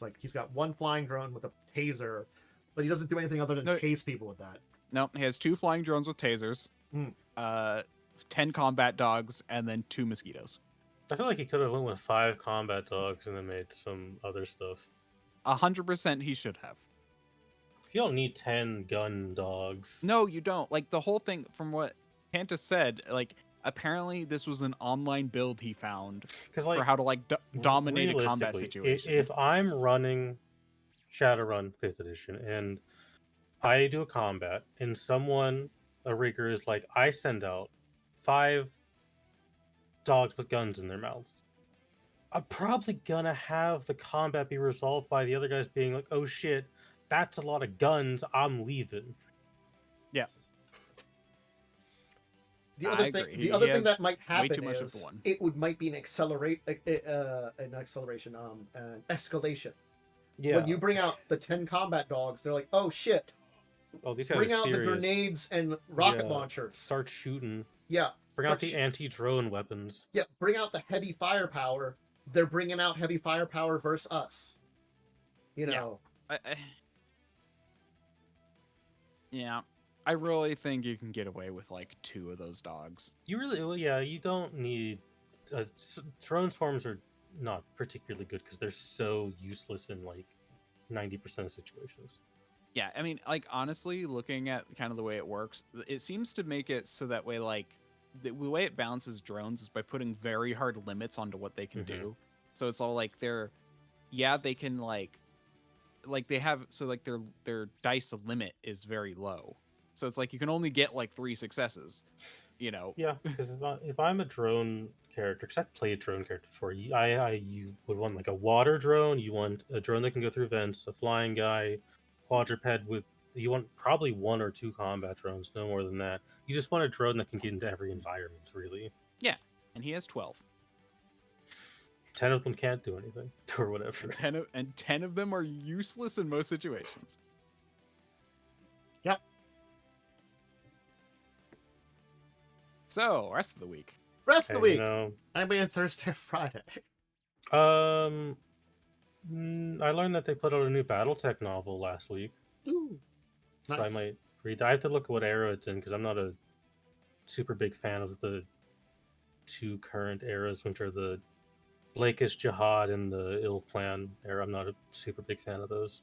like he's got one flying drone with a taser, but he doesn't do anything other than tase people with that. No, he has 2 flying drones with tasers, 10 combat dogs, and then 2 mosquitoes. I feel like he could have went with 5 combat dogs and then made some other stuff. 100% he should have. You don't need 10 gun dogs. No, you don't. Like the whole thing, from what Panta said, like apparently this was an online build he found for how to like dominate a combat situation. If I'm running Shadowrun 5th edition and I do a combat and a rigger is like, I send out 5 dogs with guns in their mouths, I'm probably gonna have the combat be resolved by the other guys being like, oh shit, that's a lot of guns, I'm leaving. Yeah. The other thing that might happen is it might be an escalation. Yeah. When you bring out the 10 combat dogs, they're like, oh shit. Oh, these guys bring out the grenades and rocket launchers. Start shooting. Yeah. Bring out the anti-drone weapons. Yeah, bring out the heavy firepower. They're bringing out heavy firepower versus us. You know. Yeah. I really think you can get away with like 2 of those dogs. You don't need drone swarms are not particularly good because they're so useless in like 90% of situations. Yeah, I mean, like honestly, looking at kind of the way it works, it seems to make it so that way like the way it balances drones is by putting very hard limits onto what they can do. So it's all like they can like they have, so like their dice limit is very low. So it's like you can only get like 3 successes, you know? Yeah, because if I'm a drone character, because I've played drone character before, you would want like a water drone, you want a drone that can go through vents, a flying guy, quadruped you want probably 1 or 2 combat drones, no more than that. You just want a drone that can get into every environment, really. Yeah, and he has 12. 10 of them can't do anything, or whatever. 10 of them are useless in most situations. Yep. So, rest of the week. Anybody on Thursday or Friday? I learned that they put out a new BattleTech novel last week. Ooh, nice. So I might read that. I have to look at what era it's in because I'm not a super big fan of the 2 current eras, which are the Blakish Jihad and the Ill Plan era. I'm not a super big fan of those.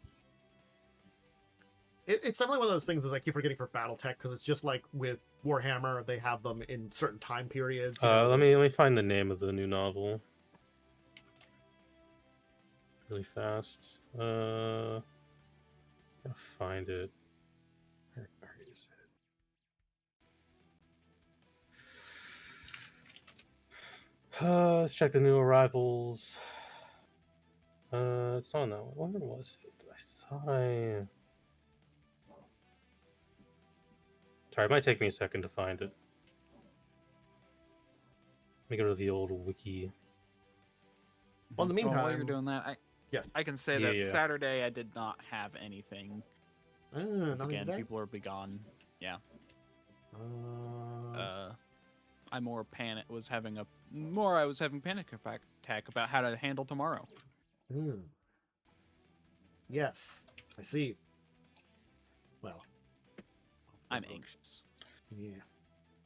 It's definitely one of those things that I keep forgetting for BattleTech, because it's just like with Warhammer, they have them in certain time periods. Let me find the name of the new novel really fast. Gotta find it. Where is it? Let's check the new arrivals. It's on that one. Where was it? I thought I. Sorry, it might take me a second to find it. Let me go to the old wiki. Well, in the meantime, while you're doing that, I can say that Saturday I did not have anything. Again, people are gone. Yeah. I was having panic attack about how to handle tomorrow. Yes, I see. Well, I'm anxious. Yeah.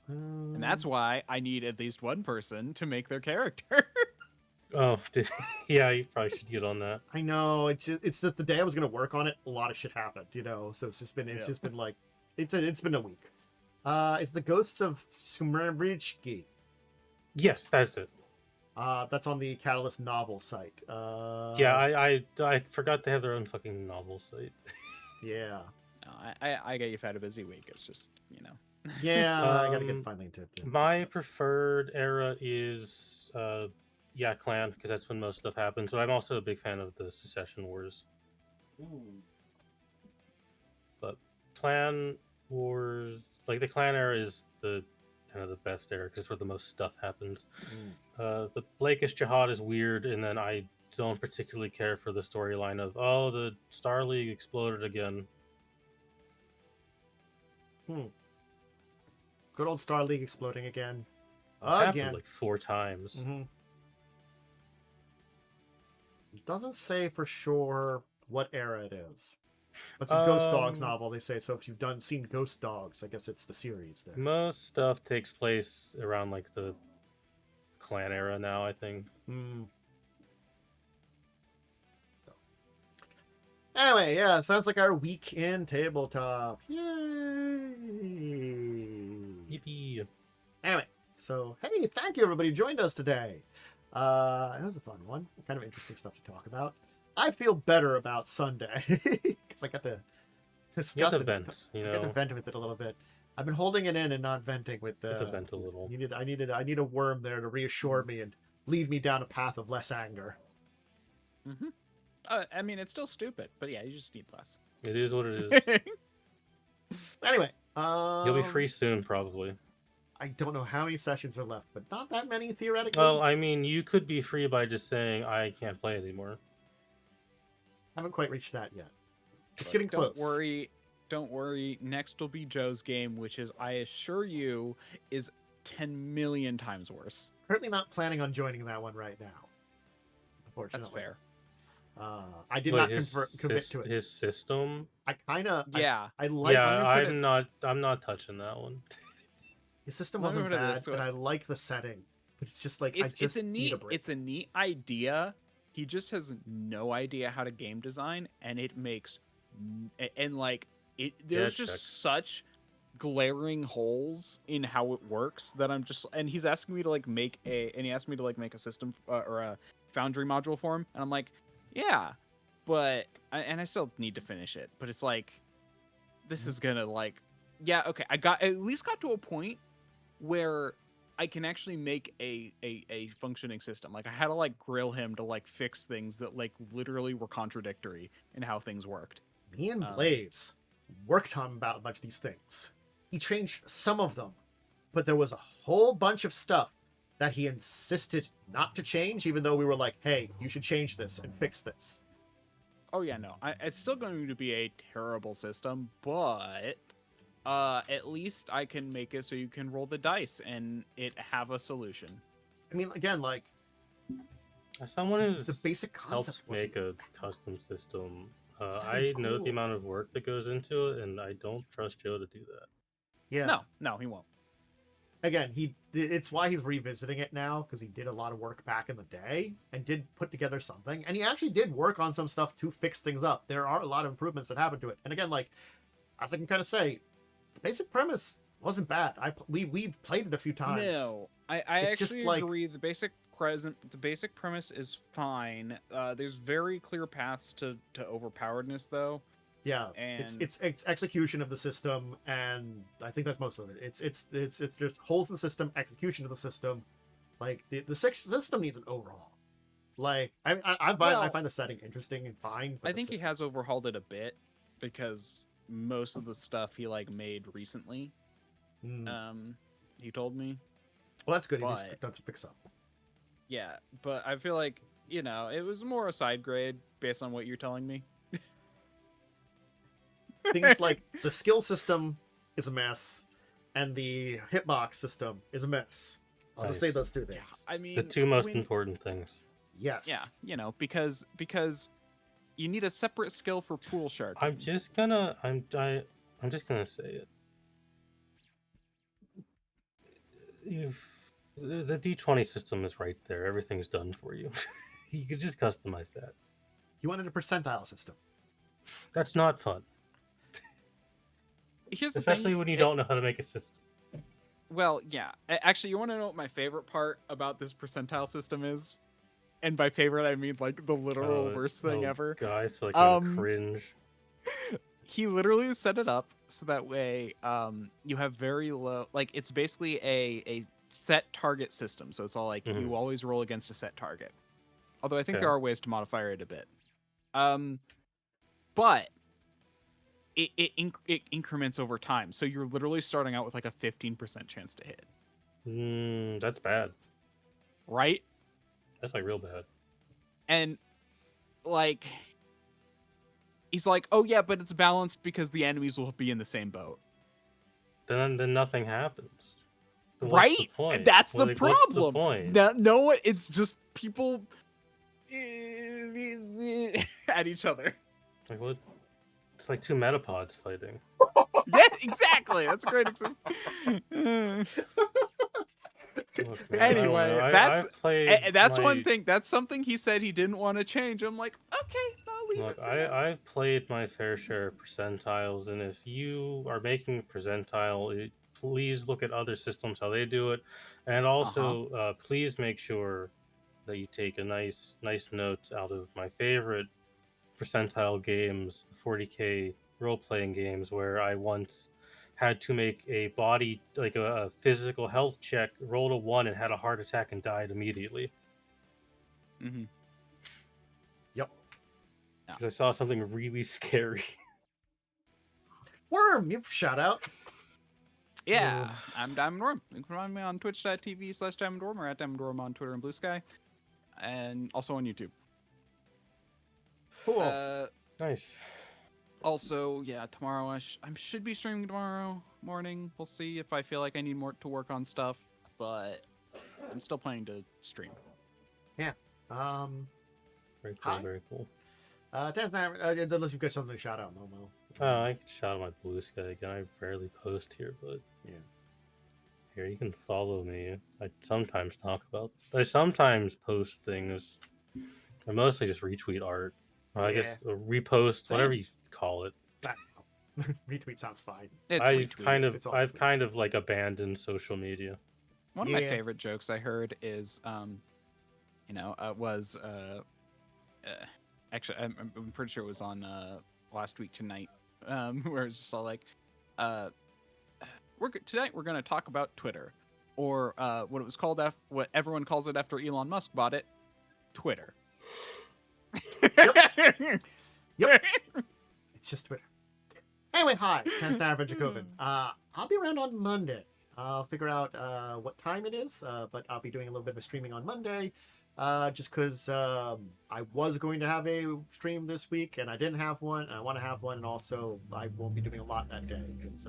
And that's why I need at least one person to make their character. Oh, yeah, you probably should get on that. I know. It's just the day I was gonna work on it, a lot of shit happened, So it's just been like it's been a week. It's the Ghosts of Sumerbridgki. Yes, that's it. That's on the Catalyst novel site. Yeah, I forgot they have their own fucking novel site. Yeah. No, I get you've had a busy week. It's just, Yeah, I gotta get finally to my preferred era is Clan, because that's when most stuff happens. But I'm also a big fan of the Secession Wars. But Clan Wars, like the Clan era, is the kind of the best era because where the most stuff happens. The Blakish Jihad is weird, and then I don't particularly care for the storyline of the Star League exploded again. Good old Star League exploding again. It's happened like 4 times. It doesn't say for sure what era it is. But it's a Ghost Dogs novel, they say. So if you've seen Ghost Dogs, I guess it's the series there. Most stuff takes place around like the Clan era now, I think. Anyway, yeah, sounds like our week in tabletop. Yay! Yippee! Anyway, so hey, thank you everybody who joined us today. It was a fun one. Kind of interesting stuff to talk about. I feel better about Sunday because I got to discuss it. Vent, I got to vent with it a little bit. I've been holding it in and not venting with the vent a little. I need a worm there to reassure me and lead me down a path of less anger. I mean, it's still stupid, but yeah, you just need less. It is what it is. Anyway, you'll be free soon, probably. I don't know how many sessions are left, but not that many theoretically. Well, I mean, you could be free by just saying I can't play anymore. Haven't quite reached that yet. It's getting close. Don't worry. Next will be Joe's game, which is, I assure you, is 10 million times worse. Currently not planning on joining that one right now. Unfortunately. That's fair. I did not commit to it. His system. I kind of. Yeah. I like. Yeah, I'm not touching that one. His system wasn't bad, but I like the setting. But it's just like it's a neat idea. He just has no idea how to game design, and it makes there's just such glaring holes in how it works that I'm just, and he's asking me to make a system or a Foundry module for him, and I'm like, yeah, but I still need to finish it. But it's like, this is gonna yeah, okay, I at least got to a point where I can actually make a functioning system. I had to grill him to fix things that literally were contradictory in how things worked. Me and Blaze worked on about a bunch of these things. He changed some of them, but there was a whole bunch of stuff that he insisted not to change, even though we were like, hey, you should change this and fix this. Oh yeah, no, it's still going to be a terrible system, but at least I can make it so you can roll the dice and it have a solution. I mean, again, as someone who's the basic concept helps make a custom system, I know the amount of work that goes into it, and I don't trust Joe to do that. Yeah. No, he won't. Again, it's why he's revisiting it now, because he did a lot of work back in the day and did put together something, and he actually did work on some stuff to fix things up. There are a lot of improvements that happened to it, and again, as I can kind of say, the basic premise wasn't bad. We've played it a few times. No, I It's just actually like- agree. The basic premise is fine. There's very clear paths to overpoweredness, though. Yeah, And- it's execution of the system, and I think that's most of it. It's just holes in the system, execution of the system. Like the system needs an overhaul. Like I find the setting interesting and fine. But I think he has overhauled it a bit because most of the stuff he like made recently. He told me. Well, that's good. He but- just picks up. Yeah, but I feel like it was more a side grade based on what you're telling me. Things like the skill system is a mess, and the hitbox system is a mess. I'll just say Nice. those two things. Yeah, I mean The two most when- important things. Yes. Yeah, because you need a separate skill for pool shark. I'm just gonna say it. The D20 system is right there. Everything's done for you. You could just customize that. You wanted a percentile system. That's not fun, Here's the especially thing, when you don't know how to make a system. Well, yeah. Actually, you want to know what my favorite part about this percentile system is? And by favorite, I mean like the literal worst thing ever. God, I feel like I'm gonna Um, cringe. He literally set it up so that way you have very low, like it's basically a set target system. So it's all like Mhm. you always roll against a set target. Although I think Okay. there are ways to modify it a bit. But it increments over time. So you're literally starting out with like a 15% chance to hit, That's bad. right? That's like real bad. And like he's like, "Oh yeah, but it's balanced because the enemies will be in the same boat." Then nothing happens. Then Right? What's the point? That's the Like, what's the problem. point? No, it's just people at each other. Like what? It's like two metapods fighting. Yeah, exactly. That's a great example. Look, man, Anyway, I don't know. that's- I've played That's my- one thing. That's something he said he didn't want to change. I'm like, okay, I'll leave Look, it. For now. I've played my fair share of percentiles, and if you are making a percentile, please look at other systems how they do it, and also please make sure that you take a nice note out of my favorite percentile games, the 40K role-playing games, where I once had to make a body, like a physical health check, rolled a 1 and had a heart attack and died immediately Mhm. Yep. because I saw something really scary. Worm, you shout out. Yeah, I'm DiamondWyrm. You can find me on twitch.tv/DiamondWyrm or at DiamondWyrm on Twitter and Blue Sky, and also on YouTube. Cool. Nice. Also, yeah, tomorrow I should be streaming tomorrow morning. We'll see if I feel like I need more to work on stuff, but I'm still planning to stream. Very Very Hi. cool. Very cool. unless you've got something to shout out, Momo. I can shout out my Blue Sky again. I rarely post here, but Yeah. here you can follow me. I sometimes post things. I mostly just retweet art. Or I guess repost, whatever you call it. I don't know. Retweet sounds fine. It's I've retweets. It's all I've retweet. kind of like abandoned social media. One of my Yeah. favorite jokes I heard is, actually, I'm pretty sure it was on last week tonight, where it's just all like, tonight we're going to talk about Twitter, or what it was called what everyone calls it after Elon Musk bought it, Twitter. Yep. It's just Twitter. Anyway, hi, Conans Return. I'll be around on Monday. I'll figure out what time it is, but I'll be doing a little bit of a streaming on Monday, just because I was going to have a stream this week and I didn't have one. And I want to have one, and also I won't be doing a lot that day because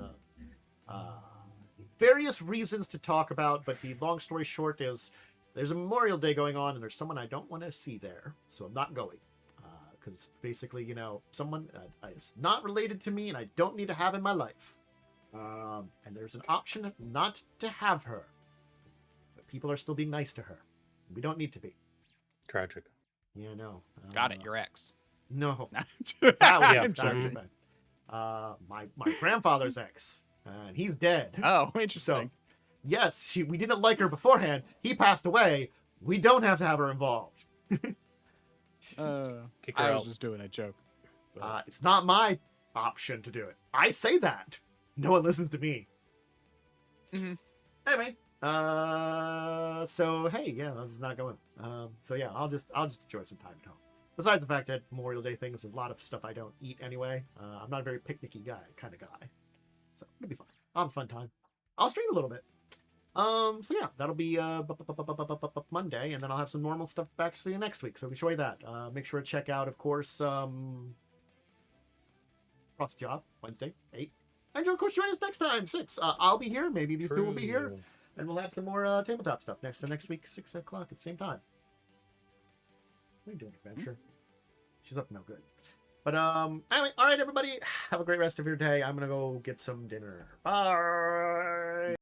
various reasons to talk about. But the long story short is there's a Memorial Day going on, and there's someone I don't want to see there, so I'm not going. Because basically, someone is not related to me and I don't need to have in my life. And there's an option not to have her. But people are still being nice to her. We don't need to be. Tragic. Yeah, no. Got it, your ex. No. Nah. That would Yeah, be bad. my grandfather's ex, and he's dead. Oh, So, interesting. yes, we didn't like her beforehand. He passed away. We don't have to have her involved. Kick her I was out. just doing a joke. But... It's not my option to do it. I say that. No one listens to me. Anyway, so hey, yeah, I'm just not going. So yeah, I'll just enjoy some time at home. Besides the fact that Memorial Day thing is a lot of stuff I don't eat anyway. I'm not a very picnicky kind of guy. So it'll be fine. I'll have a fun time. I'll stream a little bit. So yeah, that'll be Monday, and then I'll have some normal stuff back for you next week. So enjoy that. Make sure to check out, of course, Cross Job Wednesday 8. And of course, join us next time 6. I'll be here. Maybe these two will be here, and we'll have some more tabletop stuff next week 6 o'clock at the same time. What are you doing, adventure? She's up no good. But anyway, all right, everybody, have a great rest of your day. I'm gonna go get some dinner. Bye.